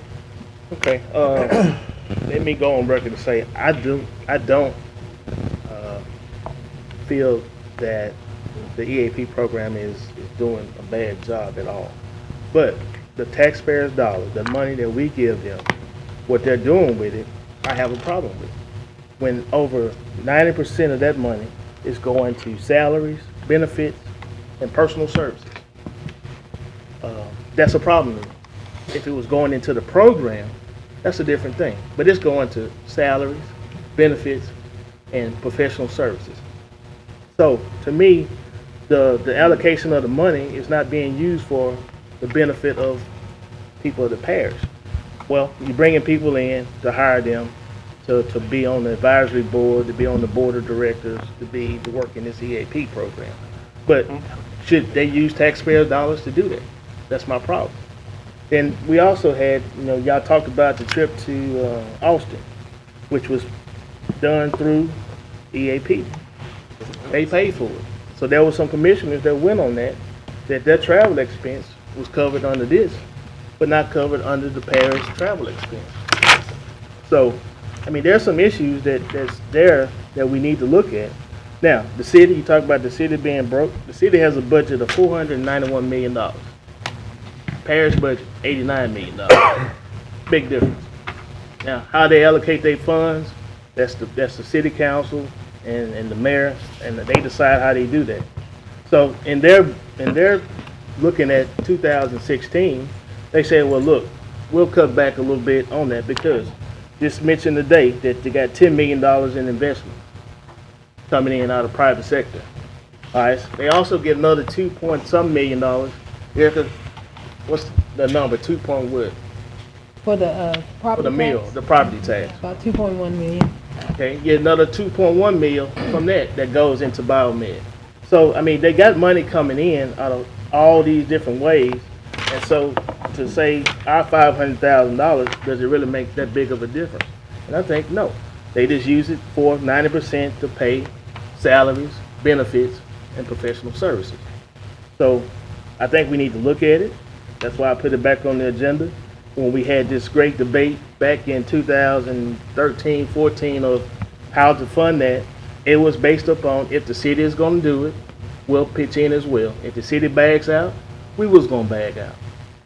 Okay. Let me go on record and say I don't feel that the EAP program is doing a bad job at all. But the taxpayers' dollars, the money that we give them, what they're doing with it, I have a problem with. When over 90% of that money is going to salaries, benefits, and personal services. That's a problem. If it was going into the program, that's a different thing. But it's going to salaries, benefits, and professional services. So, to me, the allocation of the money is not being used for the benefit of people of the parish. Well, you're bringing people in to hire them to be on the advisory board, to be on the board of directors, to work in this EAP program. But should they use taxpayer dollars to do that? That's my problem. And we also had, y'all talked about the trip to Austin, which was done through EAP. They paid for it. So there were some commissioners that went on that their travel expense was covered under this, but not covered under the parish travel expense. So, I mean, there's some issues that's there that we need to look at. Now, the city, you talk about the city being broke. The city has a budget of $491 million. Parish budget, $89 million. Big difference. Now, how they allocate their funds, that's the city council and the mayor, and they decide how they do that. So, in their looking at 2016, they say, well, look, we'll cut back a little bit on that because just mentioned today that they got $10 million in investment coming in out of private sector. All right, they also get another $2-point-some million. Erica, what's the number? 2 point what? For the property For the meal, tax? the property tax. About 2.1 million. Okay, get another 2.1 million from that goes into biomed. So, I mean, they got money coming in out of all these different ways. And so to say our $500,000, does it really make that big of a difference? And I think no. They just use it for 90% to pay salaries, benefits, and professional services. So I think we need to look at it. That's why I put it back on the agenda. When we had this great debate back in 2013, 14 of how to fund that, it was based upon if the city is going to do it, we'll pitch in as well. If the city bags out, we was going to bag out.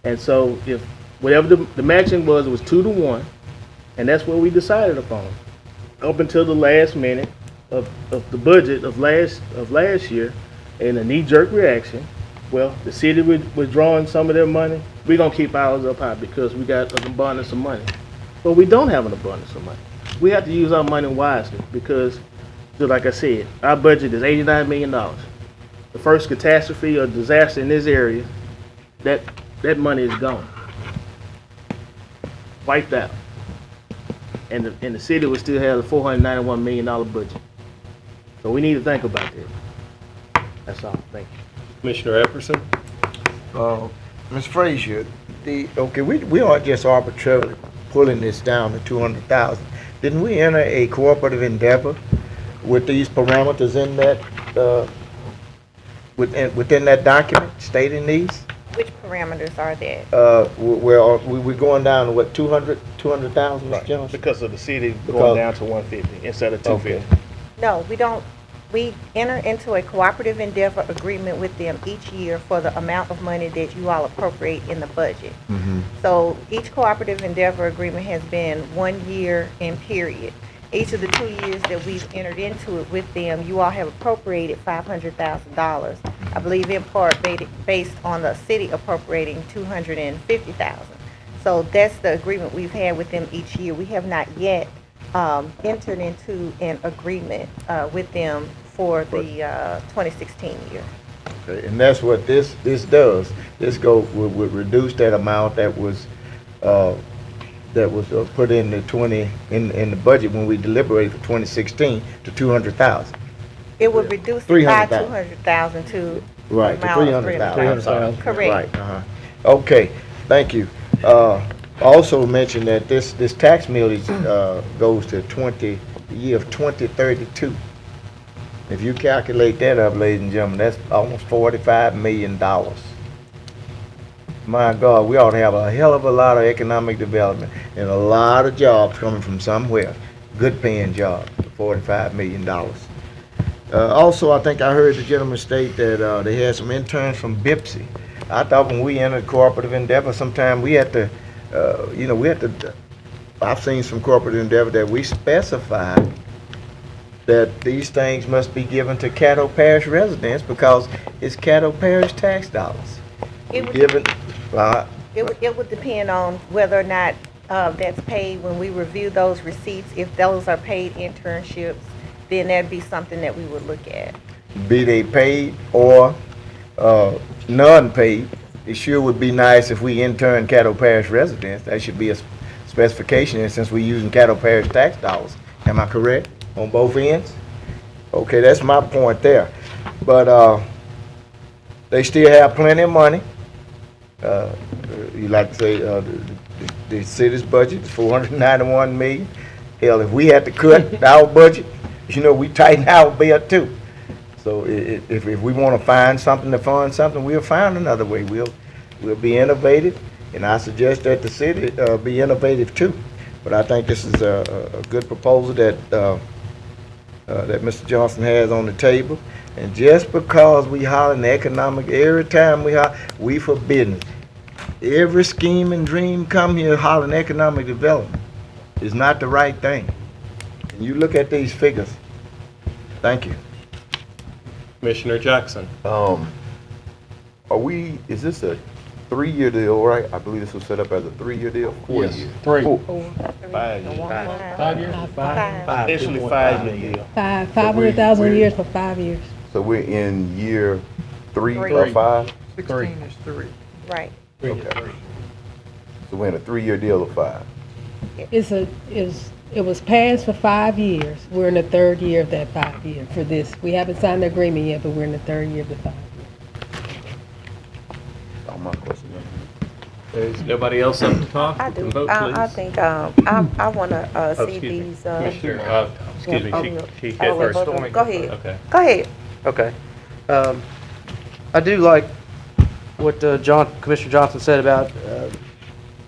And so if whatever the matching was, it was 2 to 1, and that's what we decided upon. Up until the last minute of the budget of last year, in a knee-jerk reaction, well, the city withdrawing some of their money, we're going to keep ours up high because we got an abundance of money. But we don't have an abundance of money. We have to use our money wisely because, just like I said, our budget is $89 million. The first catastrophe or disaster in this area, that money is gone. Wiped out. And the city would still have a $491 million budget. So we need to think about that. That's all. Thank you. Commissioner Epperson? Ms. Frazier, we aren't just arbitrarily pulling this down to 200,000. Didn't we enter a cooperative endeavor with these parameters in that within that document stating these? Which parameters are there? We're going down to what, 200,000, Mr. Jones? Because of the city going down to 150 instead of 250. Okay. No, we don't. We enter into a cooperative endeavor agreement with them each year for the amount of money that you all appropriate in the budget. Mm-hmm. So each cooperative endeavor agreement has been 1 year in period. Each of the 2 years that we've entered into it with them, you all have appropriated $500,000. I believe in part based on the city appropriating $250,000. So that's the agreement we've had with them each year. We have not yet entered into an agreement with them for the 2016 year. Okay, and that's what this does. This would reduce that amount that was put in the in the budget when we deliberated for 2016 to 200,000. It would reduce it by 200,000 to right to 300,000. Correct. Right. Okay. Thank you. Also mentioned that this tax millage goes to the year of 2032. If you calculate that up, ladies and gentlemen, that's almost $45 million. My God, we ought to have a hell of a lot of economic development and a lot of jobs coming from somewhere, good paying jobs, $45 million. Also, I think I heard the gentleman state that they had some interns from BIPSI. I thought when we entered cooperative endeavor, sometime we had to, I've seen some corporate endeavor that we specified that these things must be given to Caddo Parish residents because it's Caddo Parish tax dollars. It would depend on whether or not that's paid when we review those receipts. If those are paid internships, then that'd be something that we would look at. be they paid or non-paid. It sure would be nice if we intern Caddo Parish residents. That should be a specification, and since we're using Caddo Parish tax dollars. Am I correct on both ends? Okay, that's my point there. But they still have plenty of money. You like to say the city's budget is $491 million. Hell, if we had to cut our budget, you know, we tighten our belt too. So if we want to find something to fund something, we'll find another way. We'll be innovative, and I suggest that the city be innovative too. But I think this is a good proposal that that Mr. Johnson has on the table. And just because we holler in economic, every time we for business. Every scheme and dream come here hollering economic development is not the right thing. And you look at these figures. Thank you. Commissioner Jackson. Is this a 3-year deal, right? I believe this was set up as a 3-year deal? 4 Yes, years? 3. 5 years. 5 years? Five. Initially 5 years. 500,000 years for 5 years. So we're in year 3 Three. or 5? 16 is 3. Right. Okay. So we're in a 3-year deal of 5. It was passed for 5 years. We're in the third year of that 5 year for this. We haven't signed the agreement yet, but we're in the third year of the 5 years. All my questions. There's nobody else up to talk? I You do. can vote, I please. think I want to see Excuse me. these. Commissioner, excuse me, she hit I'll let first. both of them- Go ahead. Okay. Go ahead. Okay. I do like what Commissioner Johnson said about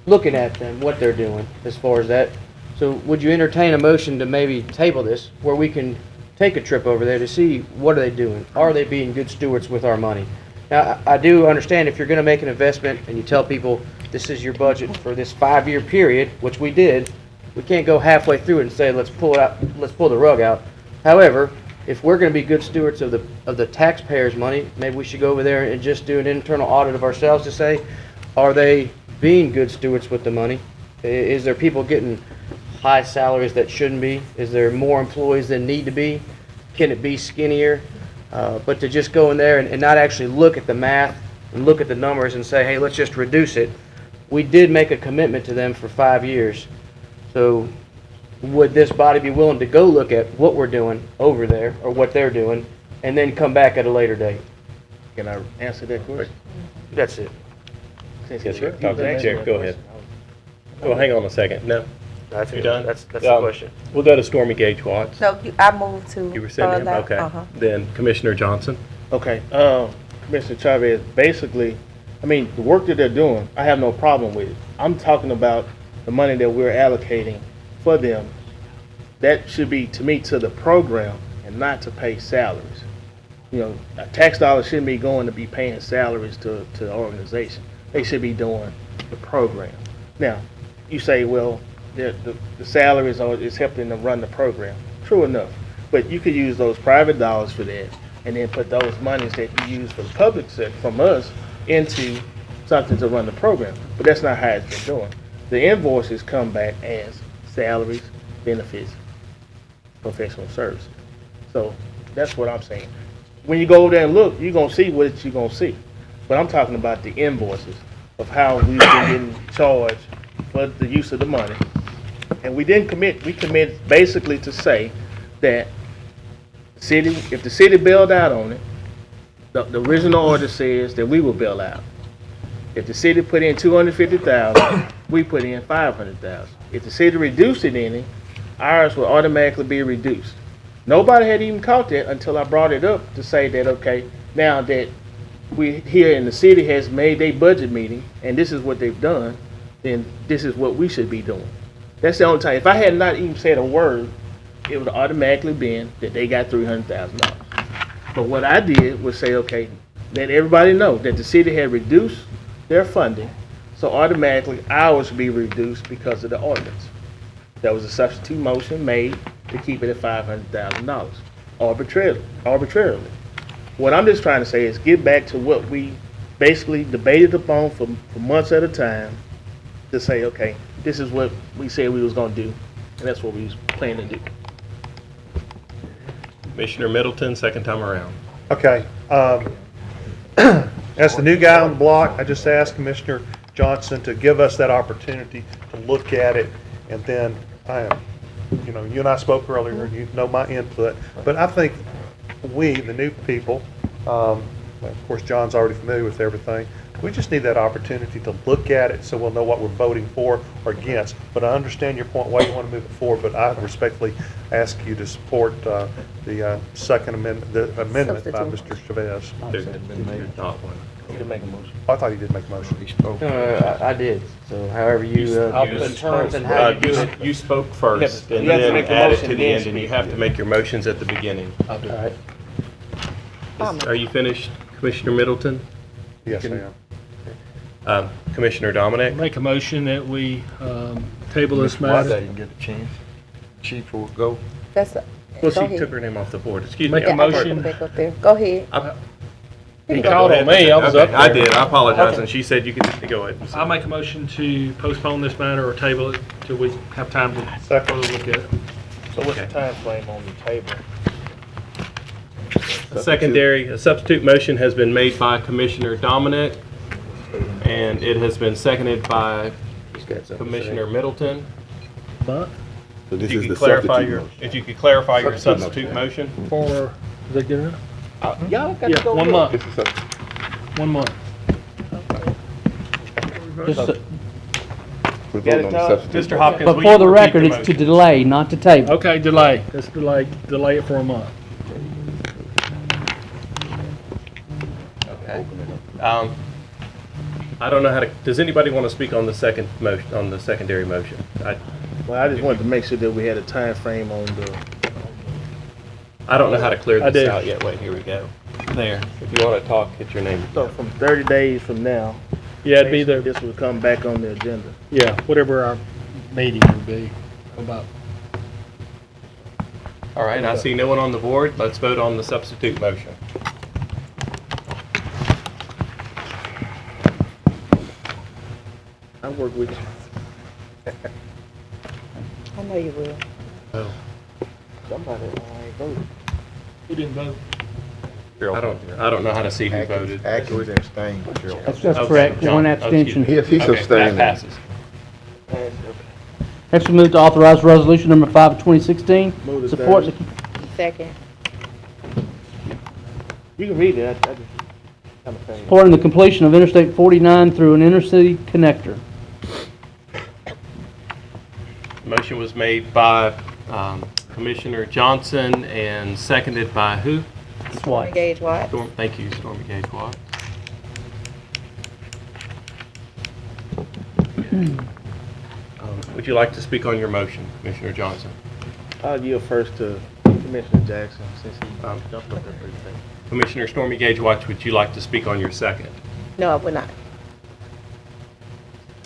looking at them, what they're doing as far as that. So would you entertain a motion to maybe table this where we can take a trip over there to see what are they doing? Are they being good stewards with our money? Now, I do understand if you're going to make an investment and you tell people this is your budget for this 5-year period, which we did, we can't go halfway through it and say let's pull the rug out. However, if we're going to be good stewards of the taxpayers' money, maybe we should go over there and just do an internal audit of ourselves to say, are they being good stewards with the money? Is there people getting high salaries that shouldn't be? Is there more employees than need to be? Can it be skinnier? But to just go in there and not actually look at the math and look at the numbers and say, hey, let's just reduce it. We did make a commitment to them for 5 years. So would this body be willing to go look at what we're doing over there or what they're doing and then come back at a later date? Can I answer that question? That's it. Yes, sir. Talk to the chair. Go ahead. Well, hang on a second. No? That's You it. done? That's the question. We'll go to Stormy Gage Watts. No, I moved to. You were sending him? Okay. Then Commissioner Johnson. Okay, Commissioner Chavez, basically, I mean, the work that they're doing, I have no problem with it. I'm talking about the money that we're allocating for them. That should be, to me, to the program and not to pay salaries. You know, a tax dollar shouldn't be going to be paying salaries to the organization. They should be doing the program. Now, you say, well, the salaries is helping them run the program. True enough. But you could use those private dollars for that and then put those monies that you use for the public sector from us into something to run the program. But that's not how it's been doing. The invoices come back as salaries, benefits, professional services. So that's what I'm saying. When you go over there and look, you're going to see what you're going to see. But I'm talking about the invoices of how we've been getting charged for the use of the money. And we didn't commit. We committed basically to say that if the city bailed out on it, the original order says that we will bail out. If the city put in $250,000, we put in $500,000. If the city reduced it any, ours will automatically be reduced. Nobody had even caught that until I brought it up to say that, okay, now that we here in the city has made a budget meeting and this is what they've done, then this is what we should be doing. That's the only time. If I had not even said a word, it would have automatically been that they got $300,000. But what I did was say, okay, let everybody know that the city had reduced their funding, so automatically ours would be reduced because of the ordinance. That was a substitute motion made to keep it at $500,000 arbitrarily. What I'm just trying to say is get back to what we basically debated upon for months at a time to say, okay, this is what we said we was going to do, and that's what we was planning to do. Commissioner Middleton, second time around. Okay. As the new guy on the block, I just asked Commissioner Johnson to give us that opportunity to look at it, and then you and I spoke earlier, and you know my input, but I think we, the new people, of course, John's already familiar with everything, we just need that opportunity to look at it so we'll know what we're voting for or against. But I understand your point, why you want to move it forward, but I respectfully ask you to support the second amendment, the amendment by Mr. Chavez. You can make a motion. I thought he did make a motion. I did, so however you, in terms and how you do it. You spoke first, and You have to then make the add it motion, to the then end, and you speak. have to make your motions at the beginning. I'll do All right. Are you finished, Commissioner Middleton? Yes, I am. Commissioner Dominic? Make a motion that we table this Mr. White matter. didn't get a chance. Chief will go. That's, Well, go she ahead. took her name off the board. Excuse me. Make a Yeah, I put motion. it back up there. Go ahead. He called on me, I was Okay, up I there. did, I apologize, Okay. and she said you could go ahead. I'll make a motion to postpone this matter or table it till we have time to further look at it. So what's the time frame on the table? A substitute motion has been made by Commissioner Dominic, and it has been seconded by Commissioner Middleton. But So this If you is could the clarify substitute your, motion. if you could clarify your Substitute substitute motion. for, is that good enough? Y'all got Yeah, to go. 1 look. month, This is substitute. 1 month. Just, We're voting on the substitute. Mr. Hopkins, but will for you the repeat record, it's to motion? delay, not to table. Okay, delay, let's delay it for a month. Okay. I don't know how to, does anybody want to speak on the second motion, on the secondary motion? Well, I just wanted to make sure that we had a time frame on the. I don't know how to clear I this do. out yet. Wait, here we go. There. If you want to talk, get your name. So from 30 days from now. Yeah, it'd be the, This will come back on the agenda. yeah, whatever our meeting would be about. All right, I see no one on the board. Let's vote on the substitute motion. I work with you. I know you will. Oh. Somebody ain't voted. Who didn't vote? I don't know how to see who voted. Atkins abstained. That's Okay, correct, John, one excuse abstention. me. Yes, he's Okay, abstaining. that passes. Next, we move to authorize resolution number 5 of 2016. Move to Support the, Second. You can read it. I just kind of think. supporting the completion of Interstate 49 through an intercity connector. Motion was made by Commissioner Johnson and seconded by who? Twice. Gage White. Thank you, Stormy Gage Watt. Would you like to speak on your motion, Commissioner Johnson? I'll yield first to Commissioner Jackson since he jumped up there pretty fast. Commissioner Stormy Gage Watt, would you like to speak on your second? No, I would not.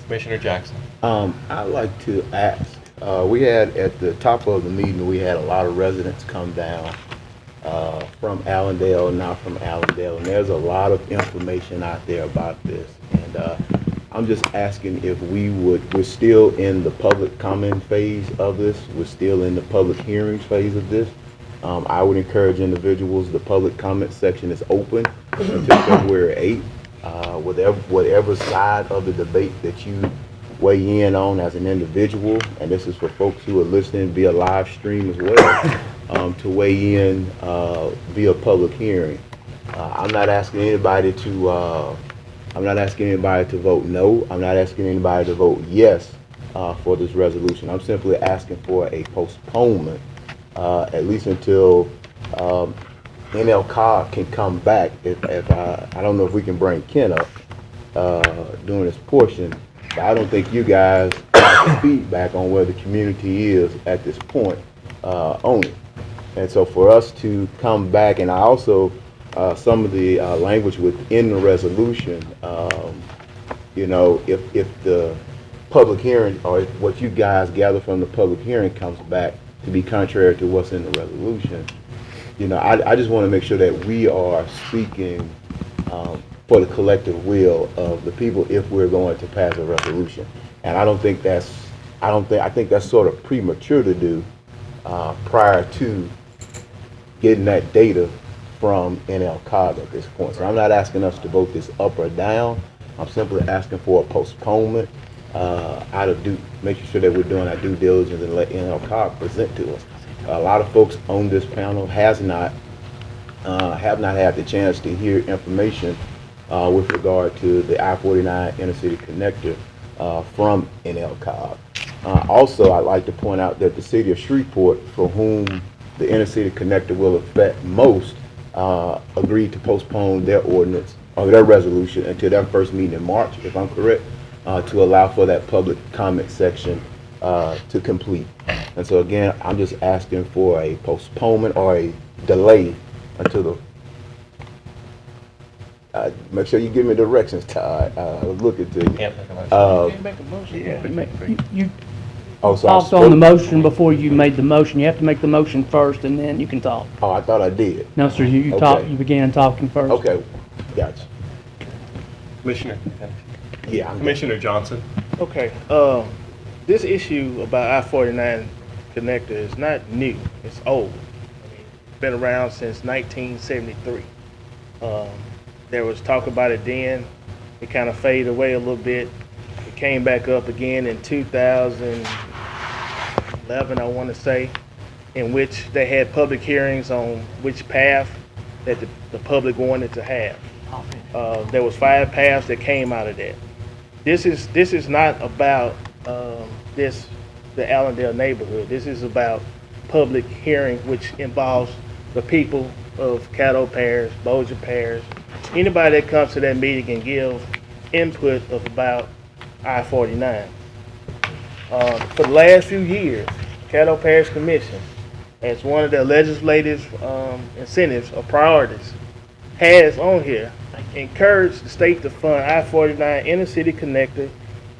Commissioner Jackson. I'd like to ask, we had, at the top of the meeting, we had a lot of residents come down from Allendale, not from Allendale, and there's a lot of information out there about this. And I'm just asking if we're still in the public comment phase of this, we're still in the public hearings phase of this. I would encourage individuals, the public comment section is open until February 8th. Whatever side of the debate that you weigh in on as an individual, and this is for folks who are listening via live stream as well, to weigh in via public hearing. I'm not asking anybody to vote no. I'm not asking anybody to vote yes for this resolution. I'm simply asking for a postponement, at least until NL Cobb can come back. I don't know if we can bring Ken up during this portion, but I don't think you guys have feedback on where the community is at this point on it. And so for us to come back, and I also, some of the language within the resolution, you know, if the public hearing, or if what you guys gather from the public hearing comes back to be contrary to what's in the resolution, you know, I just want to make sure that we are speaking for the collective will of the people if we're going to pass a resolution. And I think that's sort of premature to do prior to getting that data from NLCOG at this point. So I'm not asking us to vote this up or down. I'm simply asking for a postponement out of making sure that we're doing our due diligence and let NLCOG present to us. A lot of folks on this panel have not had the chance to hear information with regard to the I-49 Inner City Connector from NLCOG. Also, I'd like to point out that the city of Shreveport, for whom the Inner City Connector will affect most, agreed to postpone their ordinance or their resolution until their first meeting in March, if I'm correct, to allow for that public comment section to complete. And so again, I'm just asking for a postponement or a delay until the make sure you give me directions, Todd. I'll look into you. You Oh, so talked on the motion before you made the motion. You have to make the motion first, and then you can talk. Oh, I thought I did. No, sir, you Okay. talked, you began talking first. Okay, gotcha. Commissioner. Yeah, I'm Commissioner Johnson. Okay, this issue about I-49 connector is not new. It's old. I mean, it's been around since 1973. There was talk about it then. It kind of faded away a little bit. It came back up again in 2011, I want to say, in which they had public hearings on which path that the public wanted to have. There was 5 paths that came out of that. This is not about the Allendale neighborhood. This is about public hearing, which involves the people of Caddo Parish, Bossier Parish. Anybody that comes to that meeting can give input of about I-49. For the last few years, Caddo Parish Commission, as one of their legislative incentives or priorities, has on here encouraged the state to fund I-49 Inner City Connector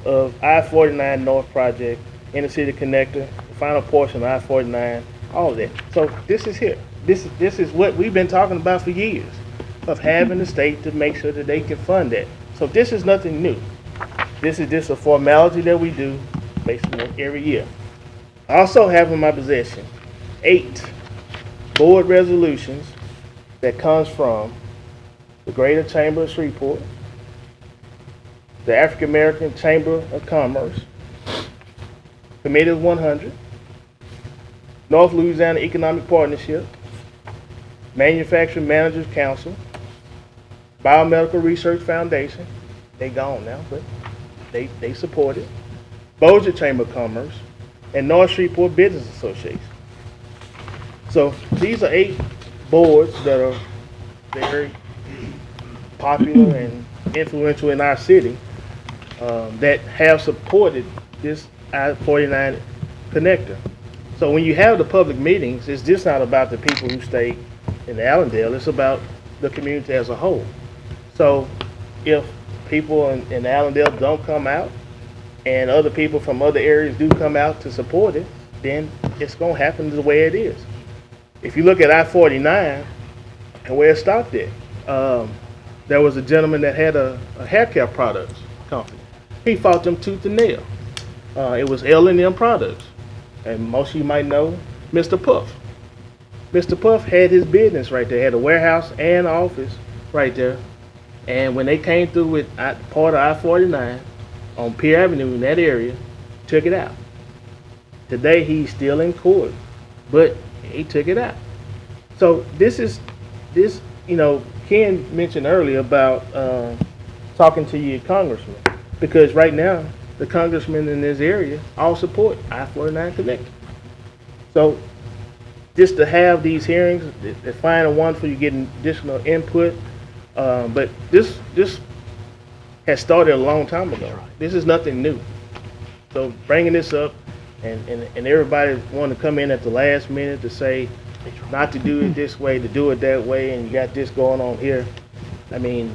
of I-49 North Project, Inner City Connector, the final portion of I-49, all of that. So this is here. This is what we've been talking about for years, of having the state to make sure that they can fund that. So this is nothing new. This is just a formality that we do basically every year. I also have in my possession 8 board resolutions that comes from the Greater Chamber of Shreveport, the African American Chamber of Commerce, Committee of 100, North Louisiana Economic Partnership, Manufacturing Managers Council, Biomedical Research Foundation, they gone now, but they support it, Bossier Chamber of Commerce, and North Shreveport Business Association. So these are 8 boards that are very popular and influential in our city that have supported this I-49 connector. So when you have the public meetings, it's just not about the people who stay in Allendale, it's about the community as a whole. So if people in Allendale don't come out and other people from other areas do come out to support it, then it's going to happen the way it is. If you look at I-49 and where it stopped at, there was a gentleman that had a hair care products company. He fought them tooth and nail. It was L&M Products. And most of you might know Mr. Puff. Mr. Puff had his business right there, had a warehouse and office right there. And when they came through with part of I-49 on Pier Avenue in that area, took it out. Today he's still in court, but he took it out. So this, you know, Ken mentioned earlier about talking to your congressman, because right now the congressmen in this area all support I-49 connector. So just to have these hearings, they're fine and wonderful, you getting additional input, but this has started a long time ago. This is nothing new. So bringing this up and everybody want to come in at the last minute to say not to do it this way, to do it that way, and you got this going on here. I mean,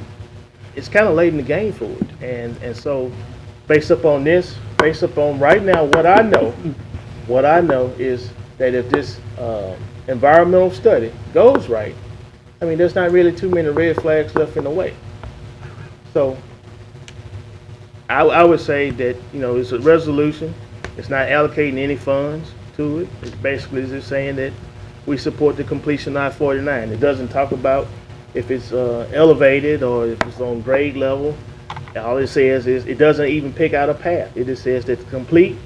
it's kind of late in the game for it. And so based upon this, based upon right now, what I know is that if this environmental study goes right, I mean, there's not really too many red flags left in the way. So I would say that, you know, it's a resolution. It's not allocating any funds to it. It's basically just saying that we support the completion of I-49. It doesn't talk about if it's elevated or if it's on grade level. All it says is, it doesn't even pick out a path. It just says that complete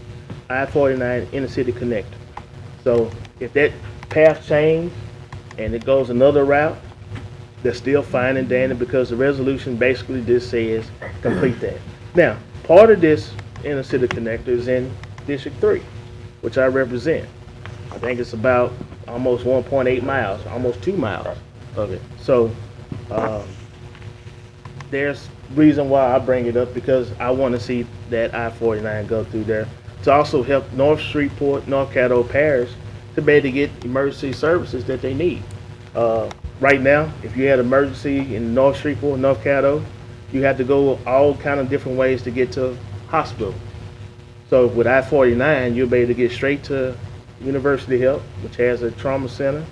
I-49 inner city connector. So if that path change and it goes another route, they're still fine and dandy because the resolution basically just says complete that. Now, part of this inner city connector is in District 3, which I represent. I think it's about almost 1.8 miles, almost 2 miles of it. So there's reason why I bring it up, because I want to see that I-49 go through there to also help North Shreveport, North Caddo Parish to be able to get emergency services that they need. Right now, if you had emergency in North Shreveport, North Caddo, you have to go all kind of different ways to get to hospital. So with I-49, you'll be able to get straight to University Health, which has a trauma center.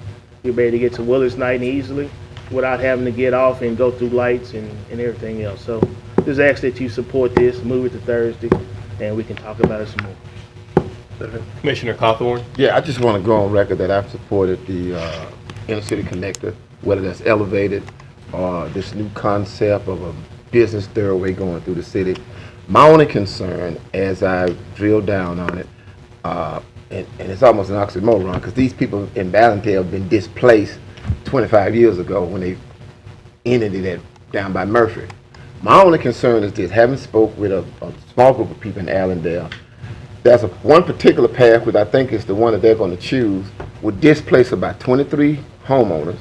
You'll be able to get to Willis Knight easily without having to get off and go through lights and everything else. So just ask that you support this, move it to Thursday, and we can talk about it some more. Commissioner Cawthorn? Yeah, I just want to go on record that I've supported the inner city connector, whether that's elevated or this new concept of a business thoroughway going through the city. My only concern, as I drill down on it, and it's almost an oxymoron, because these people in Ballantine have been displaced 25 years ago when they ended it down by Murphy. My only concern is this: having spoke with a small group of people in Allendale, there's one particular path, which I think is the one that they're going to choose, would displace about 23 homeowners,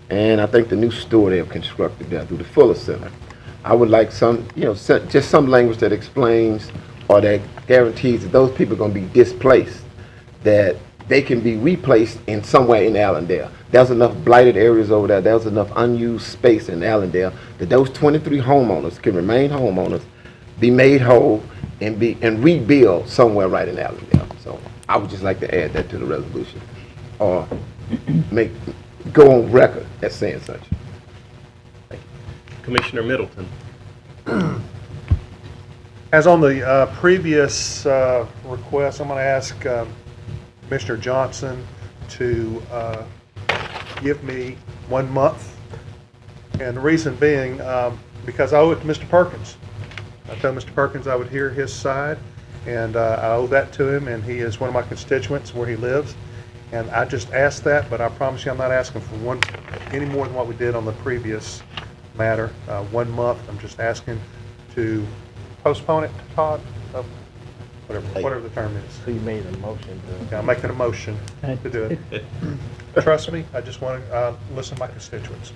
and I think the new store they have constructed there through the Fuller Center. I would like some, just some language that explains or that guarantees that those people are going to be displaced, that they can be replaced in somewhere in Allendale. There's enough blighted areas over there. There's enough unused space in Allendale that those 23 homeowners can remain homeowners, be made whole, and rebuild somewhere right in Allendale. So I would just like to add that to the resolution, or go on record as saying such. Commissioner Middleton. As on the previous request, I'm going to ask Commissioner Johnson to give me 1 month. And the reason being, because I owe it to Mr. Perkins. I told Mr. Perkins I would hear his side, and I owe that to him, and he is one of my constituents where he lives. And I just asked that, but I promise you I'm not asking for any more than what we did on the previous matter. 1 month. I'm just asking to postpone it, Todd, whatever the term is. So you made a motion to... Yeah, I'm making a motion to do it. Trust me, I just want to listen to my constituents.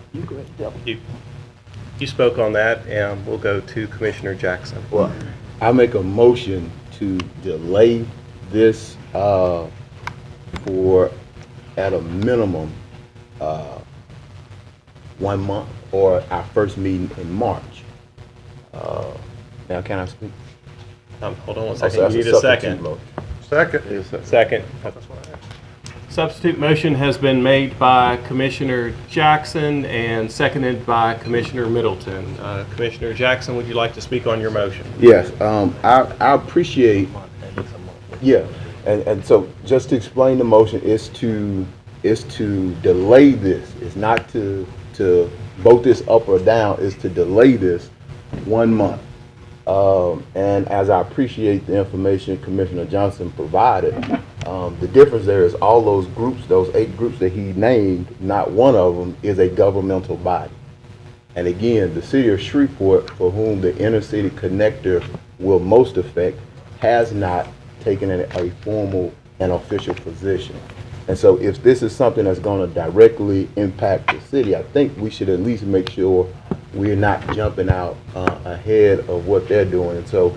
You spoke on that, and we'll go to Commissioner Jackson. Well, I make a motion to delay this for, at a minimum, 1 month, or our first meeting in March. Now, can I speak? Hold on one So second. that's You need a a second. Second. Second. Substitute motion has been made by Commissioner Jackson and seconded by Commissioner Middleton. Commissioner Jackson, would you like to speak on your motion? Yes, I appreciate, yeah, and so just to explain the motion is to delay this. It's not to vote this up or down, is to delay this 1 month. And as I appreciate the information Commissioner Johnson provided, the difference there is all those groups, those 8 groups that he named, not one of them is a governmental body. And again, the city of Shreveport, for whom the inner city connector will most affect, has not taken a formal and official position. And so if this is something that's going to directly impact the city, I think we should at least make sure we're not jumping out ahead of what they're doing. And so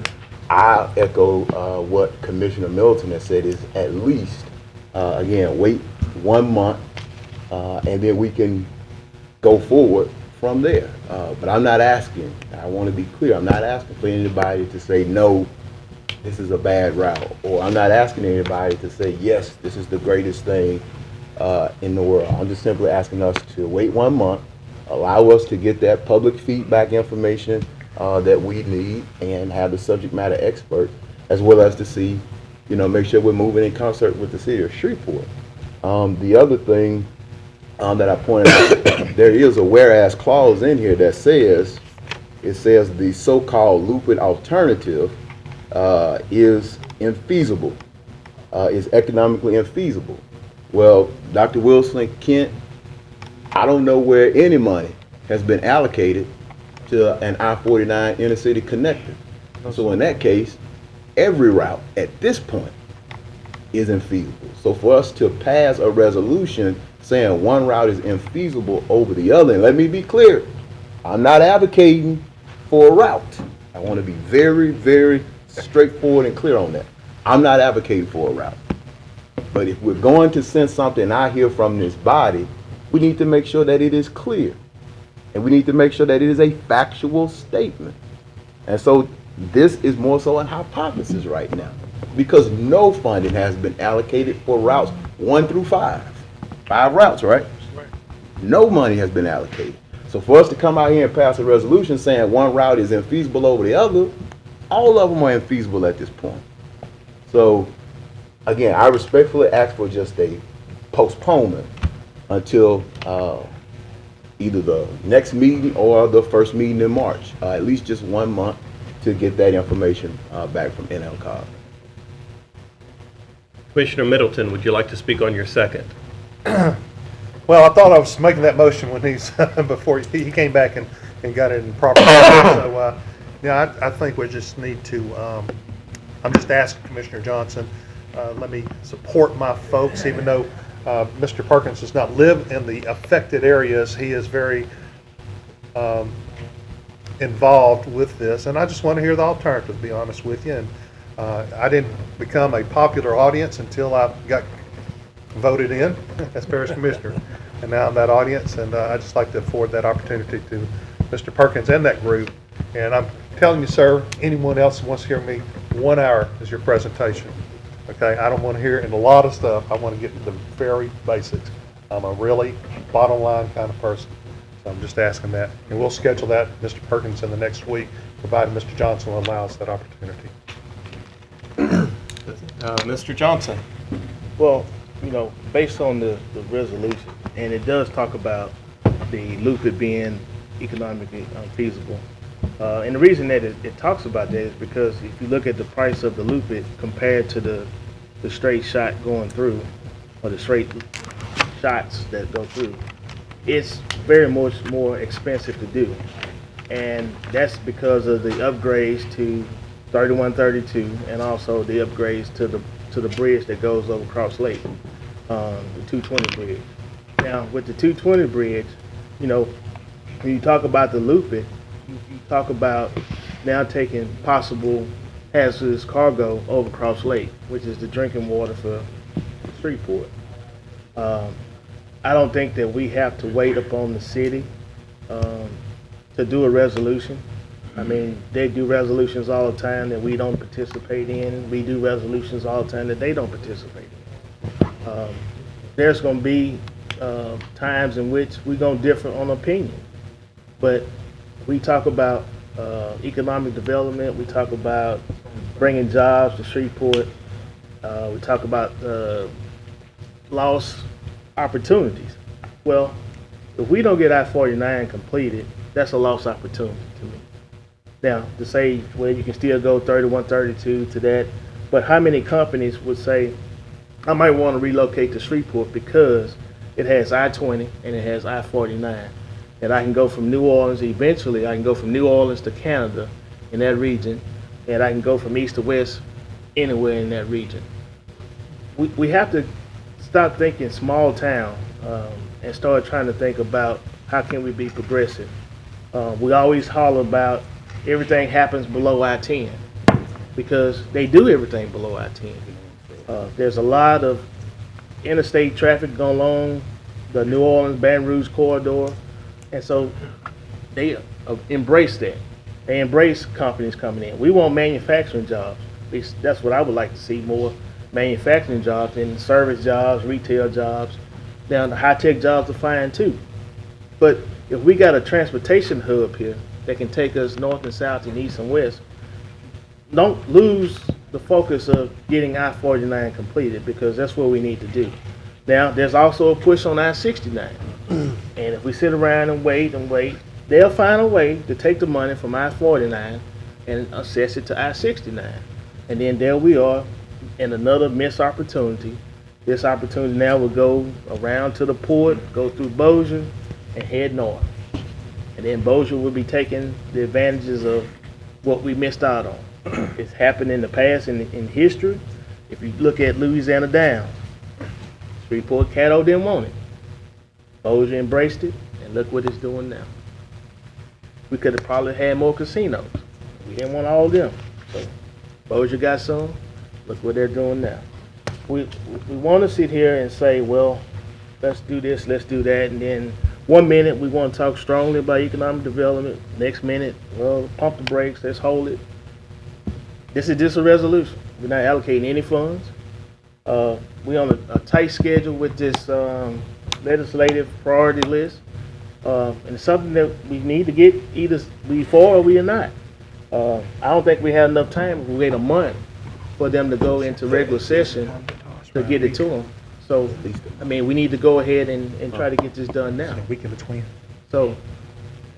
I echo what Commissioner Middleton has said, is at least, again, wait 1 month, and then we can go forward from there. But I'm not asking, I want to be clear, I'm not asking for anybody to say, no, this is a bad route, or I'm not asking anybody to say, yes, this is the greatest thing in the world. I'm just simply asking us to wait 1 month, allow us to get that public feedback information that we need, and have the subject matter expert, as well as to see, make sure we're moving in concert with the city of Shreveport. The other thing that I pointed out, there is a whereas clause in here that says, it says the so-called looping alternative is infeasible, is economically infeasible. Well, Dr. Wilson, Kent, I don't know where any money has been allocated to an I-49 inner city connector. So in that case, every route at this point is infeasible. So for us to pass a resolution saying one route is infeasible over the other, and let me be clear, I'm not advocating for a route. I want to be very, very straightforward and clear on that. I'm not advocating for a route. But if we're going to send something out here from this body, we need to make sure that it is clear. And we need to make sure that it is a factual statement. And so this is more so an hypothesis right now, because no funding has been allocated for routes 1 through 5. 5 routes, right? No money has been allocated. So for us to come out here and pass a resolution saying one route is infeasible over the other, all of them are infeasible at this point. So again, I respectfully ask for just a postponement until either the next meeting or the first meeting in March, at least just 1 month to get that information back from NLCOG. Commissioner Middleton, would you like to speak on your second? Well, I thought I was making that motion when he's, before he came back and got it in proper order. So, yeah, I think we just need to, I'm just asking Commissioner Johnson, let me support my folks, even though Mr. Perkins does not live in the affected areas. He is very involved with this, and I just want to hear the alternative, to be honest with you. And I didn't become a popular audience until I got voted in as Parish Commissioner, and now I'm that audience, and I just like to afford that opportunity to Mr. Perkins and that group. And I'm telling you, sir, anyone else who wants to hear me, 1 hour is your presentation. Okay, I don't want to hear in a lot of stuff. I want to get to the very basics. I'm a really bottom line kind of person. So I'm just asking that. And we'll schedule that, Mr. Perkins, in the next week, provided Mr. Johnson will allow us that opportunity. Mr. Johnson. Well, you know, based on the resolution, and it does talk about the loop it being economically unfeasible. And the reason that it talks about that is because if you look at the price of the loop it compared to the straight shot going through, or the straight shots that go through, it's very much more expensive to do. And that's because of the upgrades to 3132 and also the upgrades to the bridge that goes over Cross Lake, the 220 bridge. Now with the 220 bridge, you know, when you talk about the loop it, you talk about now taking possible hazardous cargo over Cross Lake, which is the drinking water for Shreveport. I don't think that we have to wait upon the city to do a resolution. I mean, they do resolutions all the time that we don't participate in. We do resolutions all the time that they don't participate in. There's going to be times in which we're going to differ on opinion. But we talk about economic development. We talk about bringing jobs to Shreveport. We talk about lost opportunities. Well, if we don't get I-49 completed, that's a lost opportunity to me. Now, to say, well, you can still go 3132 to that, but how many companies would say, I might want to relocate to Shreveport because it has I-20 and it has I-49. And I can go from New Orleans, eventually I can go from New Orleans to Canada in that region, and I can go from east to west anywhere in that region. We have to stop thinking small town and start trying to think about how can we be progressive. We always holler about everything happens below I-10 because they do everything below I-10. There's a lot of interstate traffic going along the New Orleans Baton Rouge corridor, and so they embrace that. They embrace companies coming in. We want manufacturing jobs. At least that's what I would like to see, more manufacturing jobs than service jobs, retail jobs. Now the high-tech jobs are fine too. But if we got a transportation hub here that can take us north and south and east and west, don't lose the focus of getting I-49 completed, because that's what we need to do. Now, there's also a push on I-69. And if we sit around and wait, they'll find a way to take the money from I-49 and assess it to I-69. And then there we are in another missed opportunity. This opportunity now will go around to the port, go through Bossier, and head north. And then Bossier will be taking the advantages of what we missed out on. It's happened in the past in history. If you look at Louisiana Downs, Shreveport Caddo didn't want it. Bossier embraced it, and look what it's doing now. We could have probably had more casinos. We didn't want all of them. So Bossier got some. Look what they're doing now. We want to sit here and say, well, let's do this, let's do that, and then one minute we want to talk strongly about economic development. Next minute, well, pump the brakes, let's hold it. This is just a resolution. We're not allocating any funds. We're on a tight schedule with this legislative priority list. And it's something that we need to get either we for or we are not. I don't think we have enough time if we wait a month for them to go into regular session to get it to them. So, I mean, we need to go ahead and try to get this done now. A week in between. So,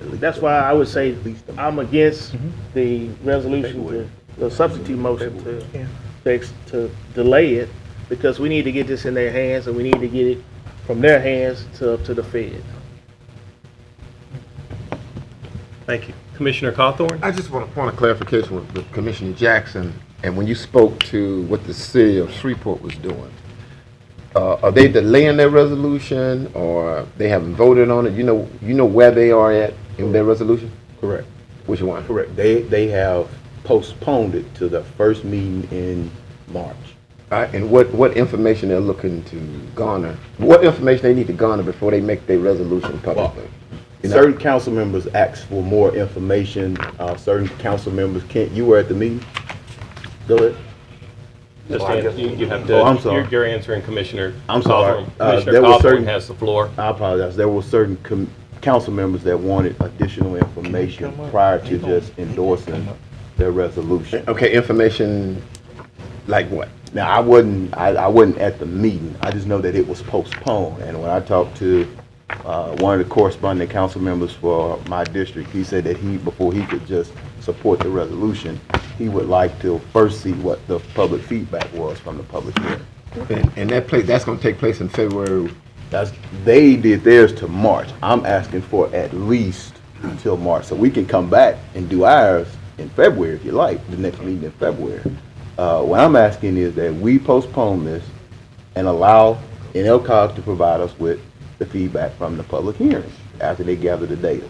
that's why I would say I'm against the resolution, the substitute motion to delay it, because we need to get this in their hands, and we need to get it from their hands to the Fed. Thank you. Commissioner Cawthorn? I just want a point of clarification with Commissioner Jackson, and when you spoke to what the city of Shreveport was doing. Are they delaying their resolution, or they haven't voted on it? You know where they are at in their resolution? Correct. Which one? Correct. They have postponed it to the first meeting in March. All right, and what information they're looking to garner? What information they need to garner before they make their resolution publicly? Certain council members asked for more information. Certain council members can't. You were at the meeting? Go ahead. Just you have to. Oh, I'm sorry. You're answering Commissioner. I'm sorry. Commissioner Cawthorn has the floor. I apologize. There were certain council members that wanted additional information prior to just endorsing their resolution. Okay, information like what? Now, I wasn't at the meeting. I just know that it was postponed. And when I talked to one of the corresponding council members for my district, he said that before he could just support the resolution, he would like to first see what the public feedback was from the public hearing. And that's going to take place in February. They did theirs to March. I'm asking for at least until March, so we can come back and do ours in February if you like, the next meeting in February. What I'm asking is that we postpone this and allow NLCOG to provide us with the feedback from the public hearing after they gather the data.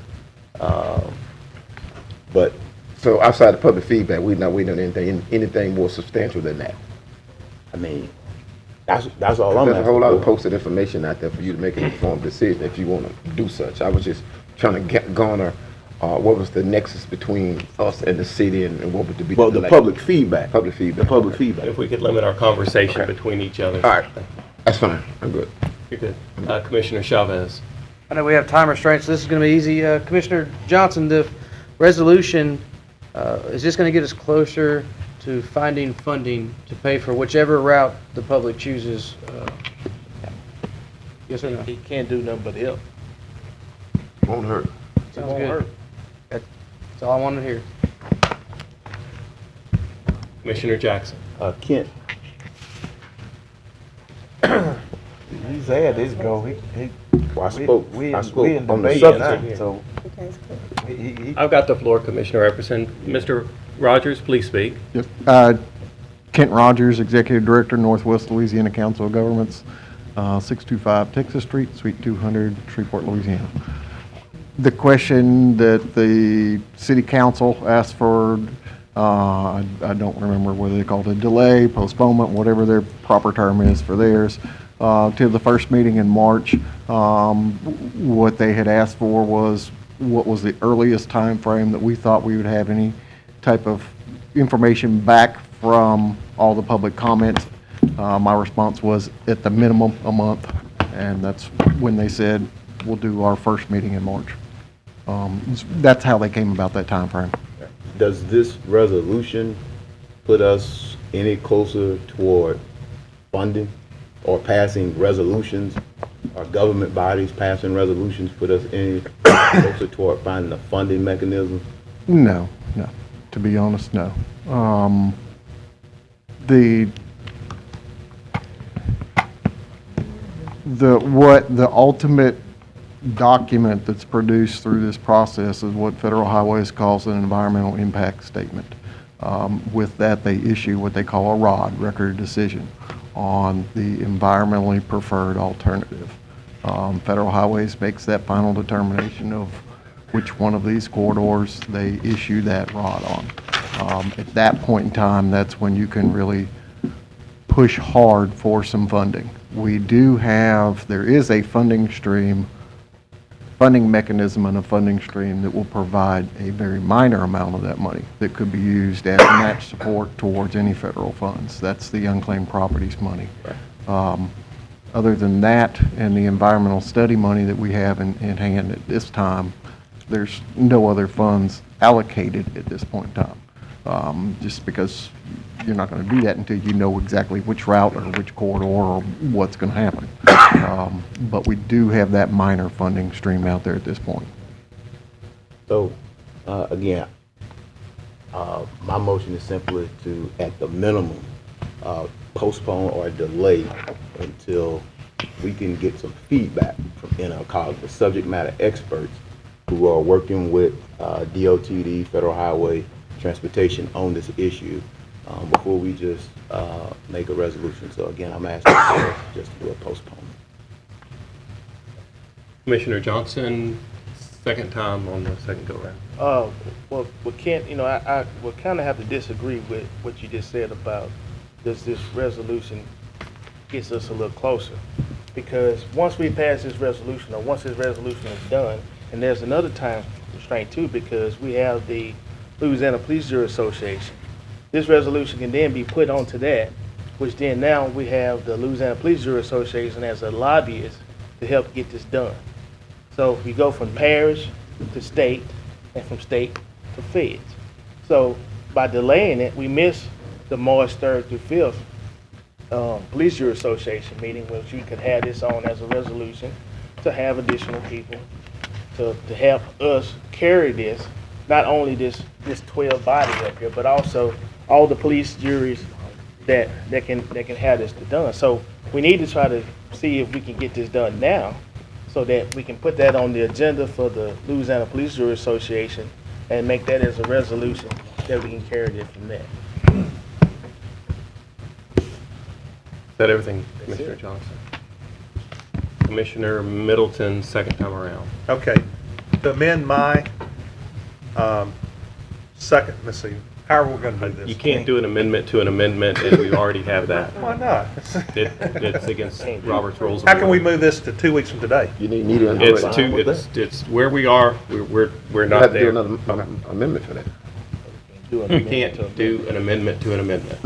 But so outside of public feedback, we're not waiting on anything more substantial than that. I mean, that's all I'm asking. There's a whole lot of posted information out there for you to make an informed decision if you want to do such. I was just trying to garner what was the nexus between us and the city, and what would be the public feedback. Public feedback. The public feedback. If we could limit our conversation between each other. All right, that's fine. I'm good. You're good. Commissioner Chavez. I know we have time restraints, so this is going to be easy. Commissioner Johnson, the resolution, is this going to get us closer to finding funding to pay for whichever route the public chooses? Yes or no? He can't do nothing but help. Won't hurt. Sounds good. That's all I wanted to hear. Commissioner Jackson. Kent. He's had his go. I spoke we on the debate subject. so I've got the floor, Commissioner Epperson. Mr. Rogers, please speak. Yep. Kent Rogers, Executive Director, Northwest Louisiana Council of Governments, 625 Texas Street, Suite 200, Shreveport, Louisiana. The question that the City Council asked for, I don't remember whether they called it a delay, postponement, whatever their proper term is for theirs, to the first meeting in March. What they had asked for was what was the earliest time frame that we thought we would have any type of information back from all the public comments. My response was at the minimum a month, and that's when they said we'll do our first meeting in March. That's how they came about that time frame. Does this resolution put us any closer toward funding or passing resolutions, or government bodies passing resolutions put us any closer toward finding a funding mechanism? No, no. To be honest, no. The ultimate document that's produced through this process is what Federal Highways calls an environmental impact statement. With that, they issue what they call a ROD, record of decision, on the environmentally preferred alternative. Federal Highways makes that final determination of which one of these corridors they issue that ROD on. At that point in time, that's when you can really push hard for some funding. There is a funding mechanism and a funding stream that will provide a very minor amount of that money that could be used as match support towards any federal funds. That's the unclaimed properties money. Other than that, and the environmental study money that we have in hand at this time, there's no other funds allocated at this point in time. Just because you're not going to do that until you know exactly which route or which corridor or what's going to happen. But we do have that minor funding stream out there at this point. So, again, my motion is simply to, at the minimum, postpone or delay until we can get some feedback from the subject matter experts who are working with DOTD, Federal Highway Transportation on this issue before we just make a resolution. So again, I'm asking just to do a postponement. Commissioner Johnson, second time on the second go-round. Well, Kent, I will kind of have to disagree with what you just said about this resolution gets us a little closer. Because once we pass this resolution, or once this resolution is done, and there's another time constraint too, because we have the Louisiana Police Jury Association. This resolution can then be put onto that, which then now we have the Louisiana Police Jury Association as a lobbyist to help get this done. So we go from parish to state, and from state to feds. So by delaying it, we miss the March 3rd through 5th Police Jury Association meeting, which we could have this on as a resolution to have additional people to help us carry this, not only this 12 body up here, but also all the police juries that can have this done. So we need to try to see if we can get this done now, so that we can put that on the agenda for the Louisiana Police Jury Association and make that as a resolution that we can carry it from there. Is that everything, Commissioner Johnson? Commissioner Middleton, second time around. Okay. To amend my second, let's see, how are we going to do this? You can't do an amendment to an amendment, and we already have that. Why not? It's against Robert's Rules of How can we Order. move this to 2 weeks from today? You need to. It's where we are. We're You not have to do there. another amendment for that. You can't do an amendment to an amendment.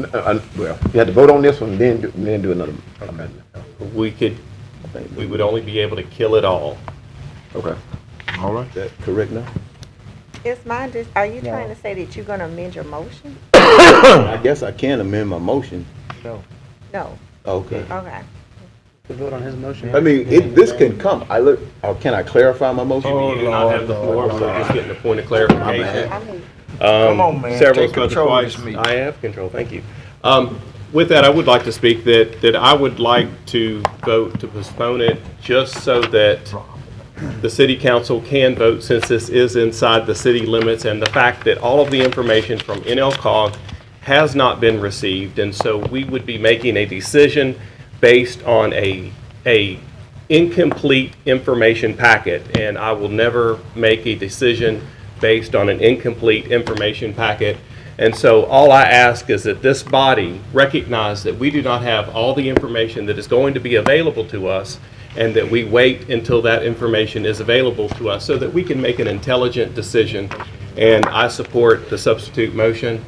Well, you have to vote on this one, then do another amendment. We would only be able to kill it all. Okay. All right. Is that correct now? Are you trying to say that you're going to amend your motion? I guess I can amend my motion. No. Okay. Okay. To vote on his motion? I mean, this can come. Can I clarify my motion? You do not have the floor, so just getting a point of clarification. Come on, man. Several Take control of this twice. meeting. I have control, thank you. With that, I would like to speak that I would like to vote to postpone it just so that the city council can vote, since this is inside the city limits, and the fact that all of the information from NLCOG has not been received, and so we would be making a decision based on a incomplete information packet, and I will never make a decision based on an incomplete information packet. And so all I ask is that this body recognize that we do not have all the information that is going to be available to us, and that we wait until that information is available to us so that we can make an intelligent decision. And I support the substitute motion.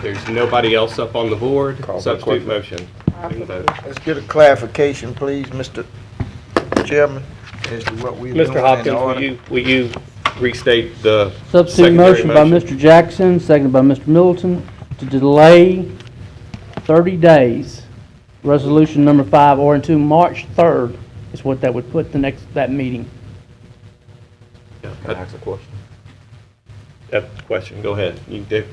There's nobody else up on the board. Substitute motion. We can vote. Let's get a clarification, please, Mr. Chairman, as to what we're doing. Mr. Hopkins, will you restate the Substitute secondary motion by Mr. Jackson, seconded by Mr. Middleton, to delay 30 days Resolution number 5, or into March 3rd is what that would put that meeting. Yeah, Can I ask a question? that question, go ahead.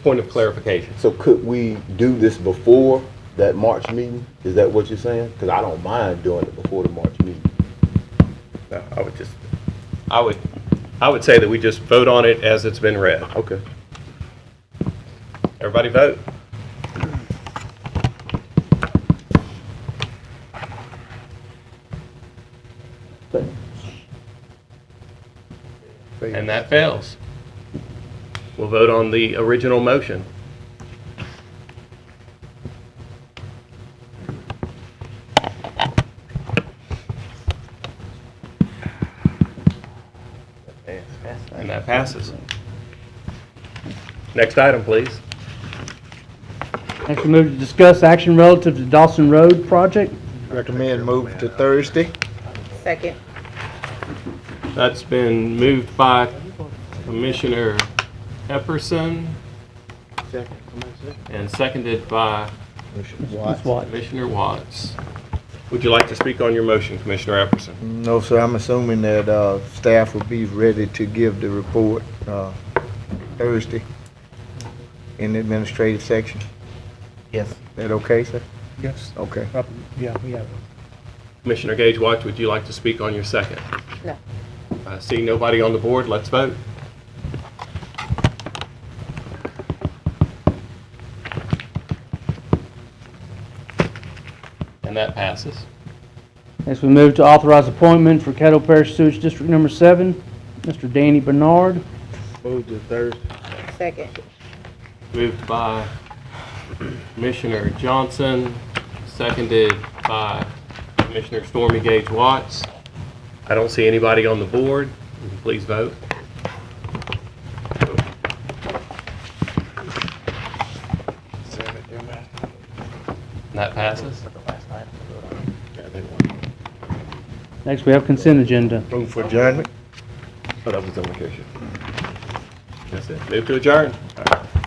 Point of clarification. So could we do this before that March meeting? Is that what you're saying? Because I don't mind doing it before the March meeting. No, I would say that we just vote on it as it's been read. Okay. Everybody vote. And that fails. We'll vote on the original motion. And that passes. Next item, please. Next, we move to discuss action relative to Dawson Road project. Recommend move to Thursday. Second. That's been moved by Commissioner Epperson and seconded by Commissioner Watts. Would you like to speak on your motion, Commissioner Epperson? No, sir, I'm assuming that staff will be ready to give the report Thursday in the administrative section. Yes. That okay, sir? Yes. Okay. Yeah, we have it. Commissioner Gage Watts, would you like to speak on your second? No. I see nobody on the board. Let's vote. And that passes. Next, we move to authorize appointment for Caddo Parish Sewage District Number 7, Mr. Danny Bernard. Move to Thursday. Second. Moved by Commissioner Johnson, seconded by Commissioner Stormy Gage Watts. I don't see anybody on the board. Would you please vote? And that passes. Next, we have consent agenda. Move for adjournment. Oh, that was on vacation. That's it. Move to adjourn. All right.